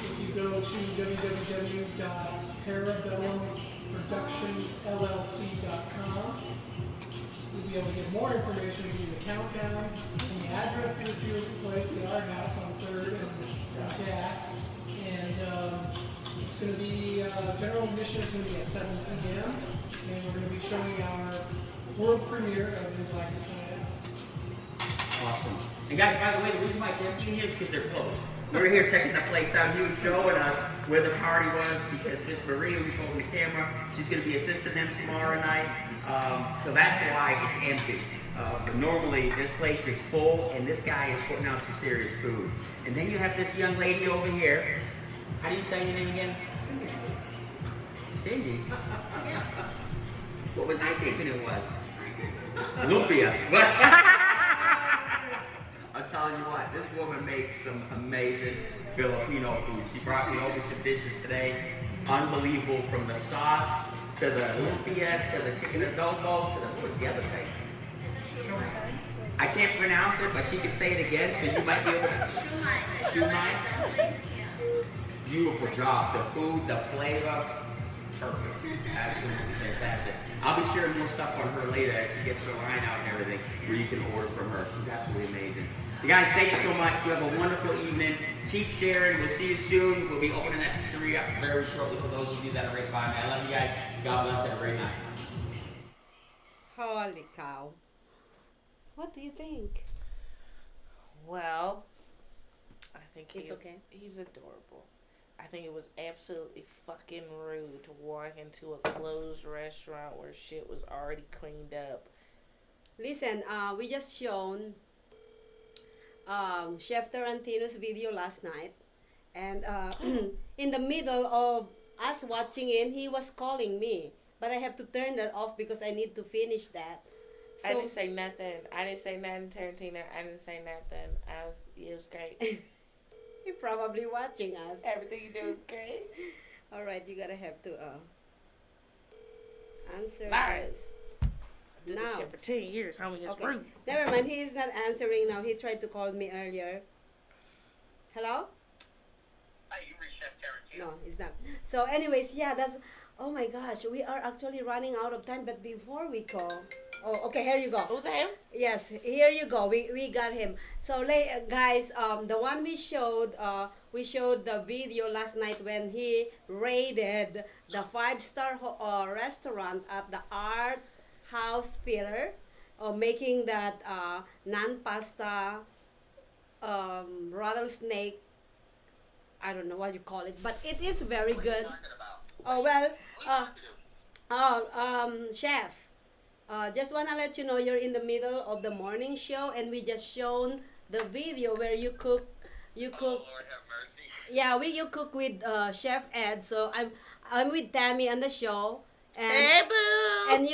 If you go to www.parabellumproductionsllc.com, you'll be able to get more information, give you the countdown, and the address to this beautiful place, the Art House on 3rd and Gas. And it's going to be, general admission is going to be at 7 p.m. And we're going to be showing our world premiere of In Blackest Night Out. Awesome. And guys, by the way, the reason why it's empty in here is because they're closed. We were here checking the place out. He was showing us where the party was because Miss Maria, who's holding the camera, she's going to be assisting them tomorrow night. So that's why it's empty. But normally this place is full, and this guy is putting out some serious food. And then you have this young lady over here. How do you say your name again? Cindy. What was I thinking it was? Lumpia. I'm telling you what, this woman makes some amazing Filipino food. She brought me over some dishes today. Unbelievable, from the sauce to the lumpia to the chicken adobo to the, what was the other thing? I can't pronounce it, but she can say it again, so you might be able to. Shumai. Beautiful job. The food, the flavor, perfect. Absolutely fantastic. I'll be sharing more stuff on her later as she gets her line out and everything, where you can order from her. She's absolutely amazing. So guys, thank you so much. You have a wonderful evening. Keep sharing. We'll see you soon. We'll be opening that pizzeria up very shortly for those of you that are right by me. I love you guys. God bless. Have a great night. Holy cow. What do you think? Well, I think It's okay. He's adorable. I think it was absolutely fucking rude to walk into a closed restaurant where shit was already cleaned up. Listen, we just shown Chef Tarantino's video last night, and in the middle of us watching it, he was calling me, but I have to turn that off because I need to finish that. So, I didn't say nothing. Tarantino. I didn't say nothing. It was great. You're probably watching us. Everything you do is great. All right, you gotta have to answer Lies. this. I did this shit for 10 years, homie. It's rude. Never mind. He is not answering now. He tried to call me earlier. Hello? Hi, you reached Chef Tarantino. No, it's not. So, anyways, yeah, that's. Oh my gosh, we are actually running out of time. But before we go, oh, okay, here you go. Who's him? Yes, here you go. We got him. So, guys, the one we showed the video last night when he raided the 5-star restaurant at the Art House Theater, making that non-pasta rattlesnake. I don't know what you call it, but it is very good. Oh well, chef. Just wanna let you know you're in the middle of the morning show, and we just shown the video where you cook. Oh, Lord have mercy. Yeah, you cook with Chef Ed. So I'm with Tammy on the show, and hey boo. And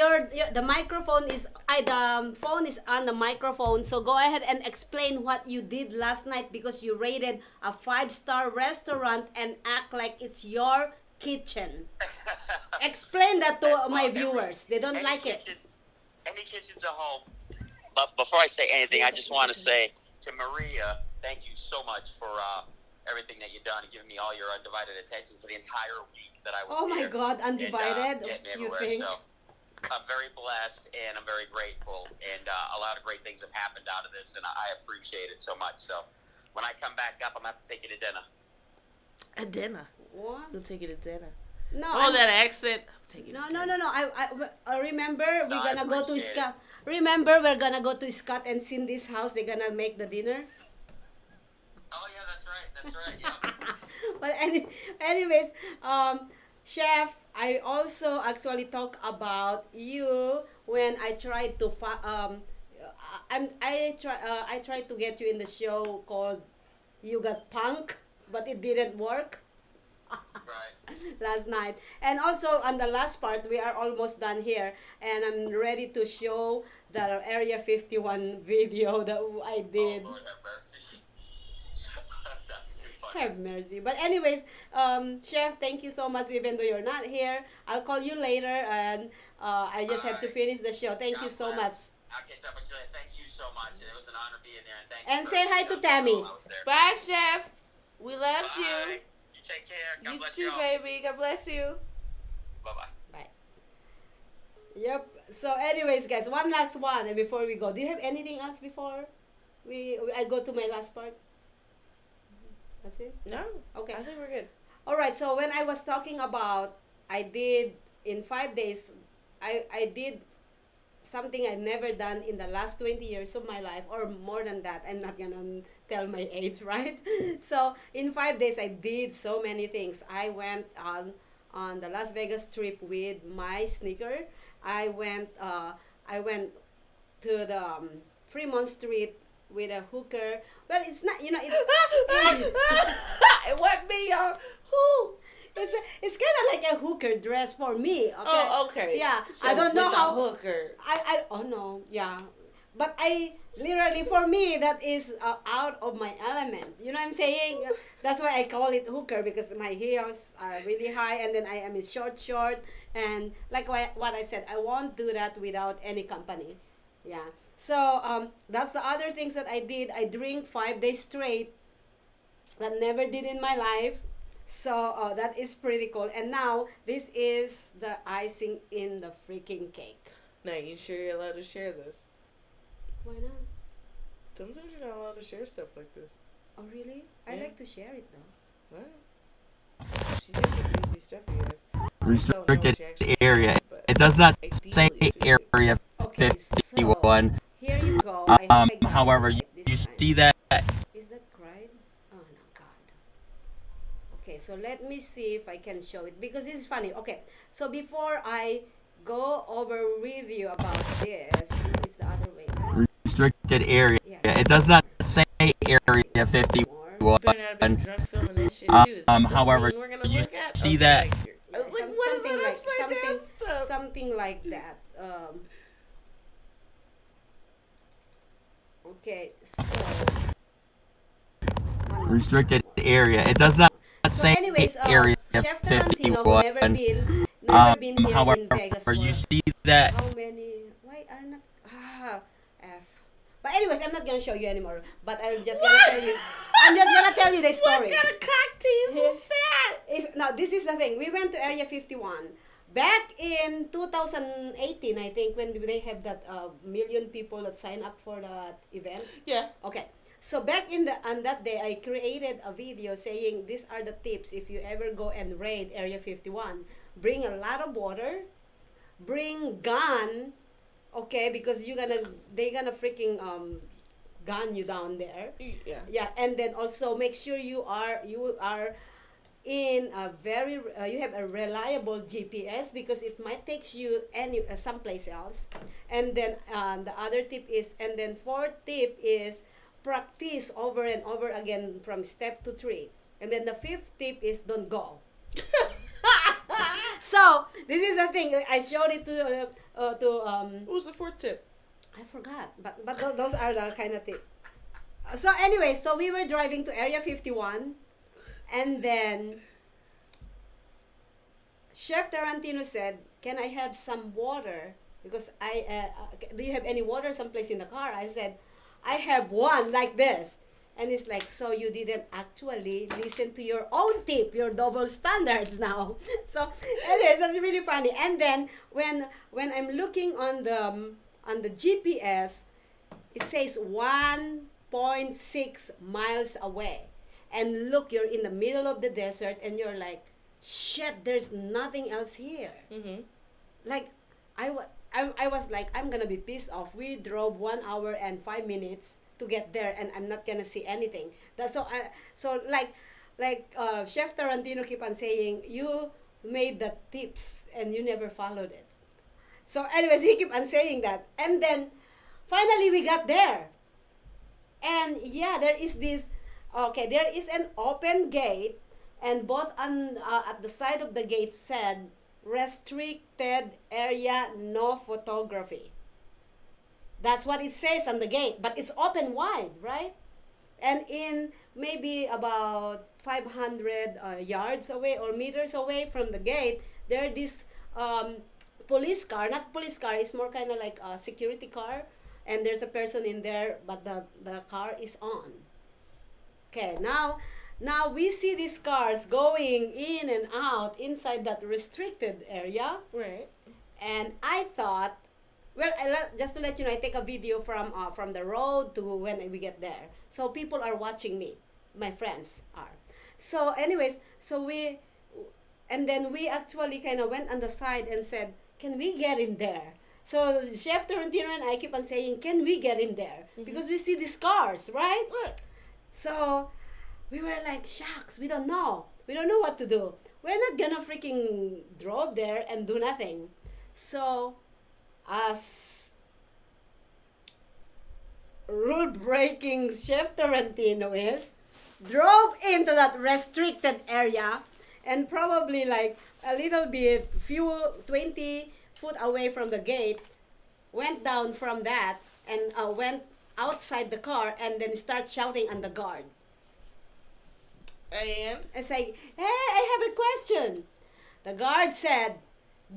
the microphone is the phone is on the microphone. So go ahead and explain what you did last night, because you raided a 5-star restaurant and act like it's your kitchen. Explain that to my viewers. They don't like it. Any kitchen's a home. But before I say anything, I just want to say to Maria, thank you so much for everything that you've done and giving me all your undivided attention for the entire week that I was Oh my here. God, undivided? And, you everywhere. think? So I'm very blessed and I'm very grateful. And a lot of great things have happened out of this, and I appreciate it so much. So when I come back up, I'm going to have to take you to dinner. A dinner? What? We'll take you to dinner. No. That accent. No. I remember we're gonna go to Scott. Remember we're gonna go to Scott and Cindy's house. They're gonna make the dinner. Oh yeah, that's right. Yeah. But anyways, chef, I also actually talk about you when I tried to I tried to get you in the show called You Got Punk, but it didn't work. Right. Last night. And also on the last part, we are almost done here, and I'm ready to show the Area 51 video that I did. Oh, Lord have mercy. That's too funny. Have mercy. But anyways, chef, thank you so much. Even though you're not here, I'll call you later, and I just have to finish the show. Thank you so much. Okay, so thank you so much, and it was an honor being there. And thank And you say hi to Tammy. Bye, chef. We loved you. You take care. God You bless too, you all. baby. God bless you. Bye-bye. Bye. Yep. So, anyways, guys, one last one before we go. Do you have anything else before I go to my last part? That's it. No. Okay. I think we're good. All right. So when I was talking about, I did in 5 days, I did something I'd never done in the last 20 years of my life, or more than that. I'm not gonna tell my age, right? So in 5 days, I did so many things. I went on the Las Vegas trip with my sneaker. I went to the Fremont Street with a hooker. Well, it's not, you know, it's It wasn't me, y'all. Who? it's kind of like a hooker dress for me. Okay? Oh, okay. Yeah, So I don't know with the how. hooker. Oh no, yeah. But I literally, for me, that is out of my element. You know what I'm saying? That's why I call it hooker, because my heels are really high, and then I am in short, and like what I said, I won't do that without any company. Yeah. So that's the other things that I did. I drink 5 days straight. That never did in my life. So that is pretty cool. And now this is the icing in the freaking cake. Now, you sure you're allowed to share this? Why not? Sometimes you're not allowed to share stuff like this. Oh, really? I Yeah. like to share it though. Well, she's got some juicy stuff, you guys. Restricted area. It does not say area Okay, 51. Here you go. I hope I got However, it you, right this you time. see that Is that cried? Oh no, God. Okay, so let me see if I can show it, because this is funny. Okay, so before I go over with you about this, it's the other way. restricted area. Yeah. It does not say area 51. Better not be drunk filming this shit, too. Is that the However, scene we're gonna you look at? see Okay, that thank you. I was like, what is Something that like- upside down stuff? Something like that. Okay, so restricted area. It does not so say anyways, area Chef Tarantino, who 51. never been here However, in Vegas for you see that how many? Why are not F? But anyways, I'm not gonna show you anymore. But I'm just gonna tell you. I'm just gonna tell you the story. What kind of cocktails was that? No, this is the thing. We went to Area 51 back in 2018, I think, when they have that million people that sign up for that event. Yeah. Okay. So back on that day, I created a video saying these are the tips if you ever go and raid Area 51. Bring a lot of water. Bring gun. Okay, because they're gonna freaking gun you down there. Yeah. Yeah, and then also make sure you are in a very you have a reliable GPS, because it might take you someplace else. And then the other tip is, and then fourth tip is practice over and over again from step to 3. And then the fifth tip is don't go. So this is the thing. I showed it to What was the fourth tip? I forgot, but those are the kind of tip. So anyway, so we were driving to Area 51, and then Chef Tarantino said, "Can I have some water? Because do you have any water someplace in the car?" I said, "I have one like this." And it's like, so you didn't actually listen to your own tip, your double standards now. So anyways, that's really funny. And then when I'm looking on the GPS, it says 1.6 miles away. And look, you're in the middle of the desert, and you're like, shit, there's nothing else here. Mm-hmm. Like, I was like, I'm gonna be pissed off. We drove 1 hour and 5 minutes to get there, and I'm not gonna see anything. That's so like Chef Tarantino keep on saying, you made the tips and you never followed it. So anyways, he keep on saying that, and then finally we got there, and yeah, there is an open gate, and both on at the side of the gate said restricted area, no photography. That's what it says on the gate, but it's open wide, right? And in maybe about 500 yards away or meters away from the gate, there this police car, not police car, it's more kind of like a security car, and there's a person in there, but the car is on. Okay, now Now we see these cars going in and out inside that restricted area. Right. And I thought, well, just to let you know, I take a video from the road to when we get there. So people are watching me. My friends are. So anyways, and then we actually kind of went on the side and said, can we get in there? So Chef Torrentino and I keep on saying, can we get in there? Because we see these cars, right? Right. So we were like, shucks, we don't know. We don't know what to do. We're not gonna freaking drove there and do nothing. So, as rule-breaking Chef Torrentino is, drove into that restricted area and probably like a little bit, 20 foot away from the gate, went down from that and went outside the car and then start shouting on the guard. And? And saying, hey, I have a question. The guard said,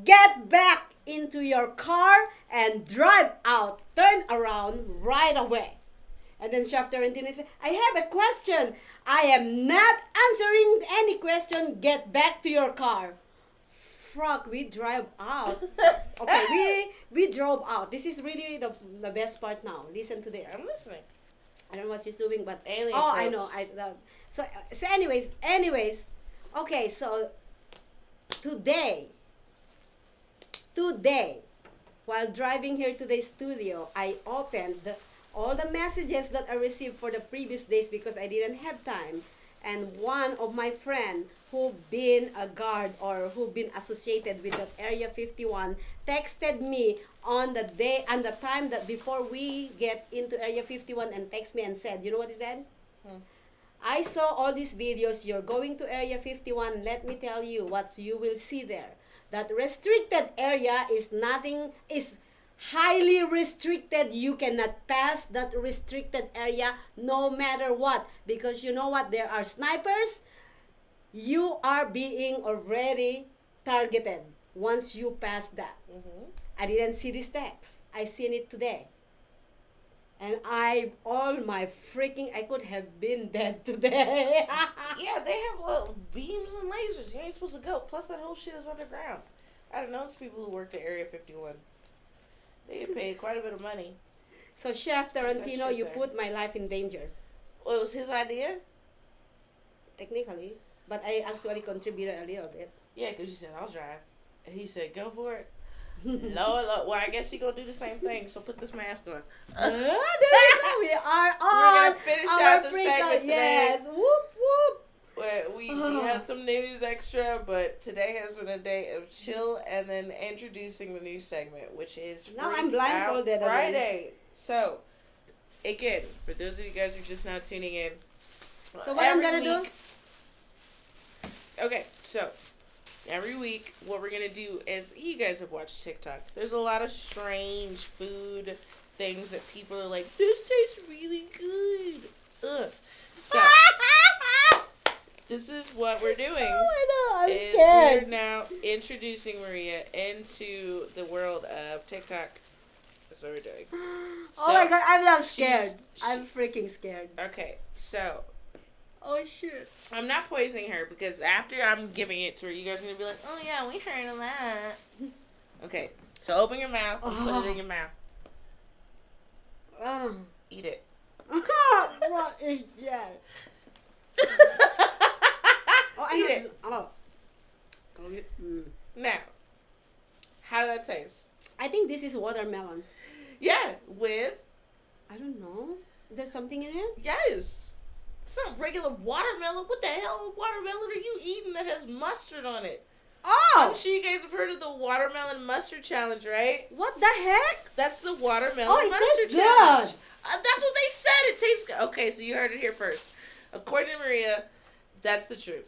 get back into your car and drive out. Turn around right away. And then Chef Torrentino said, I have a question. I am not answering any question. Get back to your car. Fuck, we drive out. Okay, we drove out. This is really the best part now. Listen to this. I'm listening. I don't know what she's doing, but alien. Oh, I know. So anyways. Okay, so today, while driving here to the studio, I opened all the messages that I received for the previous days because I didn't have time. And one of my friend who been a guard or who been associated with that Area 51 texted me on the day and the time that before we get into Area 51 and text me and said, you know what he said? I saw all these videos. You're going to Area 51. Let me tell you what you will see there. That restricted area is highly restricted. You cannot pass that restricted area no matter what. Because you know what? There are snipers. You are being already targeted once you pass that. I didn't see this text. I seen it today. And I could have been dead today. Yeah, they have little beams and lasers. You ain't supposed to go. Plus, that whole shit is underground. I don't know, it's people who worked at Area 51. They get paid quite a bit of money. So, Chef Torrentino, you put my life in danger. Well, it was his idea? Technically. But I actually contributed a little bit. Yeah, because you said, I'll drive. And he said, go for it. Lord. Well, I guess you gonna do the same thing. So put this mask on. There you go. We are on. We're gonna finish out the segment today. Yes. Whoop whoop. Where we had some news extra, but today has been a day of chill and then introducing the new segment, which is now I'm blindfolded Friday. Again. So, again, for those of you guys who are just now tuning in, so what I'm gonna do? Okay, so. Every week, what we're going to do is, you guys have watched TikTok. There's a lot of strange food things that people are like, this tastes really good. Ugh. So, this is what we're doing. Oh, I know. I'm scared. We're now introducing Maria into the world of TikTok. That's what we're doing. Oh my God, I'm not scared. I'm freaking scared. Okay, so... Oh shit. I'm not poisoning her because after I'm giving it to her, you guys are going to be like, oh yeah, we heard of that. Okay, so open your mouth and put it in your mouth. Eat it. What is that? Eat it. Now, how does that taste? I think this is watermelon. Yeah, with... I don't know. There's something in it? Yes. It's not regular watermelon. What the hell watermelon are you eating that has mustard on it? Oh! I'm sure you guys have heard of the watermelon mustard challenge, right? What the heck? That's the watermelon mustard tastes challenge. good. That's what they said. It tastes good. Okay, so you heard it here first. According to Maria, that's the truth.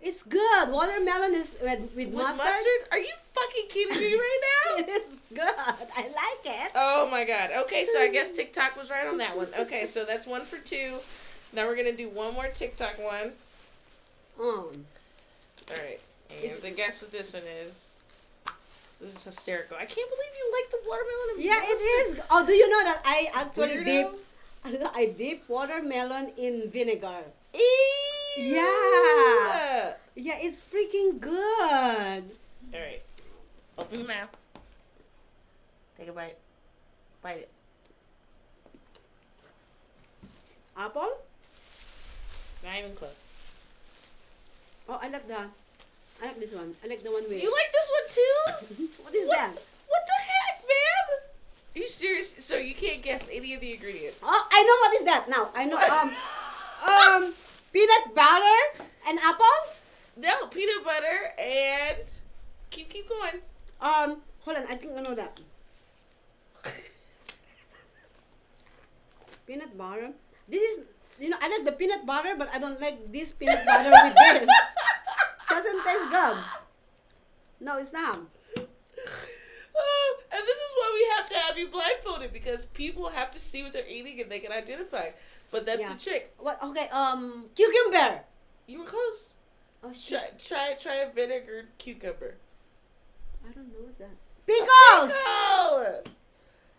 It's good. Watermelon is with mustard? Are you fucking kidding me right now? It is good. I like it. Oh my God. Okay, so I guess TikTok was right on that one. Okay, so that's 1 for 2. Now we're gonna do one more TikTok one. Alright. And then guess what this one is? This is hysterical. I can't believe you like the watermelon and yeah, mustard. it is. Oh, do you know that I actually Weirdo? dip watermelon in vinegar? Eee! Yeah. Yeah, it's freaking good. All right. Open your mouth. Take a bite. Bite it. Apple? Not even close. Oh, I like this one. I like the one with. You like this one too? What is that? What the heck, man? Are you serious? So you can't guess any of the ingredients? Oh, I know what is that now. I know. Peanut butter and apple. No, peanut butter and keep going. Hold on. I think I know that. Peanut butter. This is, I like the peanut butter, but I don't like this peanut butter with this. Doesn't taste good. No, it's not. And this is why we have to have you blindfolded, because people have to see what they're eating and they can identify. But that's the trick. What? Okay. Cucumber. You were close. Oh shit. Try a vinegar cucumber. I don't know what's that. Pickles. Pickle.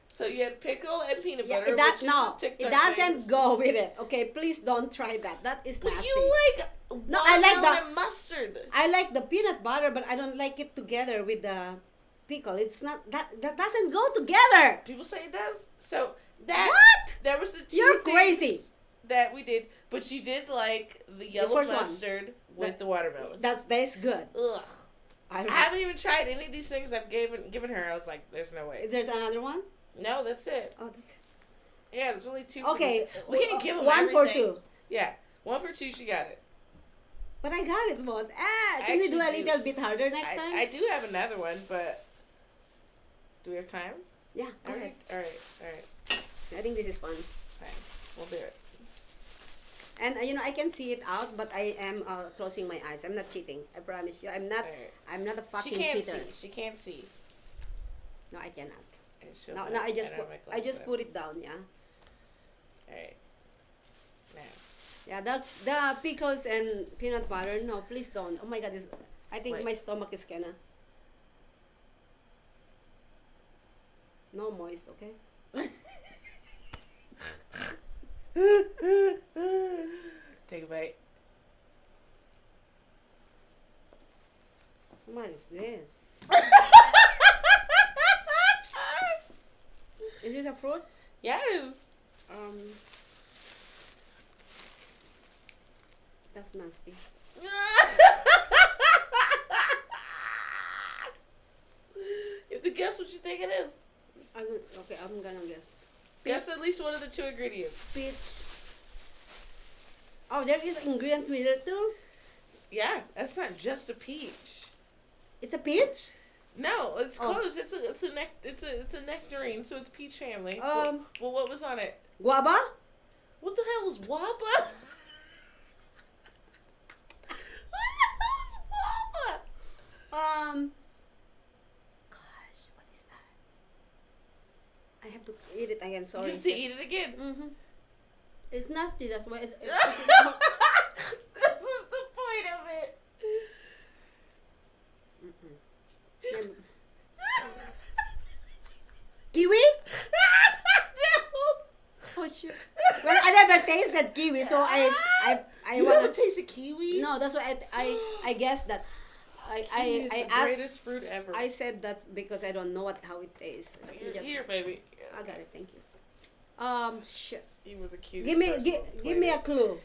So you had pickle and peanut butter. It doesn't go with it. Okay, please don't try that. That is nasty. You like I like the and mustard. I like the peanut butter, but I don't like it together with the pickle. It's not that doesn't go together. People say it does. So that that was the two You're things crazy. That we did, but you did like the yellow mustard with the watermelon. That's good. Ugh. I haven't even tried any of these things I've given her. I was like, there's no way. There's another one? No, that's it. Oh, that's it. Yeah, there's only two. Okay, we can't give them one everything. for two. Yeah, 1 for 2. She got it. But I got it, Maud. Can we do a little bit harder next time? I do have another one, but do we have time? Yeah, go ahead. All right. I think this is fun. Fine, we'll do it. And I can see it out, but I am closing my eyes. I'm not cheating. I promise you. I'm not. I'm not a fucking cheater. She can't see. No, I cannot. No, I just put it down. Yeah. All right. Now. Yeah, the pickles and peanut butter. No, please don't. Oh my God, I think my stomach is kinda no moist. Okay. Take a bite. What is this? Is this a fruit? Yes. That's nasty. You have to guess what you think it is. Okay, I'm gonna guess. Guess at least one of the two ingredients. Peach. Oh, there is ingredient with it too? Yeah, that's not just a peach. It's a peach? No, it's close. It's a nectarine, so it's peach family. Well, what was on it? Guava? What the hell is guava? What the hell is guava? Gosh, what is that? I have to eat it again. Sorry. You have to eat it again. Mm-hmm. It's nasty. That's why. This is the point of it. Kiwi? No. Oh shoot! Well, I never tasted kiwi, so I You want never tasted kiwi? No, that's why I guess that. Kiwi is the greatest fruit ever. I said that's because I don't know how it tastes. Here, baby. I got it. Thank you. Shit. You were the cutest. Give me a clue.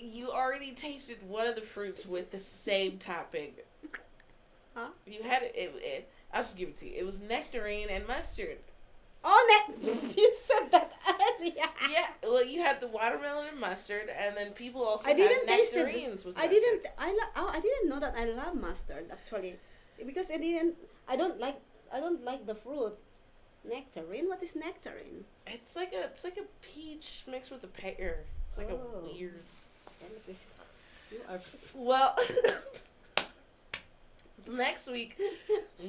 You already tasted one of the fruits with the same topping. Huh? You had it. I'll just give it to you. It was nectarine and mustard. Oh, you said that earlier. Yeah. Well, you had the watermelon and mustard, and then people also had nectarines with mustard. I didn't know that I love mustard actually, because I don't like the fruit. Nectarine? What is nectarine? It's like a peach mixed with a pear. It's like a weird. You are well. Next week,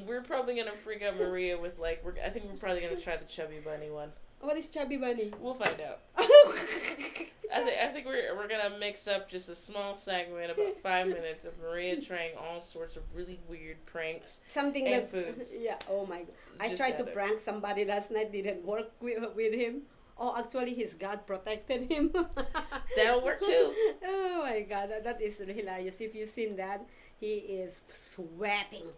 we're probably gonna freak out Maria with I think we're probably gonna try the chubby bunny one. What is chubby bunny? We'll find out. I think we're gonna mix up just a small segment, about 5 minutes, of Maria trying all sorts of really weird pranks. Something and that foods. Yeah. Oh my God! I Just tried to said it. prank somebody last night. Didn't work with him. Oh, actually, his God protected him. That'll work too. Oh my God, that is hilarious. If you've seen that, he is sweating,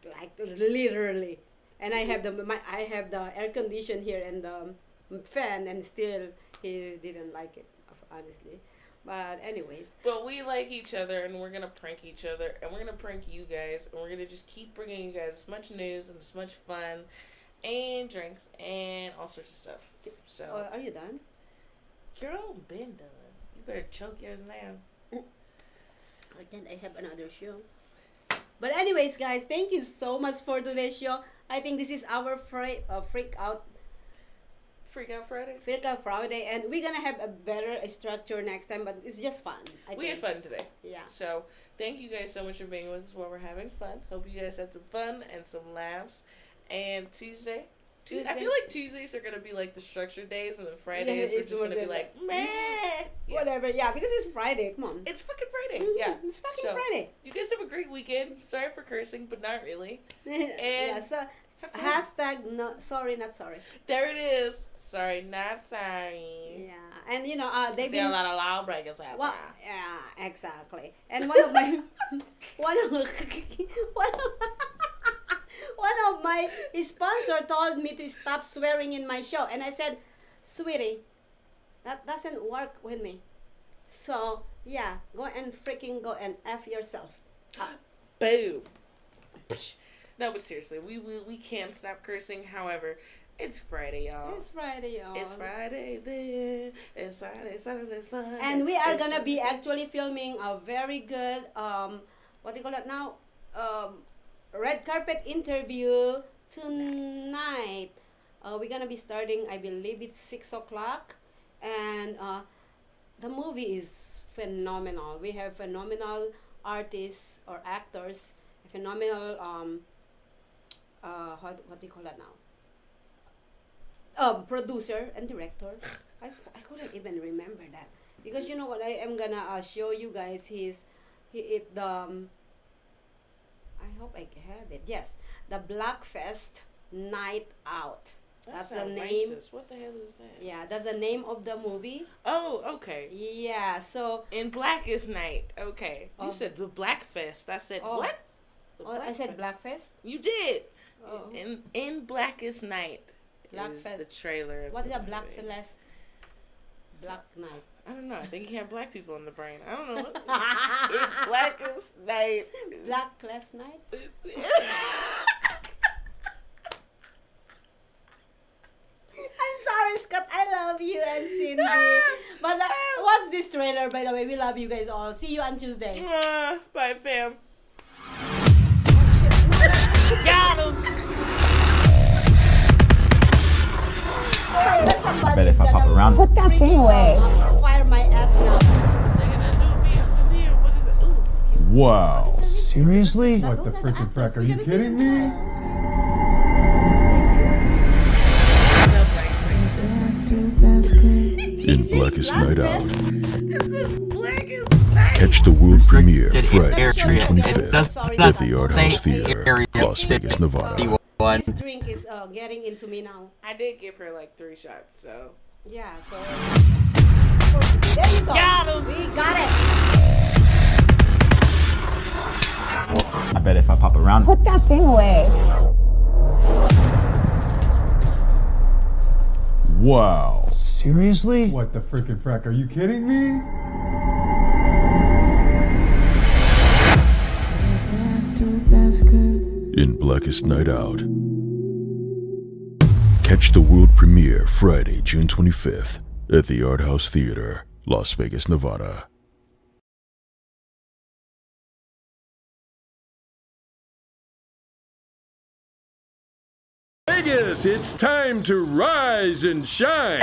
like literally. And I have the air condition here and the fan, and still he didn't like it, honestly. But anyways. But we like each other, and we're gonna prank each other, and we're gonna prank you guys, and we're gonna just keep bringing you guys as much news and as much fun, and drinks, and all sorts of stuff. So. Are you done? Girl, been done. You better choke yours now. Then I have another show. But anyways, guys, thank you so much for today's show. I think this is our Freak Out Friday, and we're gonna have a better structure next time. But it's just fun. We had fun today. Yeah. So thank you guys so much for being with us while we're having fun. Hope you guys had some fun and some laughs. And Tuesday. I feel like Tuesdays are gonna be like the structured days, and then Fridays we're just gonna be like meh. Whatever. Yeah, because it's Friday. Come on. It's fucking Friday. Yeah. It's fucking Friday. You guys have a great weekend. Sorry for cursing, but not really. And yeah. So hashtag no, sorry, not sorry. There it is. Sorry, not sorry. Yeah, and they've been a lot of lawbreakers out there. Yeah, exactly. And one of my one of my sponsor told me to stop swearing in my show, and I said, sweetie, that doesn't work with me. So yeah, go and F yourself. Boom. No, but seriously, we can't stop cursing. However, it's Friday, y'all. It's Friday, y'all. It's Friday then. It's Friday, Saturday, Sunday. And we are gonna be actually filming a very good what do you call it now? Red carpet interview tonight. We're gonna be starting, I believe it's 6:00, and the movie is phenomenal. We have phenomenal artists or actors, phenomenal what do you call that now? Producer and director. I couldn't even remember that, because you know what, I am gonna show you guys I hope I have it. Yes, the Blackfest Night Out. That's the name. Racist. What the hell is that? Yeah, that's the name of the movie. Oh, okay. Yeah, so in Blackest Night. Okay, you said the Blackfest. I said what? I said Blackfest. You did. Oh. In Blackest Night. Is the trailer. What is a Blackfest? Black Night. I don't know. I think you have black people in the brain. I don't know. It's Blackest Night. Blackest Night? I'm sorry, Scott. I love you and Cindy. But what's this trailer, by the way? We love you guys all. See you on Tuesday. Bye, fam. Got him. I bet if I pop around. Put that thing away. Fire my ass now. Wow. Seriously? What the freaking frack? Are you kidding me? In Blackest Night Out. Catch the world premiere Friday, June 25th at the Art House Theater, Las Vegas, Nevada. This drink is getting into me now. I did give her like 3 shots, so. Yeah, so. There you go. Got him. We got it. I bet if I pop around. Put that thing away. Wow. Seriously? What the freaking frack? Are you kidding me? In Blackest Night Out. Catch the world premiere Friday, June 25th at the Art House Theater, Las Vegas, Nevada. Vegas, it's time to rise and shine.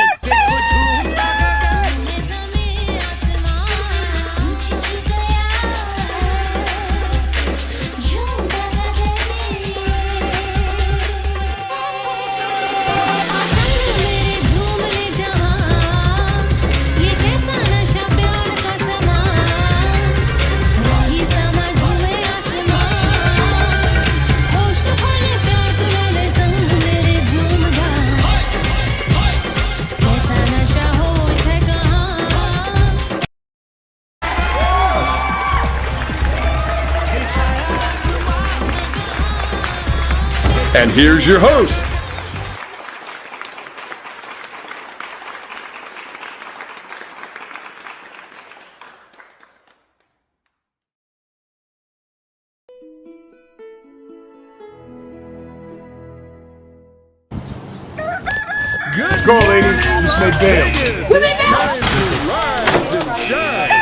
And here's your host. Let's go, ladies. Just made bail. It's time to rise and shine.